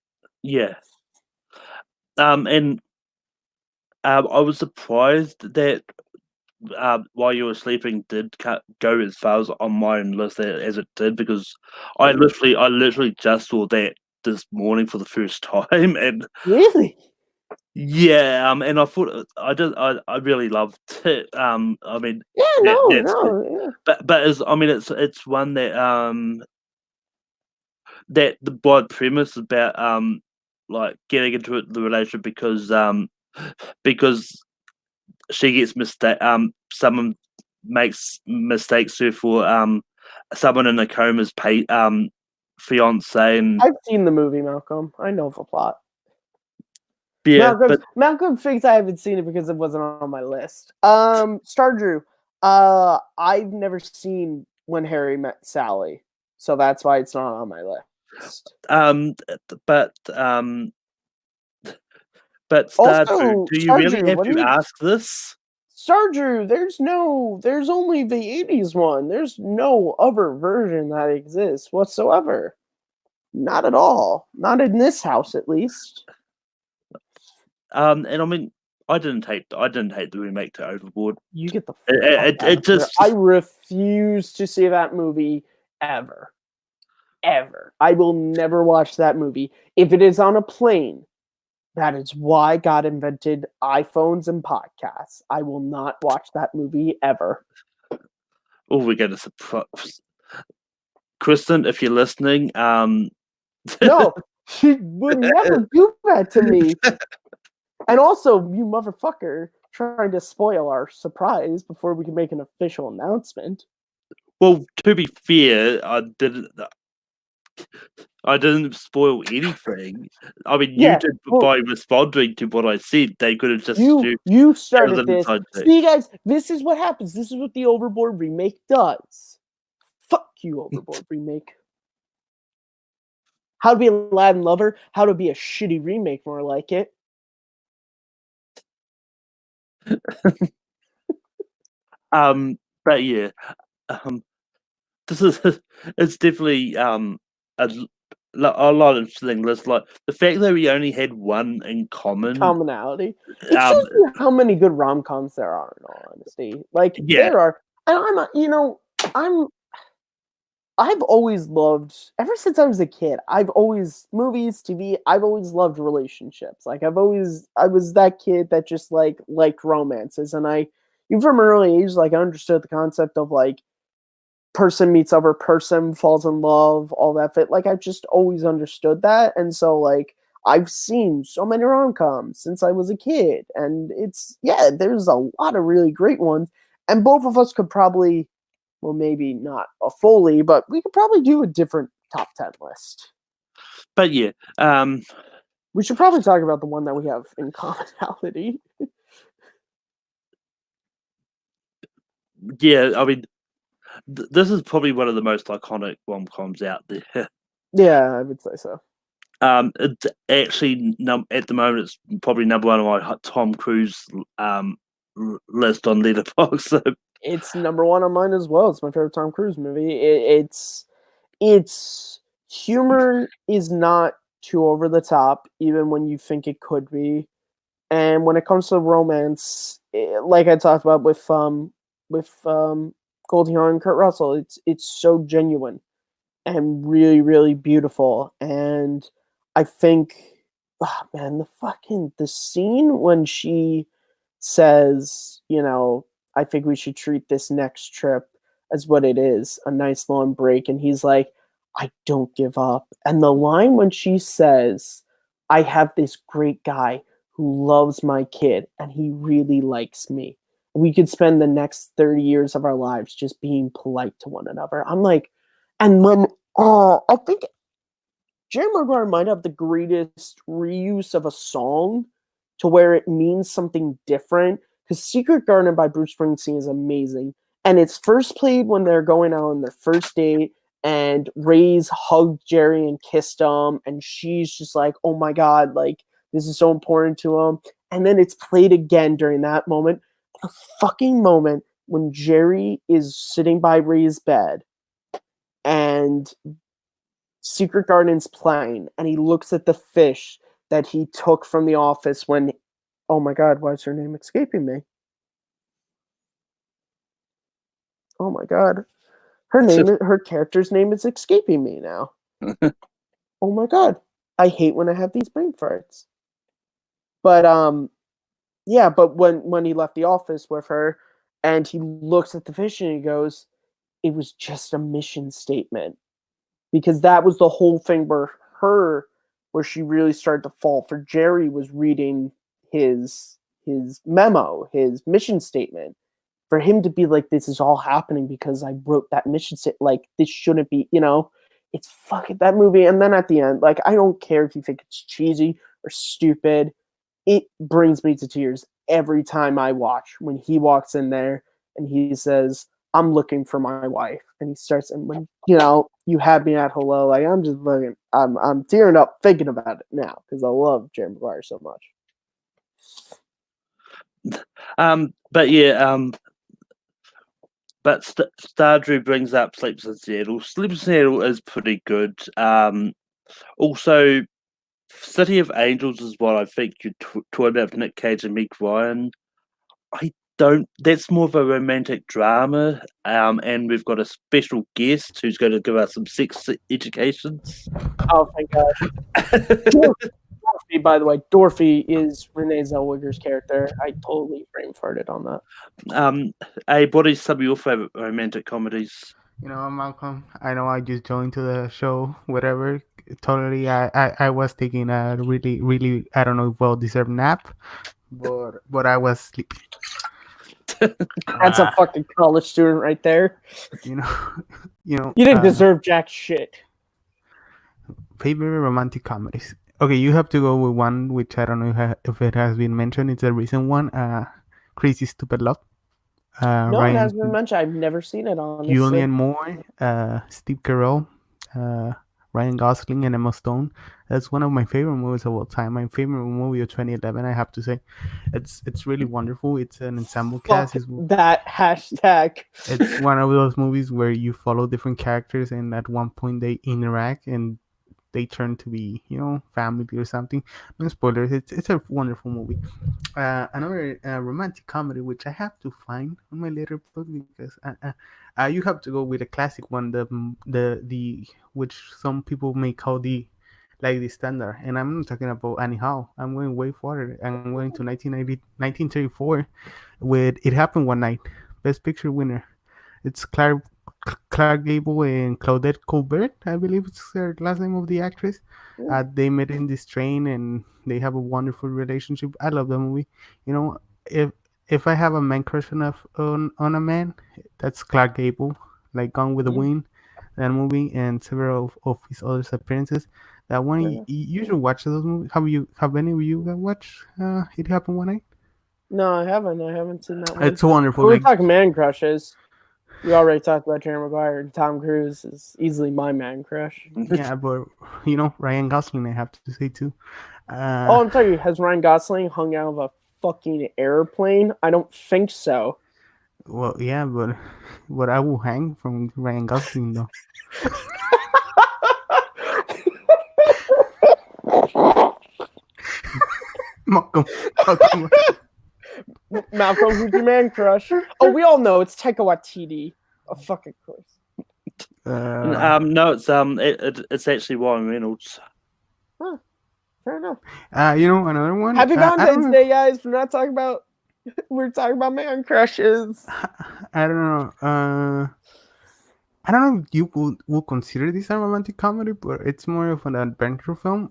Yeah. And I was surprised that While You Were Sleeping did go as far as on my own list as it did, because I literally just saw that this morning for the first time, and Really? yeah, and I thought I really loved it. I mean, Yeah, that's no, yeah. but it's one that the broad premise about like getting into the relationship because she gets someone makes mistakes her for someone in a coma's fiance, and I've seen the movie, Malcolm. I know the plot. yeah, but Malcolm thinks I haven't seen it because it wasn't on my list. Star Drew. I've never seen When Harry Met Sally, so that's why it's not on my list. but Star Drew, Also, do you Star really Drew, have what do to you ask this? Star Drew, there's only the 80s one. There's no other version that exists whatsoever. Not at all. Not in this house, at least. And I mean, I didn't hate the remake to Overboard. You get the fuck It out of here. just I refuse to see that movie ever. Ever. I will never watch that movie. If it is on a plane, that is why God invented iPhones and podcasts. I will not watch that movie ever. oh, we're gonna surprise Kristen if you're listening. No, she would never do that to me. And also, you motherfucker, trying to spoil our surprise before we can make an official announcement. Well, to be fair, I didn't spoil anything. I mean, you Yeah, did well, by responding to what I said. They could have just you it was started an this. inside joke. See, guys, this is what happens. This is what the Overboard remake does. Fuck you, Overboard remake. How to Be a Aladdin Lover, how to be a shitty remake, more like it. But yeah, um, this is it's definitely a lot of interesting list. Like the fact that we only had one in common. Commonality. It shows you how many good rom-coms there are, in all honesty. Like, Yeah, there are. And I've always loved, ever since I was a kid, movies, TV, I've always loved relationships. Like, I was that kid that just, liked romances. And even from an early age, like, I understood the concept of, like, person meets other person, falls in love, all that fit. Like, I've just always understood that. And so, like, I've seen so many rom-coms since I was a kid. And there's a lot of really great ones. And both of us could probably, well, maybe not a fully, but we could probably do a different top 10 list. but yeah, We should probably talk about the one that we have in commonality. yeah. I mean, this is probably one of the most iconic rom-coms out there. Yeah, I would say so. It's actually at the moment it's probably number one on my Tom Cruise list on Letterboxd. So. It's number one on mine as well. It's my favorite Tom Cruise movie. It's humor is not too over the top, even when you think it could be. And when it comes to romance, like I talked about with Goldie Hawn and Kurt Russell, it's so genuine and really really beautiful. And I think, oh man, the scene when she says, I think we should treat this next trip as what it is, a nice long break, and he's like, I don't give up. And the line when she says, I have this great guy who loves my kid and he really likes me, we could spend the next 30 years of our lives just being polite to one another. I'm like, and when I think Jerry Maguire might have the greatest reuse of a song to where it means something different. Because Secret Garden by Bruce Springsteen is amazing. And it's first played when they're going out on their first date, and Ray's hugged Jerry and kissed him, and she's just like, oh my God, like, this is so important to him. And then it's played again during that moment. The fucking moment when Jerry is sitting by Ray's bed and Secret Garden's playing, and he looks at the fish that he took from the office when, oh my God, why is her name escaping me? Oh my God, her character's name is escaping me now. Oh my God, I hate when I have these brain farts. But yeah, but when he left the office with her, and he looks at the fish and he goes, it was just a mission statement. Because that was the whole thing where she really started to fall for Jerry, was reading his memo, his mission statement. For him to be like, this is all happening because I wrote that mission statement, like, this shouldn't be, it's fucking that movie. And then at the end, like, I don't care if you think it's cheesy or stupid, it brings me to tears every time I watch when he walks in there and he says, I'm looking for my wife. And he starts, and when, you had me at hello, like, I'm just looking, I'm tearing up thinking about it now because I love Jerry Maguire so much. But yeah, but Stardew brings up Sleeps in Seattle. Sleeps in Seattle is pretty good. Also, City of Angels is what I think you talk about Nick Cage and Meg Ryan. I don't. That's more of a romantic drama. And we've got a special guest who's going to give us some sex educations. Oh, thank God. Dorothy, by the way, Dorothy is Renee Zellweger's character. I totally brain farted on that. Hey, what is some of your favorite romantic comedies? Malcolm, I know I just joined to the show, whatever. Totally, I was taking a really, really, I don't know, well-deserved nap, but I was sleeping. That's a fucking college student right there. You didn't deserve jack shit. Favorite romantic comedies. Okay, you have to go with one which I don't know if it has been mentioned. It's a recent one. Crazy Stupid Love. No, it hasn't been mentioned. I've never seen it, honestly. Julianne Moore, Steve Carell, Ryan Gosling, and Emma Stone. That's one of my favorite movies of all time. My favorite movie of 2011, I have to say. It's really wonderful. It's an ensemble cast. That hashtag. It's one of those movies where you follow different characters, and at one point they interact and they turn to be, family or something. No spoilers. It's a wonderful movie. Another romantic comedy which I have to find on my Letterboxd because you have to go with a classic one, the which some people may call the standard. And I'm not talking about Annie Hall. I'm going way forward. I'm going to 1934 with It Happened One Night, Best Picture winner. It's Clark Gable and Claudette Colbert, I believe it's her last name of the actress. They met in this train and they have a wonderful relationship. I love the movie. If I have a man crush on a man, that's Clark Gable, like Gone with the Wind, that movie, and several of his other appearances. That one, you should watch those movies. Have any of you watched It Happened One Night? No, I haven't. I haven't seen that one. It's wonderful. We're talking man crushes. We already talked about Jerry Maguire, and Tom Cruise is easily my man crush. Yeah, but Ryan Gosling, I have to say too. I'm sorry. Has Ryan Gosling hung out of a fucking airplane? I don't think so. Well, yeah, but I will hang from Ryan Gosling though. Malcolm. Malcolm. Malcolm, who's your man crush? Oh, we all know it's Taika Waititi. Oh, fucking course. No, it's actually Ryan Reynolds. Huh. Fair enough. Another one. Happy I Valentine's don't Day, guys. We're talking about man crushes. I don't know. I don't know if you would consider this a romantic comedy, but it's more of an adventure film.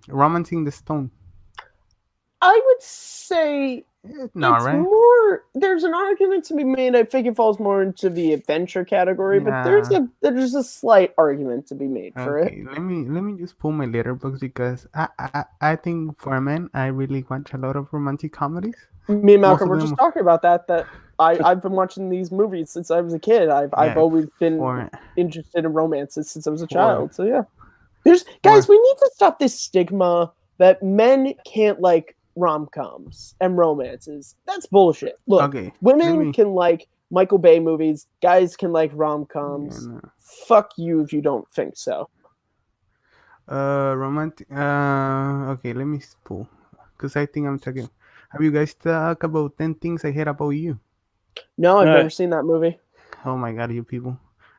Romancing the Stone. I would say No, it's right? more. There's an argument to be made. I think it falls more into the adventure category, but there's a slight argument to be made for it. Let me just pull my letterbox because I think for a man I really watch a lot of romantic comedies. Me and Malcolm were just talking about that. I've been watching these movies since I was a kid. I've always been interested in romances since I was a child. So yeah, guys, we need to stop this stigma that men can't like rom-coms and romances. That's bullshit. Look, women can like Michael Bay movies. Guys can like rom-coms. Yeah, no. Fuck you if you don't think so. Romantic. Okay, let me pull because I think I'm talking. Have you guys talked about 10 Things I Hate About You? No, I've never seen that movie. Oh my god, you people.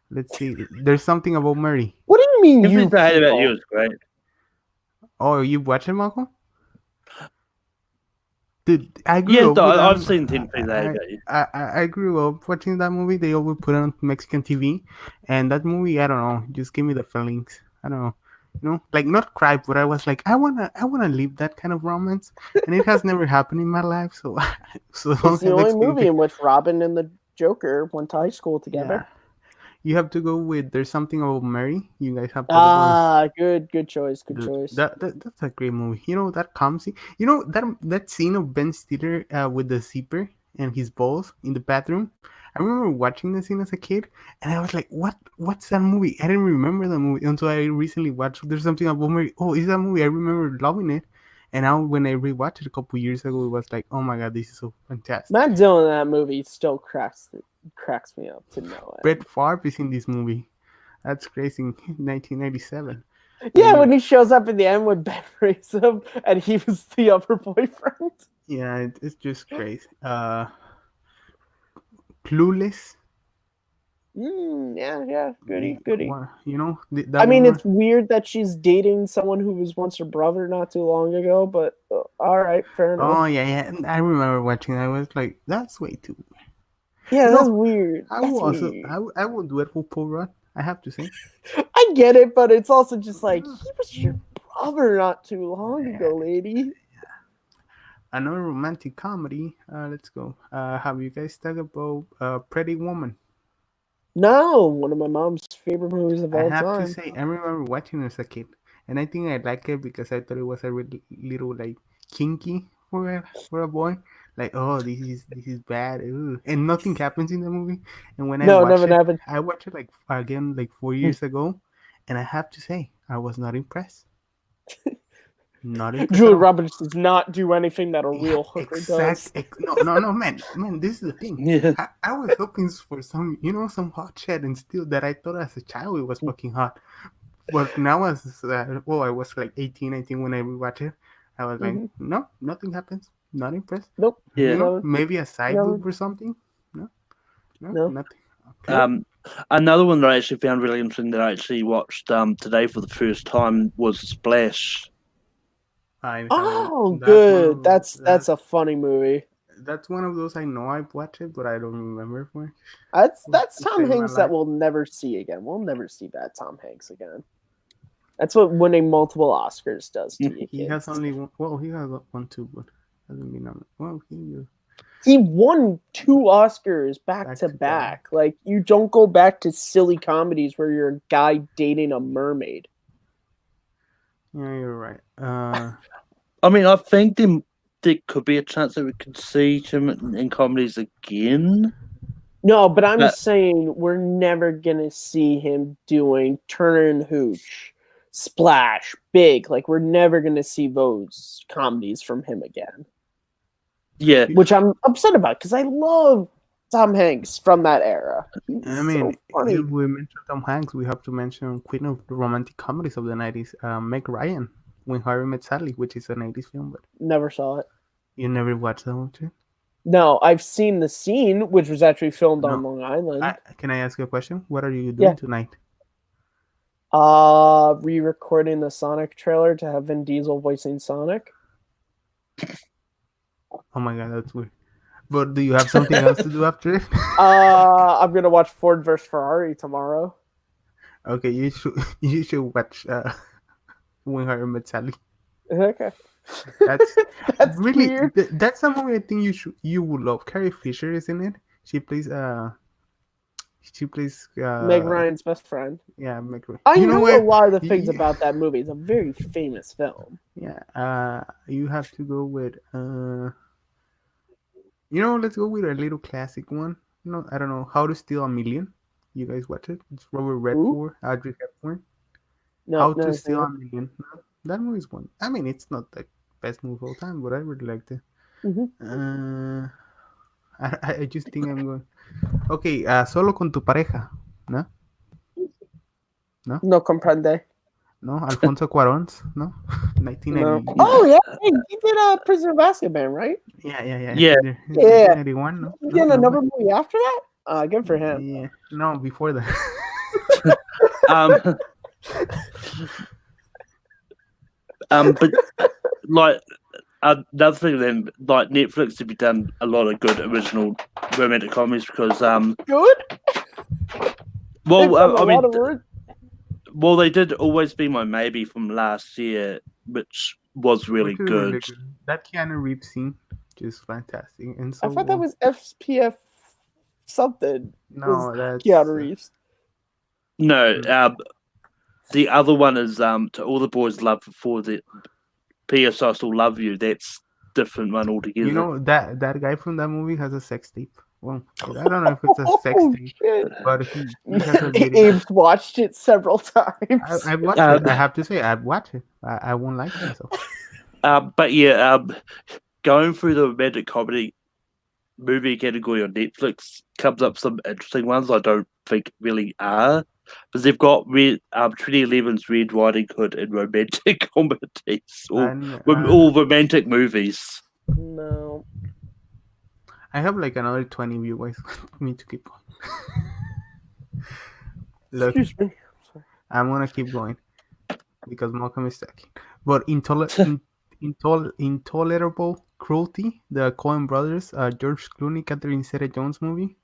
Let's see. There's something about Mary. What do you mean you I Hate About You is great. Oh, you watch it, Malcolm? Dude, I grew up. I've seen 10 Things I Hate About You. I grew up watching that movie. They always put it on Mexican TV. And that movie, I don't know, just gave me the feelings. I don't know. Like not cry, but I was like, I wanna live that kind of romance, and it has never happened in my life. So it's the only movie in which Robin and the Joker went to high school together. Yeah. You have to go with There's Something About Mary. You guys have to go. Good choice. Good choice. That's a great movie. That calm scene. That scene of Ben Stiller with the zipper and his balls in the bathroom. I remember watching the scene as a kid, and I was like, "What's that movie?" I didn't remember the movie until I recently watched There's Something About Mary. Oh, is that movie? I remember loving it. And now when I rewatched it a couple years ago, it was like, "Oh my god, this is so fantastic." Matt Dillon in that movie still cracks me up to no end. Brett Favre is in this movie. That's crazy. 1997. Yeah, when he shows up in the end when Ben raised him, and he was the other boyfriend. Yeah, it's just crazy. Clueless. Yeah, goody. It's weird that she's dating someone who was once her brother not too long ago, but all right, fair enough. Oh yeah. I remember watching it. I was like, that's way too weird. Yeah, that's weird. I will do it for Paul Rudd, I have to say. I get it, but it's also just like, he was your brother not too long ago, lady. Another romantic comedy. Let's go. Have you guys talked about Pretty Woman? No, one of my mom's favorite movies of all time. I have to say, I remember watching it as a kid, and I think I liked it because I thought it was a really little like kinky for a boy. Like, oh, this is bad, and nothing happens in the movie. And when I watched it like again like 4 years ago, and I have to say, I was not impressed. Not impressed. Julia Roberts does not do anything that a real hooker does. No, man, this is the thing. Yeah. I was hoping for some hot shit, and still that I thought as a child it was fucking hot. But now I was like 18, 19 when I rewatched it. I was like, no, nothing happens. Not impressed. Nope. Yeah. Maybe a side boob or something. No, nothing. Okay. Another one that I actually found really interesting that I actually watched today for the first time was Splash. Good. That's a funny movie. That's one of those I know I've watched it, but I don't remember for. That's Tom Hanks that we'll never see again. We'll never see that Tom Hanks again. That's what winning multiple Oscars does to you. He has only one. Well, he has one too, but hasn't been on. Well, he won 2 Oscars back to back. Like, you don't go back to silly comedies where you're a guy dating a mermaid. Yeah, you're right. I mean, I think there could be a chance that we could see him in comedies again. No, but I'm saying we're never gonna see him doing Turner and Hooch, Splash, Big. Like, we're never gonna see those comedies from him again. Yeah, which I'm upset about because I love Tom Hanks from that era. I mean, so if we mention Tom Hanks, we have to mention Queen of the Romantic Comedies of the 90s, Meg Ryan. When Harry Met Sally, which is an 80s film, but Never saw it. you never watched that one too? No, I've seen the scene, which was actually filmed on No. Long Island. Can I ask you a question? What are you Yeah. doing tonight? Re-recording the Sonic trailer to have Vin Diesel voicing Sonic. Oh my god, that's weird. But do you have something else to do after it? I'm gonna watch Ford vs Ferrari tomorrow. Okay, you should watch When Harry Met Sally. Okay. That's That's really weird. that's a movie I think you would love. Carrie Fisher is in it. She plays Meg Ryan's best friend. yeah, Meg Ryan. I You know what? a lot of the things You- about that movie. It's a very famous film. Yeah, you have to go with let's go with a little classic one. No, I don't know. How to Steal a Million. You guys watch it? It's Robert Redford, Audrey Hepburn. No, How no, to Steal no. a Million. No, that movie's one. I mean, it's not the best movie of all time, but I really liked it. Mhm. I just think I'm going. Okay, Solo con tu pareja. No, No comprende. no. Alfonso Cuarón's. No, No. 1990. Oh yeah, hey, he did Prisoner of Azkaban, right? Yeah. Yeah. 1991. No, He did another movie after that. Good for him. Yeah, no, before that. Um, but like another thing, then like Netflix have done a lot of good original romantic comedies because Good. well I mean Words. well they did Always Be My Maybe from last year, which was really Which is good. really good. That Keanu Reeves scene, just fantastic. And so I thought that was SPF something. no, that's Keanu Reeves. No, the other one is To All the Boys Love Before the P.S. I Still Love You. That's different one altogether. You know that guy from that movie has a sex tape. Well, I don't know if it's a sex tape, Shit. but he has a video. Abe's watched it several times. I've watched it. I have to say, I've watched it. I won't like myself. But yeah, going through the romantic comedy movie category on Netflix comes up some interesting ones I don't think really are. Because they've got 2011's Red Riding Hood and romantic comedies, or all romantic movies. No. I have like another 20 viewers. Me to keep going. Look, Excuse me. Sorry. I'm gonna keep going because Malcolm is talking. But Intolerable Cruelty, the Coen Brothers, George Clooney, Catherine Zeta-Jones movie.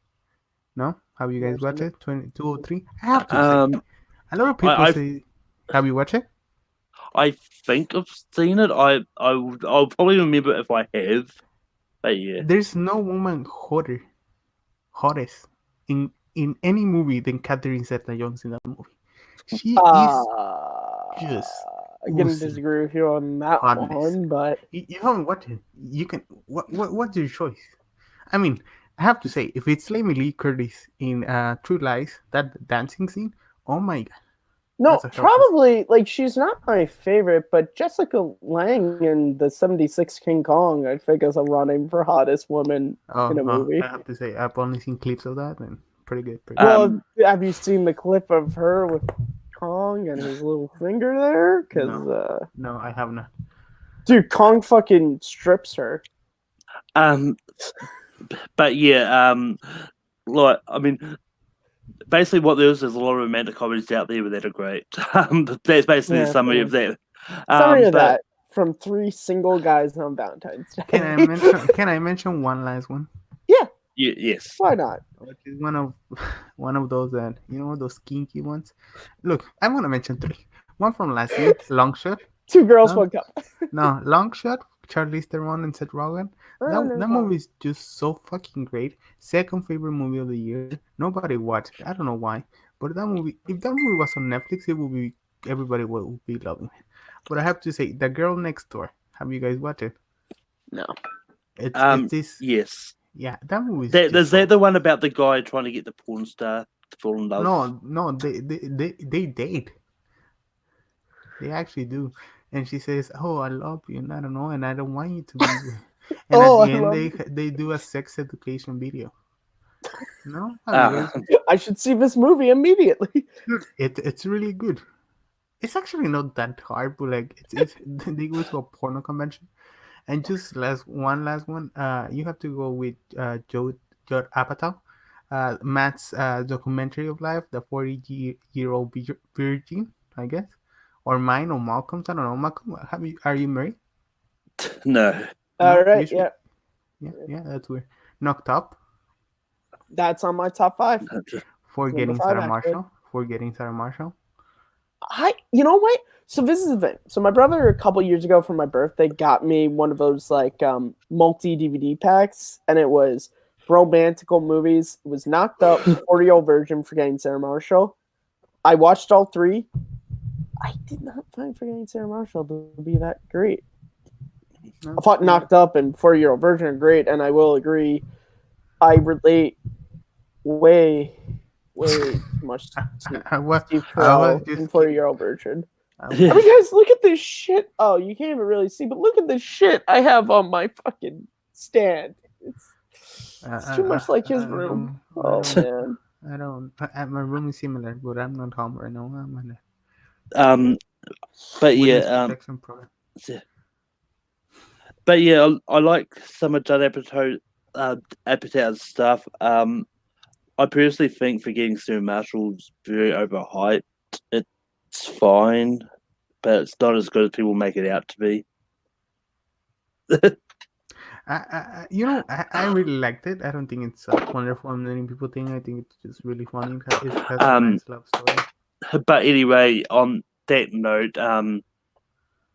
No, have you guys watched it? 203. I have to say, a lot of people say, have you watched it? I think I've seen it. I'll probably remember if I have. But yeah, there's no woman hottest in any movie than Catherine Zeta-Jones in that movie. She is just. I'm gonna disagree with you on that one, but you haven't watched it. You can. What's your choice? I mean, I have to say, if it's Jamie Lee Curtis in True Lies, that dancing scene, oh my god. No, probably like she's not my favorite, but Jessica Lange in the '76 King Kong, I think, is a running for hottest woman in a movie. I have to say, I've only seen clips of that, and pretty good. Well, have you seen the clip of her with Kong and his little finger there? Because no, I have not. Dude, Kong fucking strips her. But yeah, like I mean. Basically, what there is a lot of romantic comedies out there that are great. That's basically the summary of that. Summary of that from 3 single guys on Valentine's Day. Can I mention one last one? Yeah. Yes. Why not? Which is one of those that those kinky ones. Look, I want to mention 3. One from last year, Long Shot. 2 girls, 1 cup. No, Long Shot. Charlize Theron and Seth Rogen. That movie is just so fucking great. Second favorite movie of the year. Nobody watched it. I don't know why, but that movie. If that movie was on Netflix, it would be everybody would be loving it. But I have to say, The Girl Next Door. Have you guys watched it? No. It's this. Yes. Yeah, that movie. Is that the one about the guy trying to get the porn star to fall in love? No, they date. They actually do. And she says, "Oh, I love you, and I don't know, and I don't want you to be." And at the end, they do a sex education video. No, I should see this movie immediately. It's really good. it's actually not that hard, but like it's they go to a porno convention. And just last one. You have to go with Judd Apatow. Matt's documentary of life, the 40-year-old virgin, I guess, or mine or Malcolm's. I don't know. Malcolm, are you married? No. All No, you right, should. yeah, Yeah, that's weird. Knocked Up, that's on my top 5. Number Forgetting 5, Sarah actually. Marshall, Forgetting Sarah Marshall. You know what? So this is the thing. So my brother a couple years ago for my birthday got me one of those like multi DVD packs, and it was romantical movies. It was Knocked Up, 40-year-old virgin, Forgetting Sarah Marshall. I watched all 3. I did not find Forgetting Sarah Marshall to be that great. No? I thought Knocked Up and 40-year-old virgin are great, and I will agree. I relate way too much to I was Steve I was Carell just and 40-year-old virgin. I I was- mean, guys, look at this shit. Oh, you can't even really see, but look at this shit I have on my fucking stand. It's too much like his room. Oh, man. I don't. My room is similar, but I'm not home right now. I'm on But witness yeah, protection program. but yeah, I like some of Judd Apatow's stuff. I personally think Forgetting Sarah Marshall's very overhyped. It's fine, but it's not as good as people make it out to be. I really liked it. I don't think it's wonderful as many people think. I think it's just really funny. It has a nice love story. But anyway, on that note,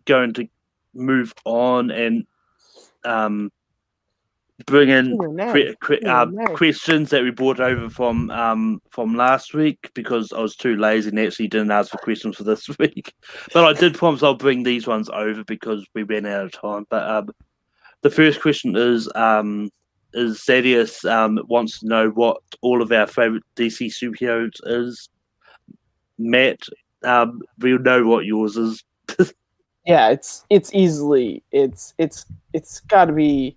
going to move on and bring in questions that we brought over from last week, because I was too lazy and actually didn't ask for questions for this week. But I did promise I'll bring these ones over because we ran out of time. But the first question is Zadius wants to know what all of our favorite DC superheroes is. Matt, we'll know what yours is. Yeah, it's easily it's gotta be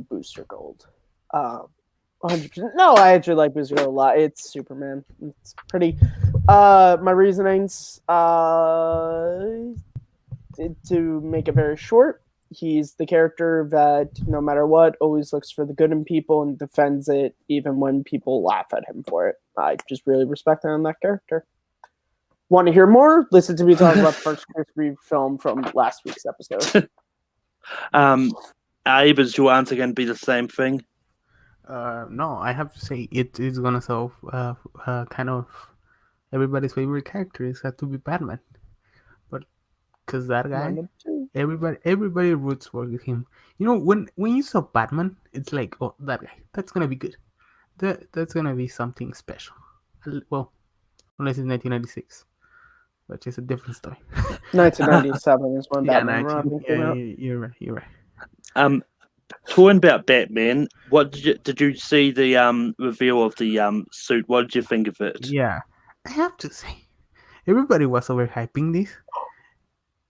Booster Gold. 100%. No, I actually like Booster Gold a lot. It's Superman. It's pretty. My reasonings, to make it very short, he's the character that no matter what always looks for the good in people and defends it even when people laugh at him for it. I just really respect him on that character. Want to hear more? Listen to me talk about the first Chris Reeve film from last week's episode. Abe, is your answer going to be the same thing? No, I have to say it is gonna solve kind of everybody's favorite character is had to be Batman, but because that guy, everybody roots for him. You know, when you saw Batman, it's like, oh, that guy, that's gonna be good. That's gonna be something special. Well, unless it's 1996, which is a different story. 1997 is when Batman Robin came out. You're right. Talking about Batman, what did you see the reveal of the suit? What did you think of it? Yeah, I have to say, everybody was overhyping this,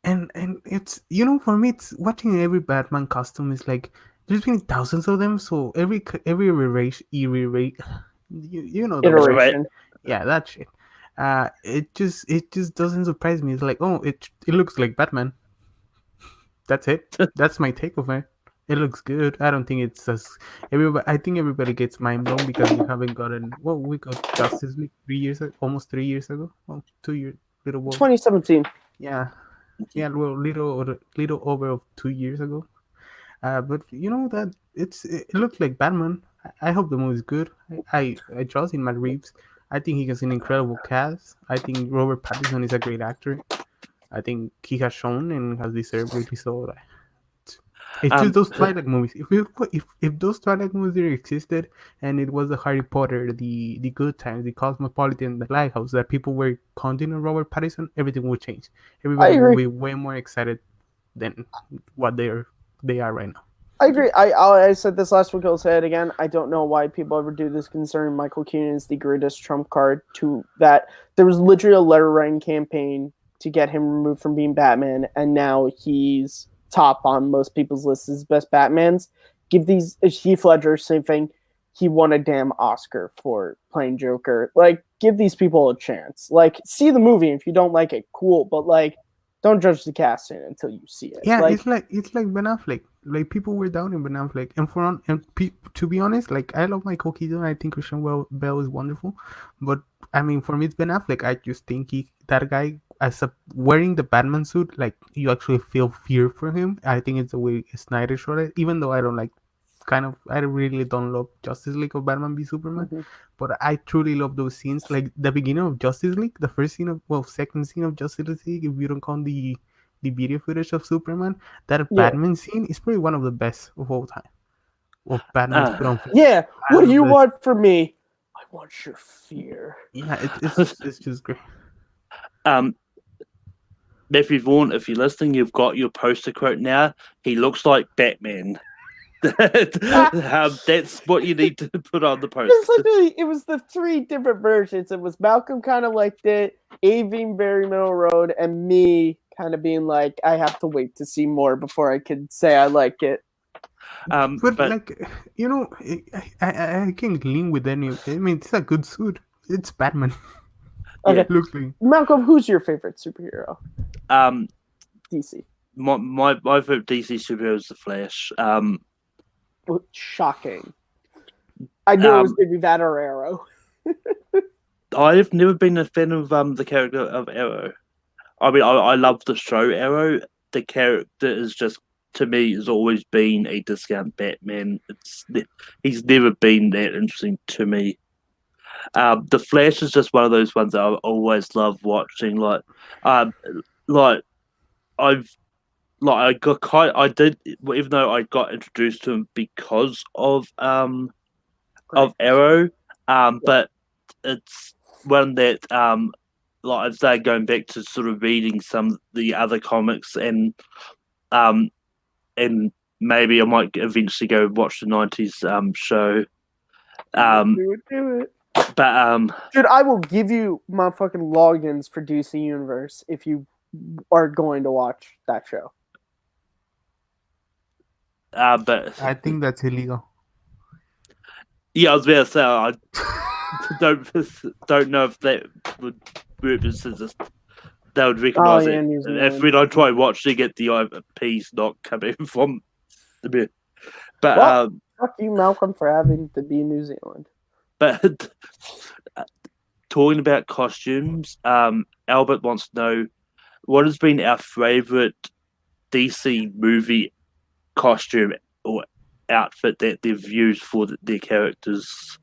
and it's, you know, for me, it's watching every Batman costume is like there's been thousands of them, so every iteration, you know, the iteration. Yeah, that shit. It just doesn't surprise me. It's like, oh, it looks like Batman. That's it. That's my take of it. It looks good. I don't think it's as everybody. I think everybody gets mind blown because we haven't gotten. Well, we got Justice League almost 3 years ago. Well, 2 years, little. 2017. Yeah. Well, little over 2 years ago. But you know that it looks like Batman. I hope the movie's good. I trust in Matt Reeves. I think he has an incredible cast. I think Robert Pattinson is a great actor. I think he has shown and has deserved really so. It's just those Twilight movies. If those Twilight movies didn't existed and it was the Harry Potter, the Good Times, the Cosmopolitan, the Lighthouse that people were counting on Robert Pattinson, everything would change. Everybody will be way more excited than what they are right now. I agree. I said this last week. I'll say it again. I don't know why people ever do this concerning Michael Keaton is the greatest trump card. To that, there was literally a letter writing campaign to get him removed from being Batman, and now he's top on most people's lists as best Batmans. Give these Heath Ledger, same thing. he won a damn Oscar for playing Joker. Like, give these people a chance. Like, see the movie. If you don't like it, cool. But like, don't judge the casting until you see it. Yeah, Like, it's like Ben Affleck. Like people were down in Ben Affleck, to be honest, like I love Michael Keaton. I think Christian Bale is wonderful, but I mean for me it's Ben Affleck. I just think that guy wearing the Batman suit, like you actually feel fear for him. I think it's the way Snyder shot it. Even though I don't like, I really don't love Justice League of Batman v Superman, mhm. but I truly love those scenes. Like the beginning of Justice League, the first scene of second scene of Justice League, if you don't count the video footage of Superman, that Yeah. Batman scene is probably one of the best of all time. Of Batman's put on film. Yeah. I What do love you this. want from me? I want your fear. Yeah, it's just great. Matthew Vaughn, if you're listening, you've got your poster quote now. He looks like Batman. That's what you need to put on the poster. It was the 3 different versions. It was Malcolm kind of liked it, Aving very middle road, and me kind of being like, I have to wait to see more before I could say I like it. But like I can lean with any. I mean, it's a good suit. It's Batman. Okay, It looks like Malcolm, who's your favorite superhero? DC. My favorite DC superhero is the Flash. Shocking. I knew it was going to be that or Arrow. I've never been a fan of the character of Arrow. I mean, I love the show Arrow. The character is just, to me, has always been a discount Batman. He's never been that interesting to me. The Flash is just one of those ones that I always love watching. Even though I got introduced to him because of Arrow, but it's one that I've started going back to sort of reading some of the other comics and maybe I might eventually go watch the 90s show. Do it. But dude, I will give you my fucking logins for DC Universe if you are going to watch that show. but I think that's illegal. yeah, I was about to say I don't know if that would represent they would recognise yeah, New it Zealand. if when I try watching it, the IP's not coming from the bit. But Well, fuck you, Malcolm, for having to be in New Zealand. But talking about costumes, Albert wants to know what has been our favourite DC movie costume or outfit that they've used for their characters.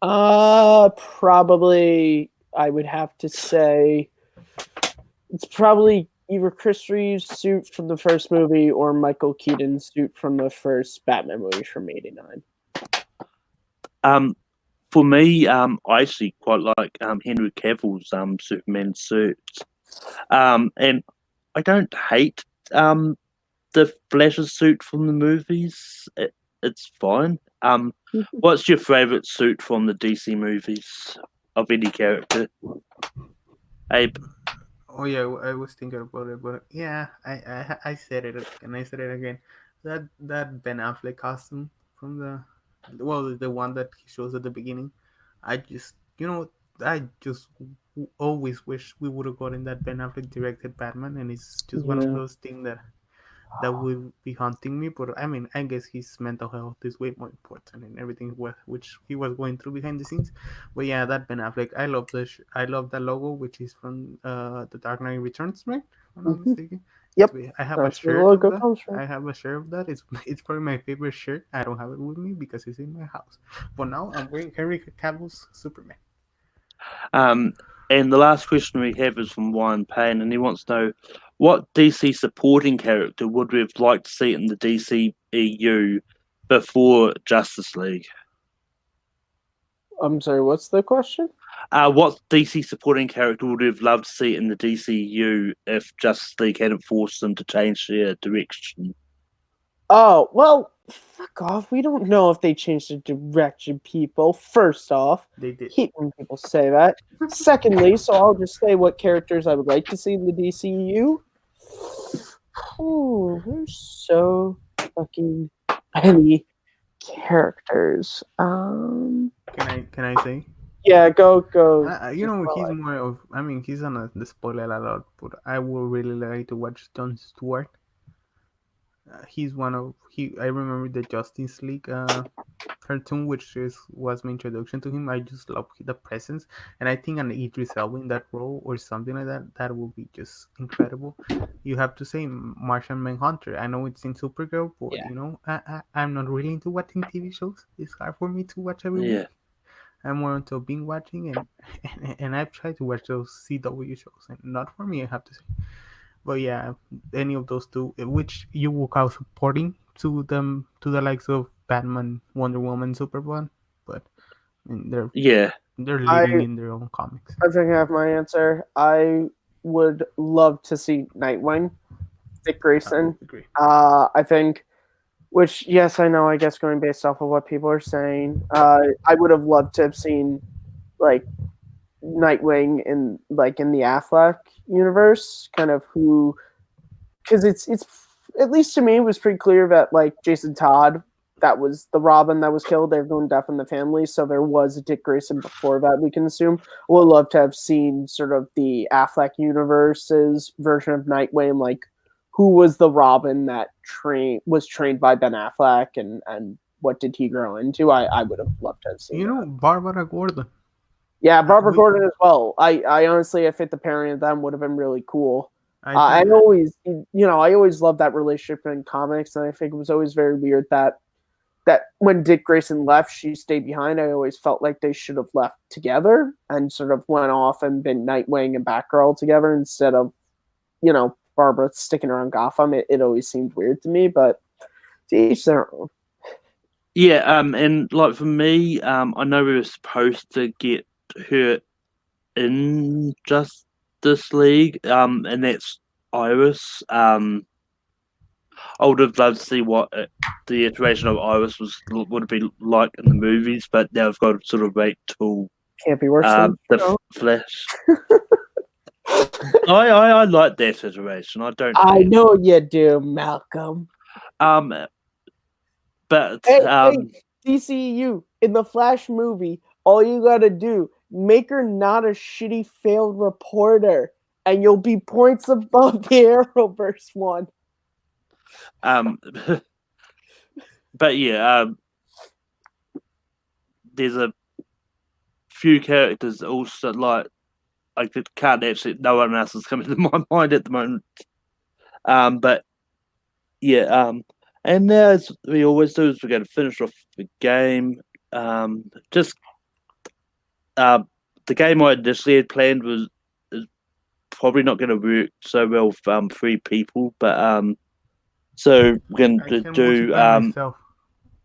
Probably I would have to say it's probably either Chris Reeves' suit from the first movie or Michael Keaton's suit from the first Batman movie from '89. For me, I actually quite like Henry Cavill's Superman suit. And I don't hate the Flash's suit from the movies. It's fine. What's your favourite suit from the DC movies of any character? Abe? Oh yeah, I was thinking about it, but yeah, I said it and I said it again. That Ben Affleck costume from the one that he shows at the beginning. I just always wish we would have gotten that Ben Affleck directed Batman, and it's just one of those things that would be haunting me. But I mean, I guess his mental health is way more important and everything which he was going through behind the scenes. But yeah, that Ben Affleck, I love that logo, which is from The Dark Knight Returns, right? If I'm not mistaken. Yep. I have a shirt of that. I have a shirt of that. It's probably my favorite shirt. I don't have it with me because it's in my house. But now I'm wearing Henry Cavill's Superman. And the last question we have is from Ryan Payne, and he wants to know what DC supporting character would we have liked to see in the DC EU before Justice League? I'm sorry, what's the question? What DC supporting character would we have loved to see in the DCU if Justice League hadn't forced them to change their direction? Oh, well, fuck off. We don't know if they changed the direction, people. First off, They did. hate when people say that. Secondly, so I'll just say what characters I would like to see in the DCU. Oh, there's so fucking many characters. Can I say? Yeah, go. He's more of. I mean, he's on the spoiler a lot, but I would really like to watch Jon Stewart. He's one of he. I remember the Justice League cartoon, which was my introduction to him. I just love the presence, and I think an Idris Elba in that role or something like that, that would be just incredible. You have to say Martian Manhunter. I know it's in Supergirl, but I'm not really into watching TV shows. It's hard for me to watch every week. I'm more into binge watching, and I've tried to watch those CW shows, and not for me, I have to say. But yeah, any of those two, which you will call supporting to them, to the likes of Batman, Wonder Woman, Superman, but I mean, they're leading in their own comics. I think I have my answer. I would love to see Nightwing, Dick Grayson. I think, which yes, I know. I guess going based off of what people are saying, I would have loved to have seen like Nightwing in the Affleck universe, kind of who, because it's at least to me it was pretty clear that like Jason Todd, that was the Robin that was killed. They've known death in the family, so there was a Dick Grayson before that. We can assume. Would love to have seen sort of the Affleck universe's version of Nightwing, like who was the Robin that was trained by Ben Affleck, and what did he grow into? I would have loved to have seen. Barbara Gordon. Yeah, Barbara Gordon as well. I honestly, I think the pairing of them would have been really cool. I always loved that relationship in comics, and I think it was always very weird that when Dick Grayson left, she stayed behind. I always felt like they should have left together and sort of went off and been Nightwing and Batgirl together instead of, Barbara sticking around Gotham. It always seemed weird to me, but to each their own. Yeah, and like for me, I know we were supposed to get her in Justice League, and that's Iris. I would have loved to see what the iteration of Iris would have been like in the movies, but now I've got to sort of wait till can't be worse than the Flash. I like that iteration. I know you do, Malcolm. But hey, DCU in the Flash movie, all you gotta do, make her not a shitty failed reporter, and you'll be points above the Arrowverse one. But yeah, there's a few characters also like I can't actually. No one else is coming to my mind at the moment. But yeah, and now as we always do, is we're going to finish off the game. The game I initially had planned is probably not going to work so well with 3 people, but so we're going to do.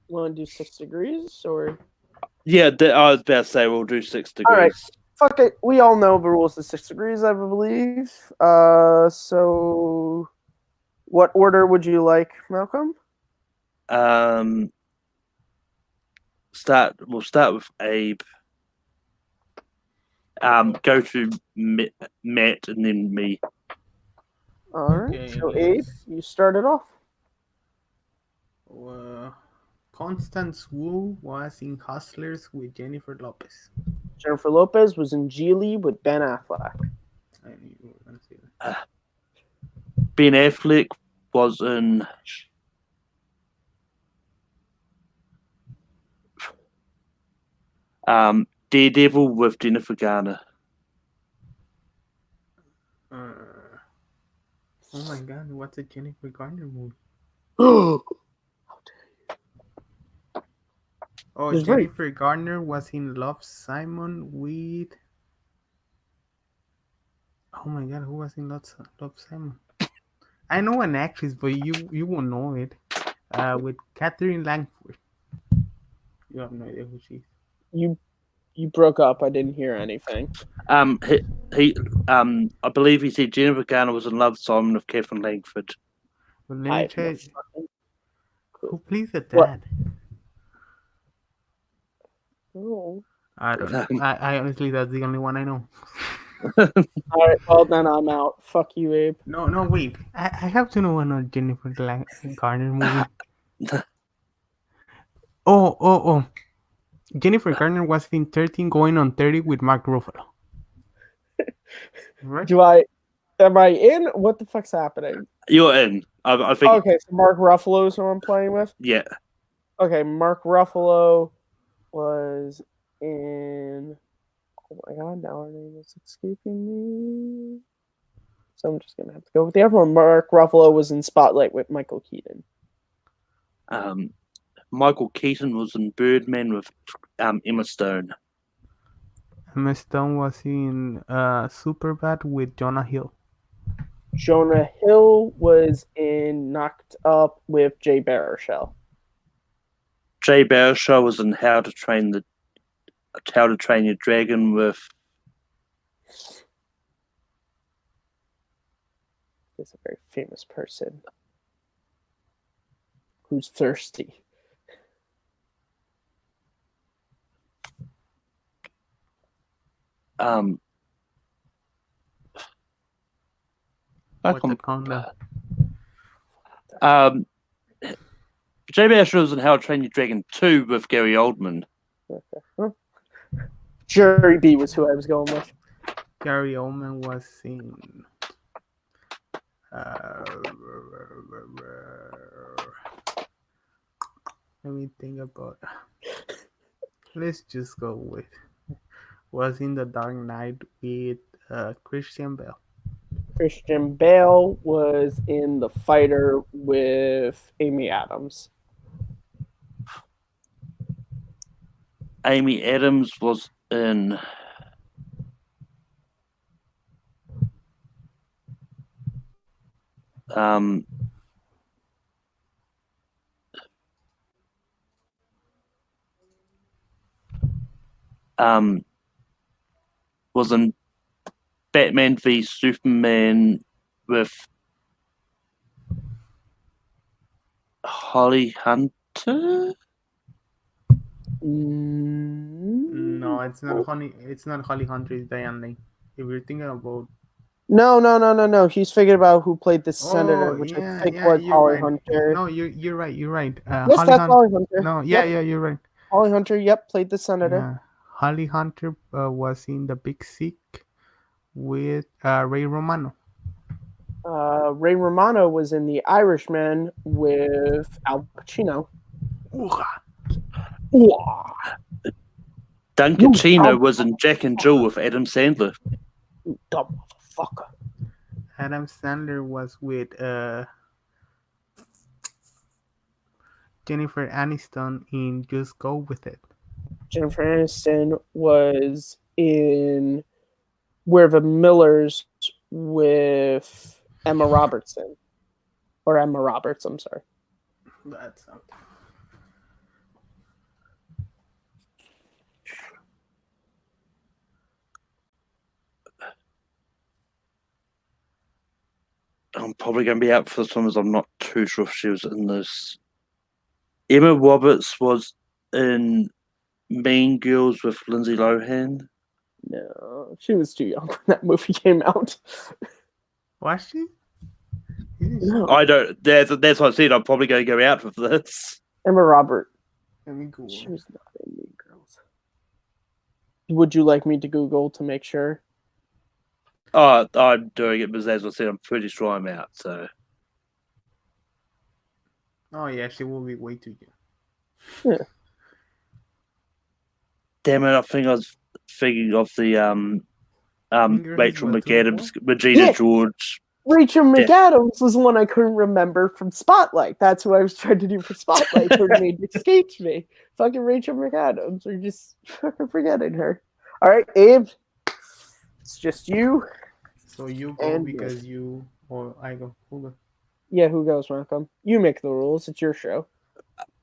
Want to do 6 degrees or? Yeah, I was about to say we'll do 6 degrees. All right, fuck it. We all know the rules of 6 degrees, I believe. So what order would you like, Malcolm? We'll start with Abe. Go to Matt and then me. All right. Okay, so Abe, you started off. Constance Wu was in Hustlers with Jennifer Lopez. Jennifer Lopez was in Geely with Ben Affleck. I knew you were going to say that. Ben Affleck was in Daredevil with Jennifer Garner. Oh my God, what's a Jennifer Garner movie? Oh, Jennifer Garner was in Love, Simon with... Oh my God, who was in Love, Simon? I know an actress, but you won't know it. With Catherine Langford. You have no idea who she is. You broke up. I didn't hear anything. He I believe he said Jennifer Garner was in Love, Simon with Catherine Langford. Well, let me try. Who plays the dad? Oh. I don't know. I honestly, that's the only one I know. All right, well then I'm out. Fuck you, Abe. No, wait. I have to know one Jennifer Garner movie. Oh. Jennifer Garner was in 13 going on 30 with Mark Ruffalo. Right? Am I in? What the fuck's happening? You're in. I think. Okay, so Mark Ruffalo is who I'm playing with. Yeah. Okay, Mark Ruffalo was in. Oh my god, now her name is escaping me. So I'm just gonna have to go with the other one. Mark Ruffalo was in Spotlight with Michael Keaton. Michael Keaton was in Birdman with Emma Stone. Emma Stone was in Superbad with Jonah Hill. Jonah Hill was in Knocked Up with Jay Baruchel. Jay Baruchel was in How to Train Your Dragon with. He's a very famous person who's thirsty. What's the countdown? Jay Baruchel was in How to Train Your Dragon 2 with Gary Oldman. Okay. Jerry B was who I was going with. Gary Oldman was in. Let me think about. Let's just go with. Was in The Dark Knight with Christian Bale. Christian Bale was in The Fighter with Amy Adams. Amy Adams was in. Was in Batman v Superman with Holly Hunter. No, it's not Holly. It's not Holly Hunter. It's Diane Lane. If you're thinking about. No. He's figuring about who played the senator, which I think was Holly right. Hunter. No, you're right. You're right. Yes, Holly that's Holly Hunter. No, Yep. you're right. Holly Hunter, yep, played the senator. Yeah. Holly Hunter was in The Big Sick with Ray Romano. Ray Romano was in The Irishman with Al Pacino. Duncan Chino was in Jack and Jill with Adam Sandler. You dumb motherfucker. Adam Sandler was with Jennifer Aniston in Just Go With It. Jennifer Aniston was in We're the Millers with Emma Robertson. Or Emma Roberts, I'm sorry. That's something. I'm probably going to be out for this one as I'm not too sure if she was in this. Emma Roberts was in Mean Girls with Lindsay Lohan. No, she was too young when that movie came out. Was she? No. I don't. That's what I said. I'm probably going to go out with this. Emma Robert. Let me Google. She was not in Mean Girls. Would you like me to Google to make sure? Oh, I'm doing it because, as I said, I'm pretty sure I'm out. So. Oh yeah, she will be way too young. Yeah. Damn it! I think I was thinking of the Rachel McAdams, Regina George. Rachel McAdams was one I couldn't remember from Spotlight. That's what I was trying to do for Spotlight. Her name escapes me. Fucking Rachel McAdams. We're just forgetting her. All right, Abe. It's just you. So you go because you, or I go. Who goes? Yeah, who goes, Malcolm? You make the rules. It's your show.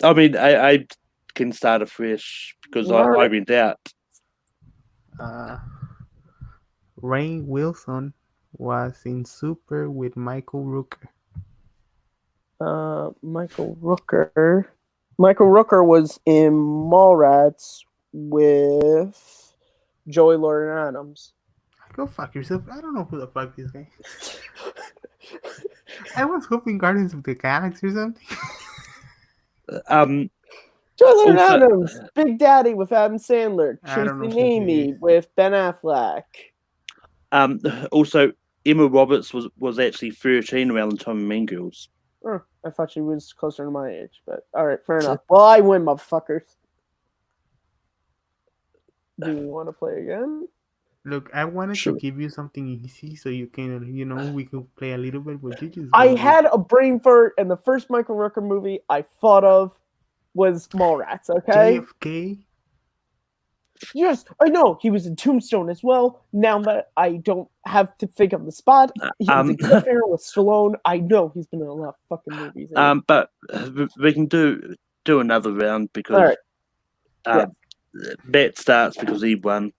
I mean, I can start afresh because I went out. Rainn Wilson was in Super with Michael Rooker. Michael Rooker. Michael Rooker was in Mallrats with Joey Lauren Adams. Go fuck yourself. I don't know who the fuck this guy is. I was hoping Guardians of the Galaxy or something. Tyler Also- Adams, Big Daddy with Adam Sandler, I don't know Chasing who he Amy is. with Ben Affleck. Also, Emma Roberts was actually 13 around the time of Mean Girls. Oh, I thought she was closer to my age, but all right, fair enough. Well, I win, motherfuckers. Do you want to play again? Look, I wanted Sure. to give you something easy so you can, we could play a little bit, but you just I go with- had a brain fart, and the first Michael Rooker movie I thought of was Mallrats, okay? JFK. Yes, I know. He was in Tombstone as well. Now that I don't have to think of the spot, he was in Cliffhanger with Stallone. I know he's been in a lot of fucking movies. But we can do another round because All right. Matt starts because he won.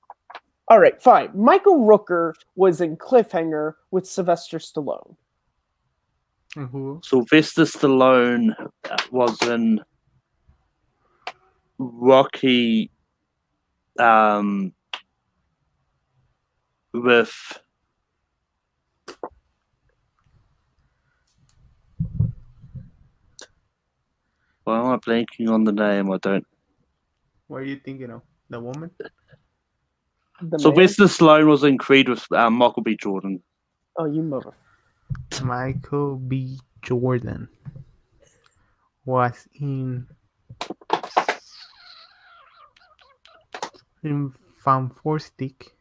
All right, fine. Michael Rooker was in Cliffhanger with Sylvester Stallone. And who? Sylvester Stallone was in Rocky with why am I blanking on the name? I don't. What are you thinking of? The woman? The man? Sylvester Stallone was in Creed with Michael B. Jordan. Oh, you mother. Michael B. Jordan was in Fantastic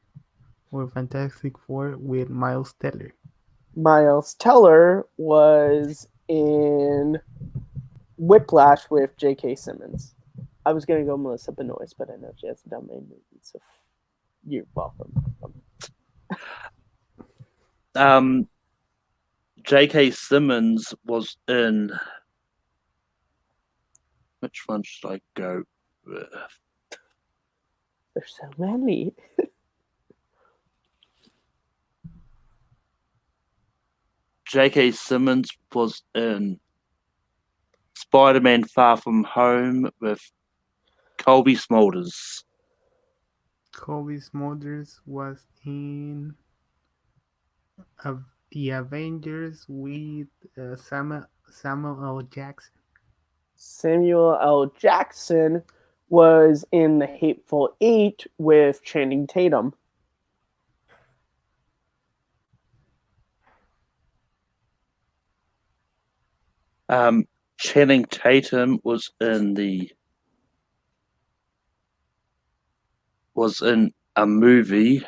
or Fantastic Four with Miles Teller. Miles Teller was in Whiplash with J.K. Simmons. I was going to go Melissa Benoist, but I know she hasn't done many movies, so you're welcome. J.K. Simmons was in. Which one should I go with? There's so many. J.K. Simmons was in Spider-Man: Far From Home with Colby Smulders. Colby Smulders was in The Avengers with Samuel L. Jackson. Samuel L. Jackson was in The Hateful Eight with Channing Tatum. Channing Tatum was in a movie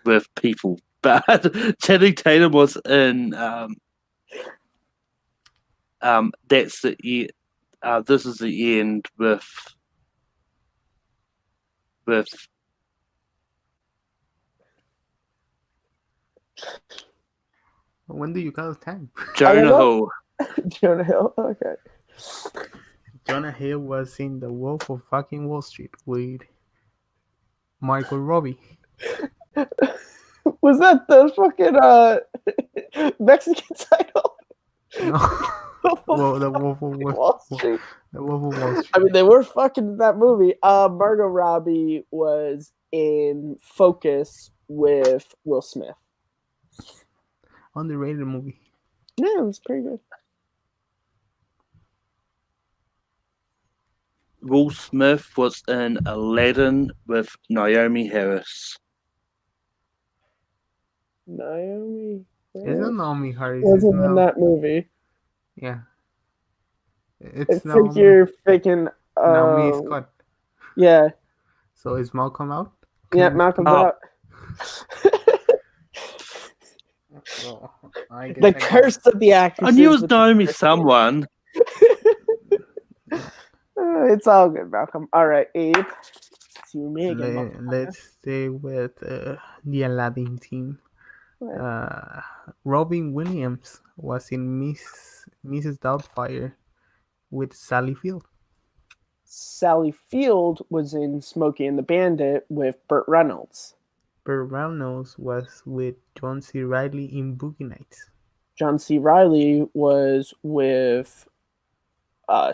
with people, but Channing Tatum was in that's the this is the end with When do you call time? Jonah Hill. Jonah Hill. Okay. Jonah Hill was in The Wolf of fucking Wall Street with Margot Robbie. Was that the fucking Mexican title? No. Well, The Wolf of Wall Street. The Wolf of Wall Street. I mean, they were fucking in that movie. Margot Robbie was in Focus with Will Smith. Underrated movie. Yeah, it was pretty good. Will Smith was in Aladdin with Naomi Harris. Naomi Isn't Naomi Harris? wasn't in that movie. Yeah. I It's think you're thinking Naomi Scott. Yeah. So is Malcolm out? Yeah, Malcolm's out. Oh, I guess The curse of the actors. I knew it was Naomi someone. It's all good, Malcolm. All right, Abe. See you me again. Let's stay with the Aladdin team. Robin Williams was in Mrs. Doubtfire with Sally Field. Sally Field was in Smokey and the Bandit with Burt Reynolds. Burt Reynolds was with John C. Reilly in Boogie Nights. John C. Reilly was with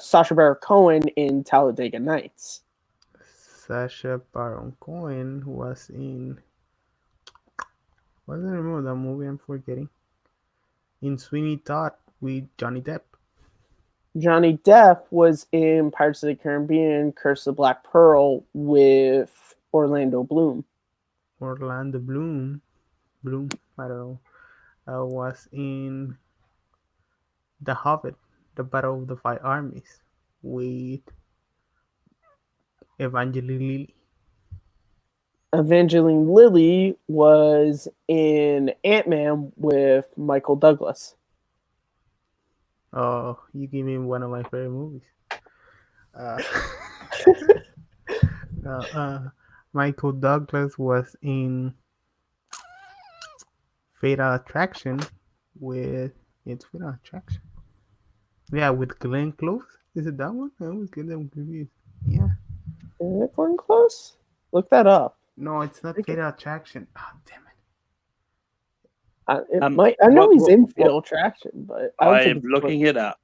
Sacha Baron Cohen in Talladega Nights. Sacha Baron Cohen was in. What is the name of that movie I'm forgetting? In Sweeney Todd with Johnny Depp. Johnny Depp was in Pirates of the Caribbean: Curse of the Black Pearl with Orlando Bloom. Orlando Bloom, I don't know. Was in The Hobbit, The Battle of the Five Armies, with Evangeline Lilly. Evangeline Lilly was in Ant-Man with Michael Douglas. Oh, you give me one of my favorite movies. Uh, Michael Douglas was in Fatal Attraction with it's Fatal Attraction. Yeah, with Glenn Close. Is it that one? I always get them confused. Yeah. Is it Glenn Close? Look that up. No, it's not Fatal Attraction. Oh, damn it. I know he's in what Fatal Attraction, but I don't I think am it's looking it up.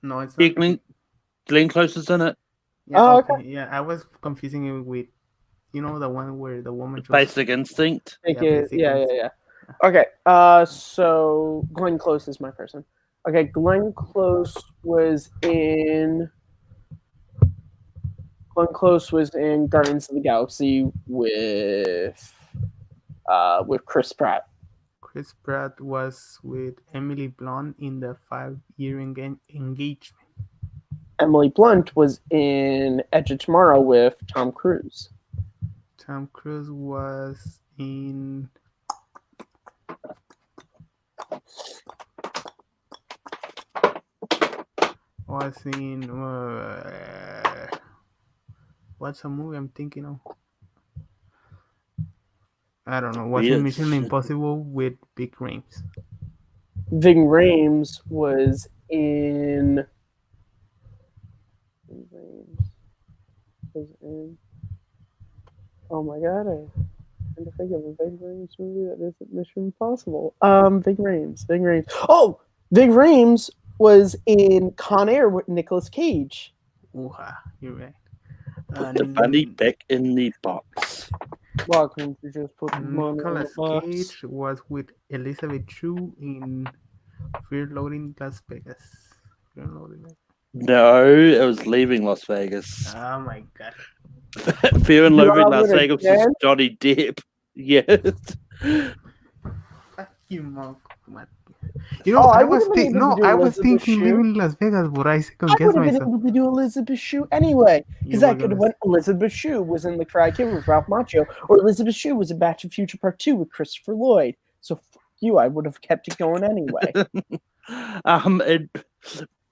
No, it's Yeah, not. Glenn Close is in it. Yeah, Oh, okay. Yeah, I was confusing it with, the one where the woman chose. Basic Instinct. Take Yeah, it. Basic Yeah. Instinct. Okay. So Glenn Close is my person. Okay, Glenn Close was in Guardians of the Galaxy with Chris Pratt. Chris Pratt was with Emily Blunt in the 5-year engagement. Emily Blunt was in Edge of Tomorrow with Tom Cruise. Tom Cruise was in. What's a movie I'm thinking of? I don't know. Was in Mission Impossible with Big Rames. Ving Rhames was in. Oh my god! I'm trying to think of a Ving Rhames movie that isn't Mission Impossible. Ving Rhames. Oh, Ving Rhames was in Con Air with Nicolas Cage. You're right. Put the bunny back in the box. Why couldn't you just put the money Nicolas in the box? Cage was with Elizabeth Shue in Fear Loading Las Vegas. No, it was Leaving Las Vegas. Oh my god. Fear and Loathing Las it Vegas again? was Johnny Depp. Yes. Fuck you, Monk. I I was would've been able to do I was Elizabeth thinking Shue. Leaving Las Vegas, but I second I guess would have been myself. able to do Elizabeth Shue anyway, because You I were could have gonna went Elizabeth Shue was in The Cry Kid with Ralph Macchio, or Elizabeth Shue was in Back to the Future Part 2 with Christopher Lloyd. So fuck you, I would have kept it going anyway. And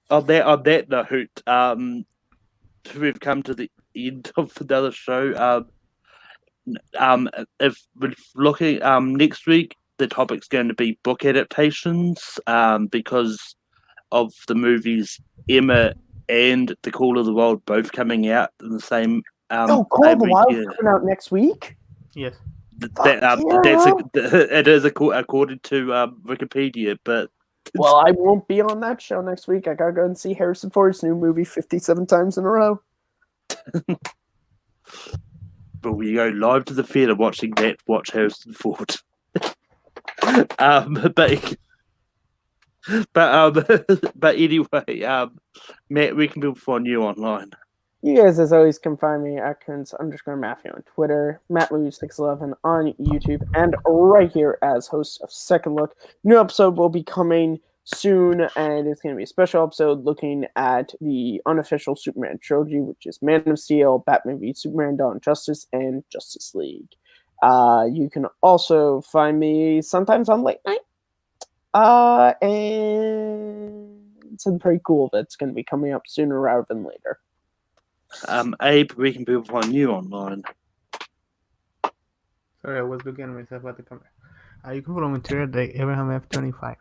on that note, we've come to the end of another show. If we're looking next week, the topic's going to be book adaptations, because of the movies Emma and The Call of the Wild both coming out in the same Call of the Wild coming out next week? Yes. It is according to Wikipedia, but well, I won't be on that show next week. I gotta go and see Harrison Ford's new movie 57 times in a row. But we go live to the theater watching that. Watch Harrison Ford. But anyway, Matt, we can people find you online. You guys, as always, can find me at Matthew on Twitter, MattMovie611 on YouTube, and right here as host of Second Look. New episode will be coming soon, and it's going to be a special episode looking at the unofficial Superman trilogy, which is Man of Steel, Batman v Superman: Dawn of Justice, and Justice League. You can also find me sometimes on late night, and something pretty cool that's going to be coming up sooner rather than later. Abe, we can people find you online. Sorry, I was looking at myself at the camera. You can follow me on Twitter at AbrahamF25.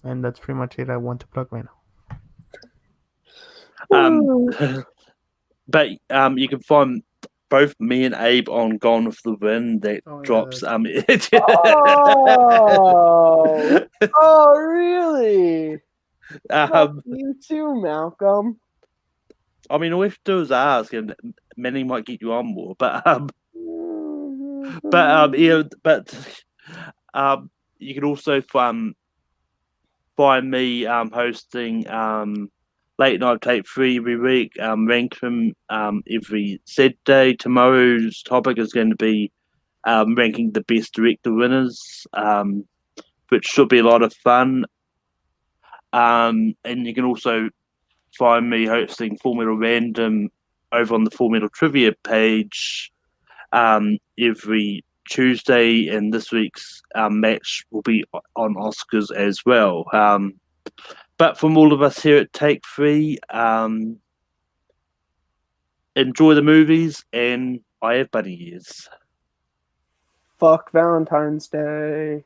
And that's pretty much it I want to plug right now. But you can find both me and Abe on Gone with the Wind that drops. Really? You too, Malcolm. I mean, all we have to do is ask, and many might get you on more. But you can also find me hosting Late Night Take 3 every week, rank them every Saturday. Tomorrow's topic is going to be ranking the best director winners, which should be a lot of fun. And you can also find me hosting Formula Random over on the Formula Trivia page every Tuesday, and this week's match will be on Oscars as well. But from all of us here at Take 3, enjoy the movies, and I have buddy ears. Fuck Valentine's Day.